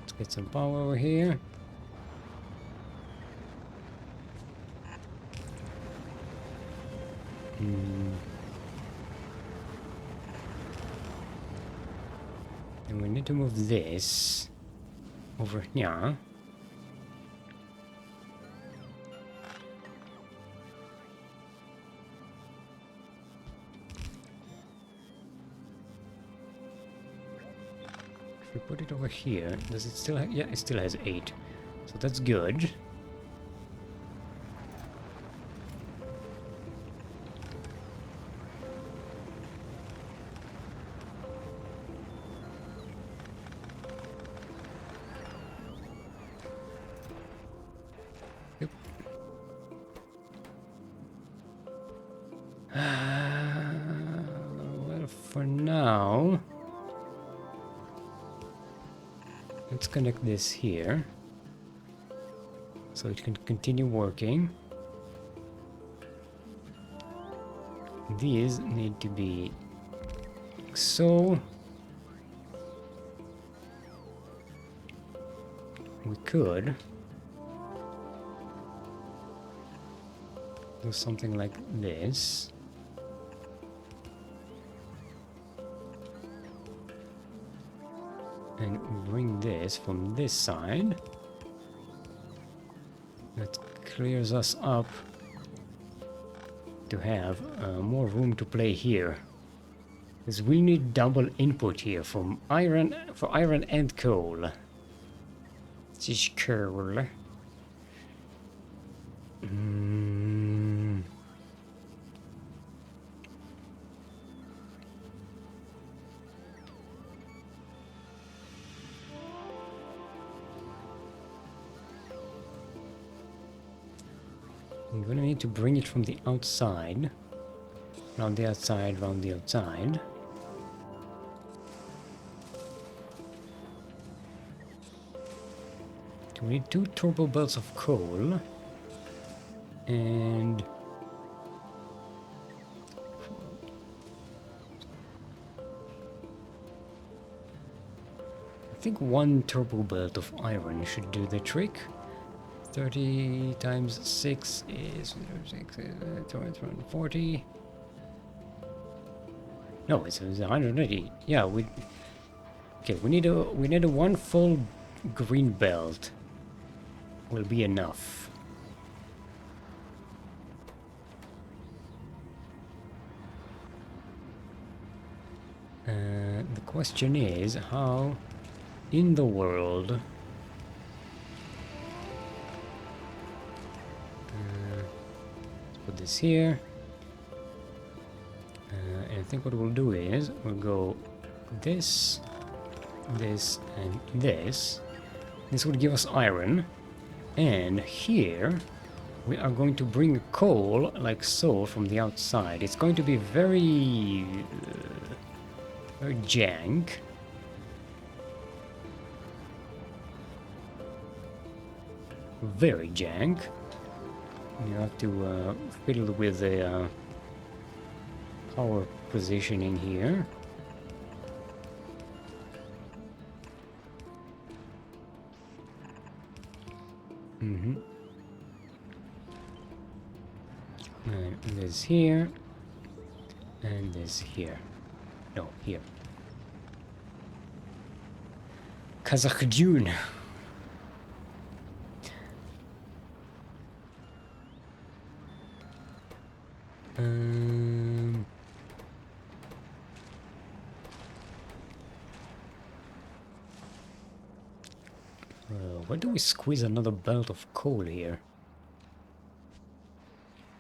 Let's get some power over here. need to move this over here. If we put it over here, does it still have... Yeah, it still has 8. So that's good. Yep. Well, for now... Let's connect this here, so it can continue working. These need to be like so. We could do something like this. And bring this from this side. That clears us up to have more room to play here. Because we need double input here from iron, for iron and coal. This is coal. I'm gonna need to bring it from the outside. Around the outside, around the outside. So we need 2 turbo belts of coal. And... I think 1 turbo belt of iron should do the trick. 30 times 6 is 240. No, it's 180. Yeah, we need a 1 full green belt. Will be enough. The question is, how in the world put this here, and I think what we'll do is we'll go this, this, and this. This would give us iron, and here we are going to bring coal like so from the outside. It's going to be very very jank. Very jank. You have to fiddle with the power positioning here. And this here, and this here. No, here. Kazakh Dune. Where do we squeeze another belt of coal here?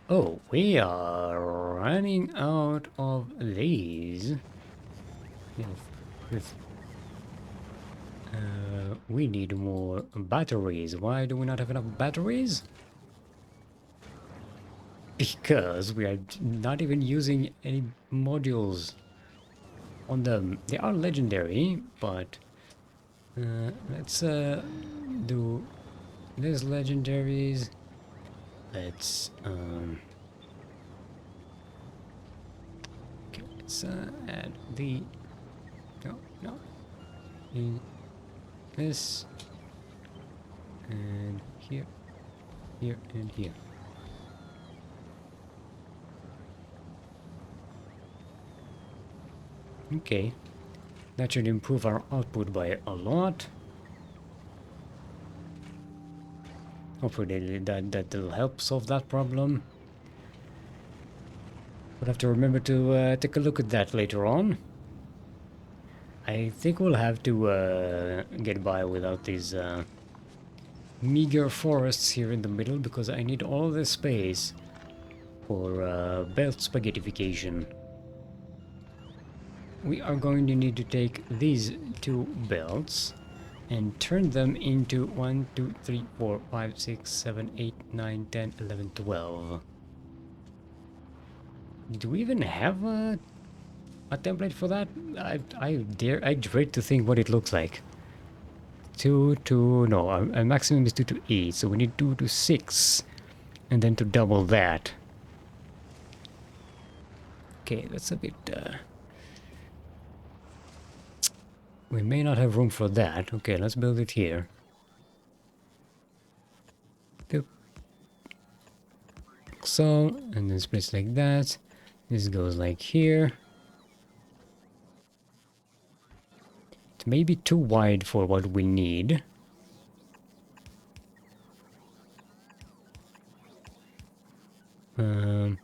Oh, we are running out of these. We need more batteries. Why do we not have enough batteries? Because we are not even using any modules on them. They are legendary, but let's do these legendaries. Let's okay, let's add the no in this and here and here. Okay, That should improve our output by a lot. Hopefully that'll help solve that problem. We'll have to remember to take a look at that later on. I think we'll have to get by without these meager forests here in the middle, because I need all the space for belt spaghettification. We are going to need to take these two belts and turn them into 1, 2, 3, 4, 5, 6, 7, 8, 9, 10, 11, 12. Do we even have a template for that? I dread to think what it looks like. 2 to... no, our maximum is 2 to 8, so we need 2 to 6. And then to double that. Okay, that's a bit... we may not have room for that. Okay, let's build it here. Boop. So, and then split like that. This goes like here. It may be too wide for what we need. This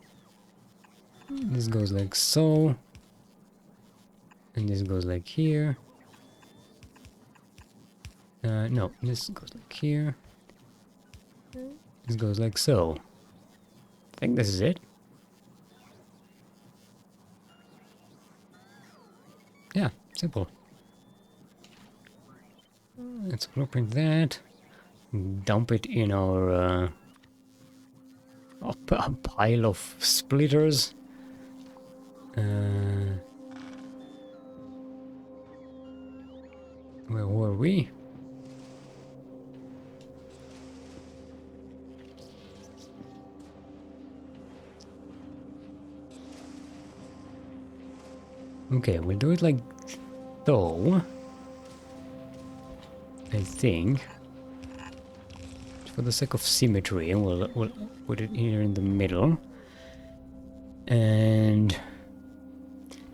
goes like so. And this goes like here. No, this goes like here. This goes like so. I think this is it. Yeah, simple. Let's blueprint that. Dump it in our a pile of splitters. Where were we? Okay, we'll do it like so. I think. For the sake of symmetry, we'll put it here in the middle. And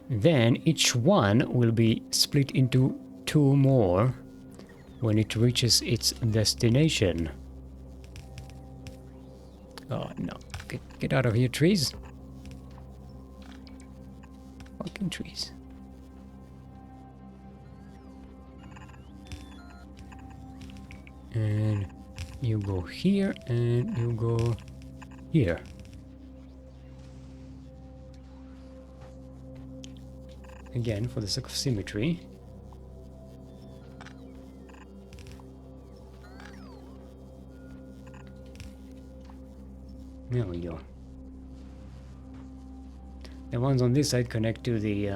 then each one will be split into 2 more when it reaches its destination. Oh no, get out of here, trees. Fucking trees. And you go here and you go here. Again, for the sake of symmetry. There we go. The ones on this side connect to the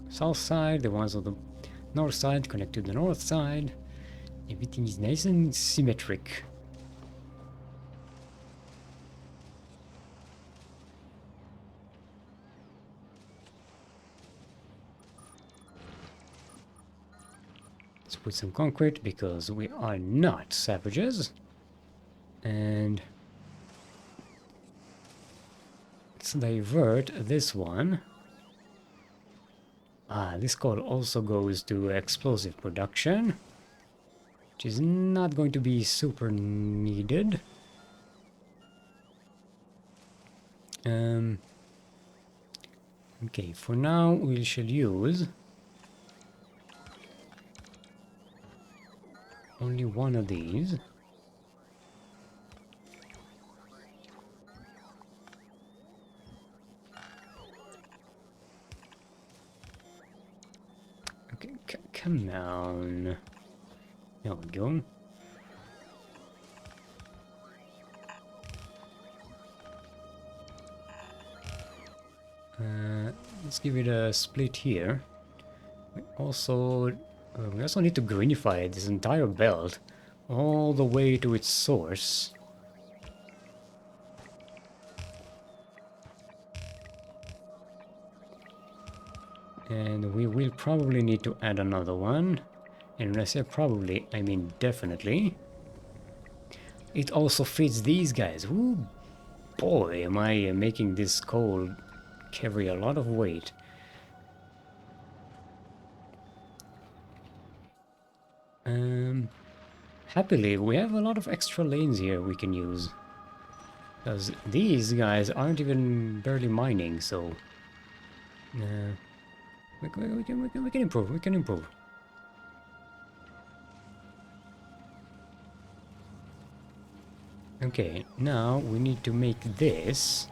south side, the ones on the north side connect to the north side. Everything is nice and symmetric. Let's put some concrete because we are not savages. And let's divert this one. This coal also goes to explosive production, which is not going to be super needed. Okay, for now we shall use only one of these. Okay, come on. There we go. Let's give it a split here. We also need to greenify this entire belt all the way to its source. And we will probably need to add another one. And when I say probably, I mean definitely. It also fits these guys. Ooh, boy, am I making this coal carry a lot of weight. Happily, we have a lot of extra lanes here we can use. Because these guys aren't even barely mining, so... we can improve, we can improve. Okay, now we need to make this.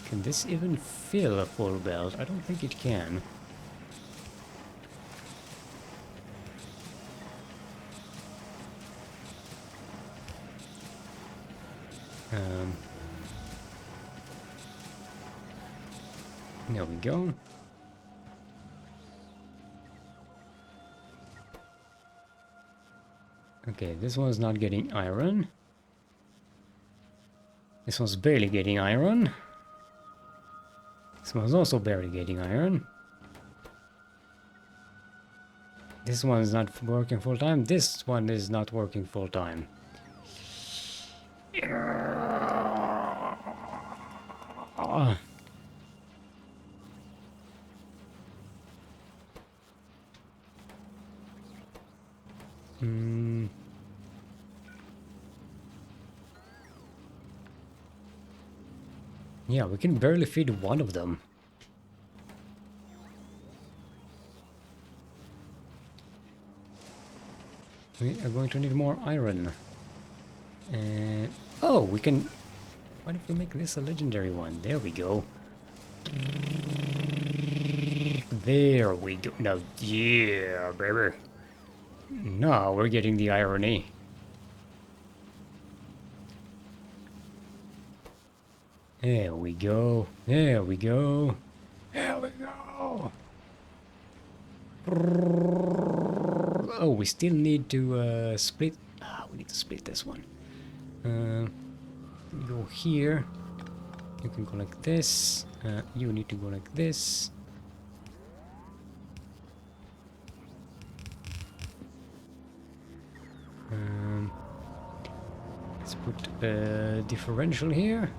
Can this even fill a full belt? I don't think it can. There we go. Okay, this one's not getting iron. This one's barely getting iron. This one's also barely getting iron. This one's not working full time. This one is not working full time. Yeah, we can barely feed one of them. We are going to need more iron. And oh, we can... What if we make this a legendary one? There we go. There we go. Now, yeah, baby. Now we're getting the irony. There we go. There we go. There we go. Oh, we still need to split. We need to split this one. Go here. You can go like this. You need to go like this. Let's put a differential here.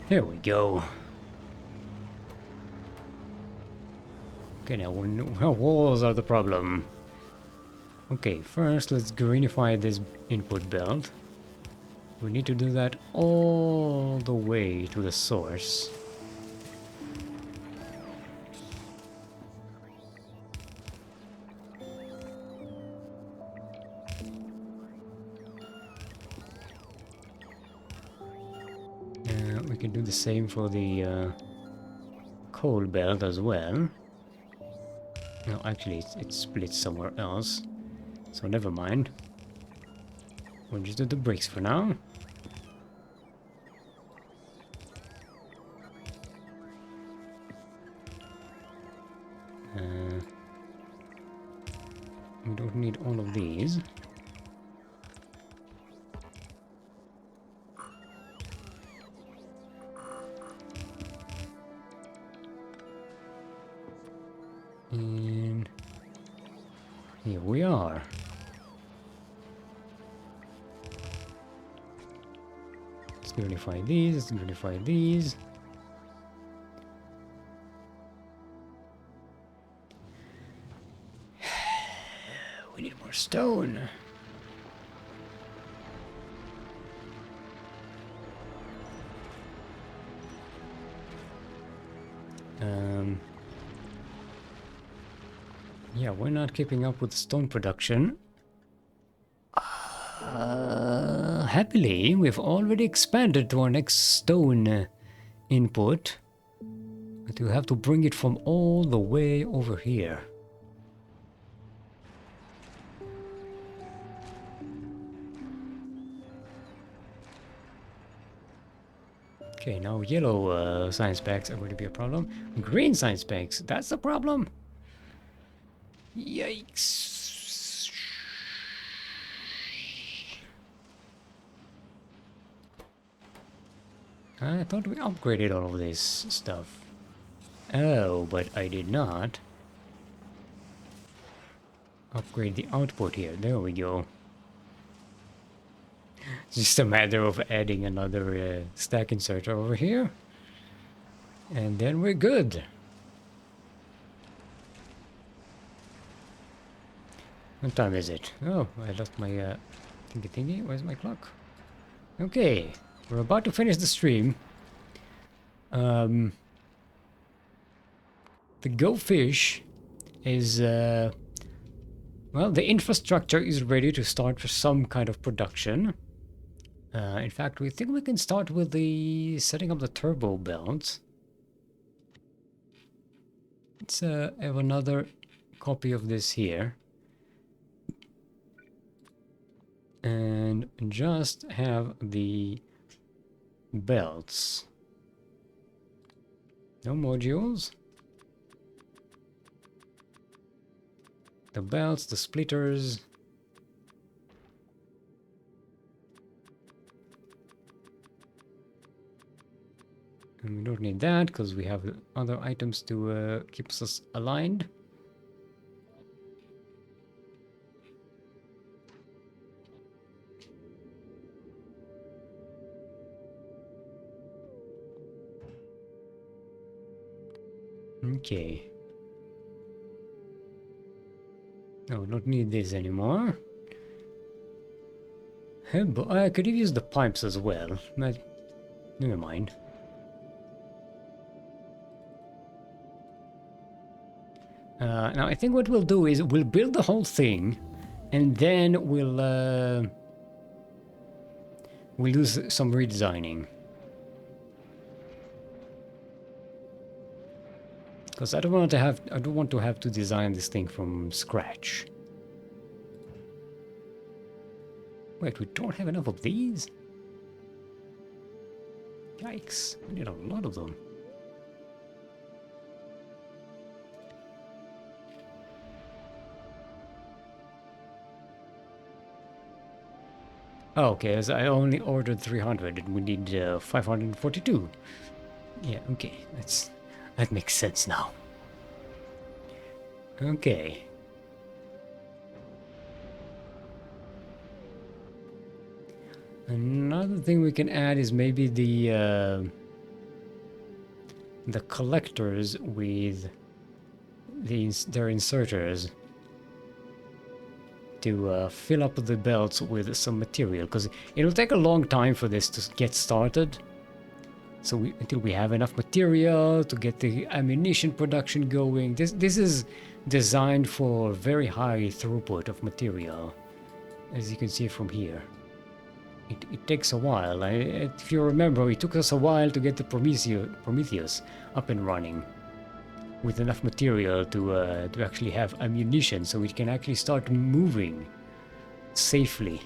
There we go. Okay, now walls are the problem. Okay, first let's greenify this input belt. We need to do that all the way to the source. We can do the same for the coal belt as well. No, actually it's split somewhere else, so never mind. We'll just do the bricks for now. We don't need all of these. And here we are. Let's unify these, let's unify these. We need more stone. Yeah, we're not keeping up with stone production. Happily, we've already expanded to our next stone input. But you have to bring it from all the way over here. Okay, now yellow science packs are going to be a problem. Green science packs, that's the problem. Yikes. I thought we upgraded all of this stuff. Oh, but I did not. Upgrade the output here. There we go. It's just a matter of adding another stack inserter over here. And then we're good. What time is it? Oh, I lost my thingy. Where's my clock? Okay, we're about to finish the stream. The Go Fish is well, the infrastructure is ready to start for some kind of production. In fact, we think we can start with the setting up the turbo belts. Let's have another copy of this here. And just have the belts. No modules. The belts, the splitters. And we don't need that because we have other items to keep us aligned. Okay. No, we don't need this anymore. Hey, but I could have used the pipes as well. But never mind. Now I think what we'll do is we'll build the whole thing, and then we'll do some redesigning. Because I don't want to have to design this thing from scratch. Wait, we don't have enough of these? Yikes, we need a lot of them. Oh, okay, as I only ordered 300 and we need 542. Yeah, okay, that makes sense now. Okay. Another thing we can add is maybe the collectors with their inserters to fill up the belts with some material, because it'll take a long time for this to get started. So until we have enough material to get the ammunition production going. This is designed for very high throughput of material, as you can see from here. It takes a while. If you remember, it took us a while to get the Prometheus up and running with enough material to actually have ammunition, so we can actually start moving safely.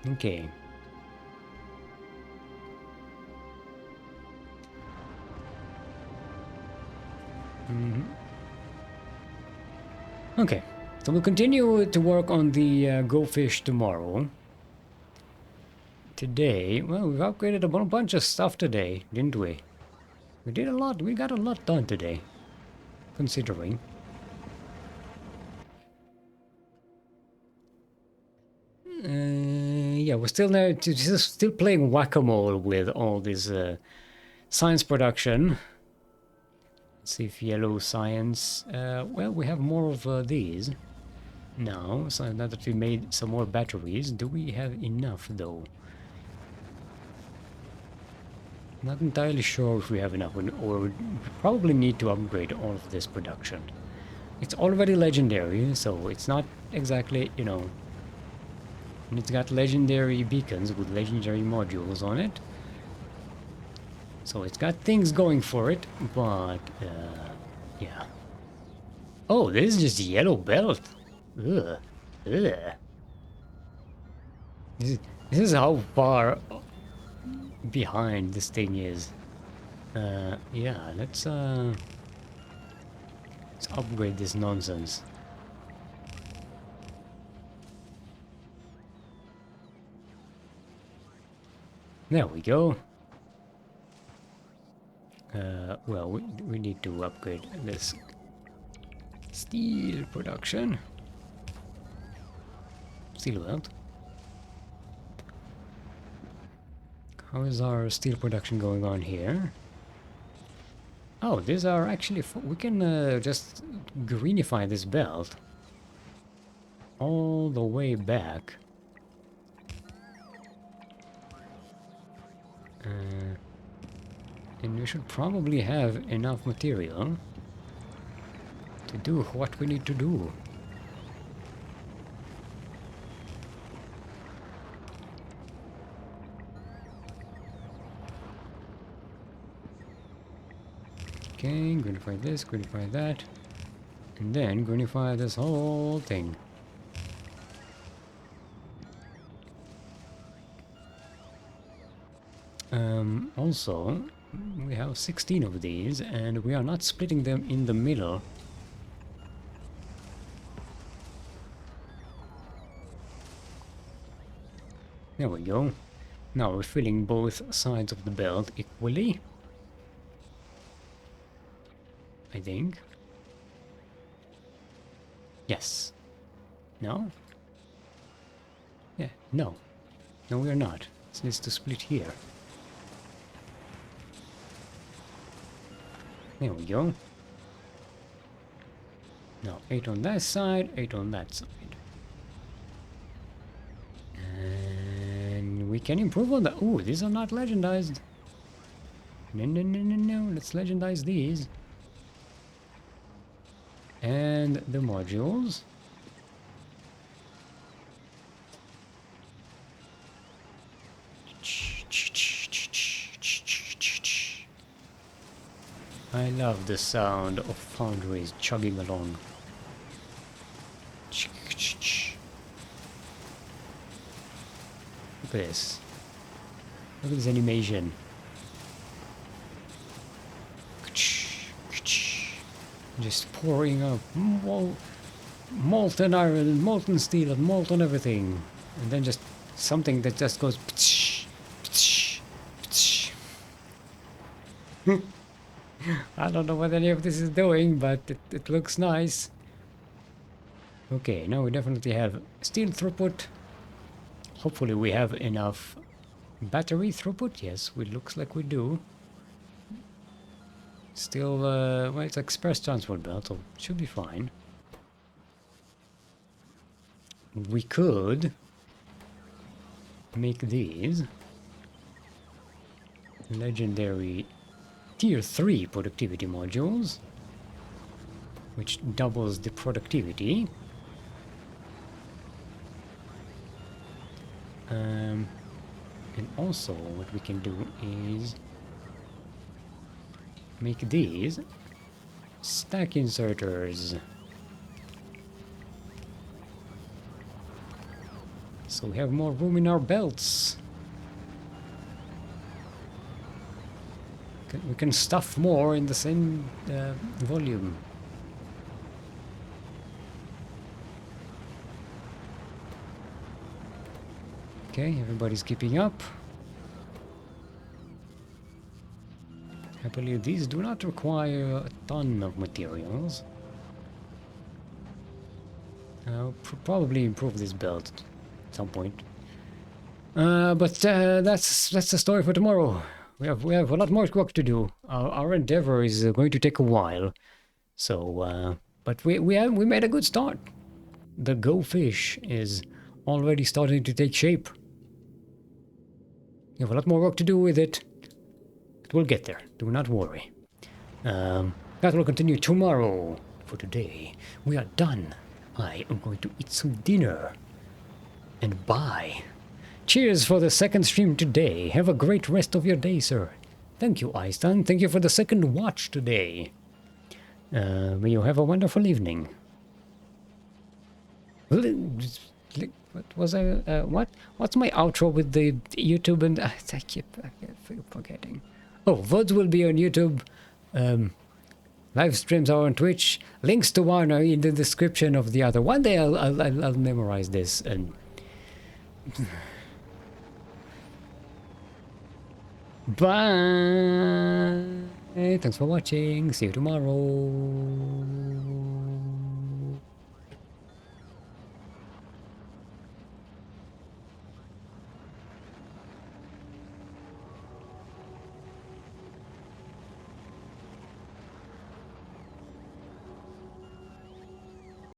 Okay. Okay, so we'll continue to work on the Go Fish tomorrow. Today, well, we've upgraded a bunch of stuff today, didn't we? We did a lot. We got a lot done today, considering. Yeah, we're still there, still playing whack-a-mole with all this science production. Let's see if yellow science. Well, we have more of these now. So now that we made some more batteries, do we have enough though? Not entirely sure if we have enough, or we probably need to upgrade all of this production. It's already legendary, so it's not exactly, you know. And it's got legendary beacons with legendary modules on it. So it's got things going for it, but yeah. Oh, this is just a yellow belt. Ugh. Ugh. This is how far behind this thing is. Yeah, let's upgrade this nonsense. There we go. Well, we need to upgrade this steel production. Steel belt. How is our steel production going on here? Oh, these are actually... we can just greenify this belt all the way back. And we should probably have enough material to do what we need to do. Okay, greenify this, greenify that, and then greenify this whole thing. Also, we have 16 of these, and we are not splitting them in the middle. There we go. Now we're filling both sides of the belt equally. I think. Yes. No? Yeah, no. No, we are not. It needs to split here. There we go. Now, 8 on that side, 8 on that side. And we can improve on that. Ooh, these are not legendized. No, no, no, no, no. Let's legendize these. And the modules. I love the sound of foundries chugging along. Look at this. Look at this animation. Just pouring up molten iron, molten steel, and molten everything. And then just something that just goes... I don't know what any of this is doing, but it looks nice. Okay, now we definitely have steel throughput. Hopefully we have enough battery throughput. Yes, it looks like we do. Still, well, it's express transport belt, so it should be fine. We could make these legendary tier 3 productivity modules, which doubles the productivity. And also what we can do is make these stack inserters. So we have more room in our belts. We can stuff more in the same volume. Okay, everybody's keeping up. I believe these do not require a ton of materials. I'll probably improve this belt at some point. But that's the story for tomorrow. We have a lot more work to do. Our endeavor is going to take a while. So, but we made a good start. The Go Fish is already starting to take shape. We have a lot more work to do with it. But we'll get there. Do not worry. That will continue tomorrow. For today, we are done. I am going to eat some dinner. And bye. Cheers for the second stream today. Have a great rest of your day, sir. Thank you, Einstein. Thank you for the second watch today. May you have a wonderful evening. What was I? What's my outro with the YouTube? And I keep forgetting. Oh, VODs will be on YouTube. Live streams are on Twitch. Links to one are in the description of the other. One day I'll memorize this and. Bye. Thanks for watching. See you tomorrow.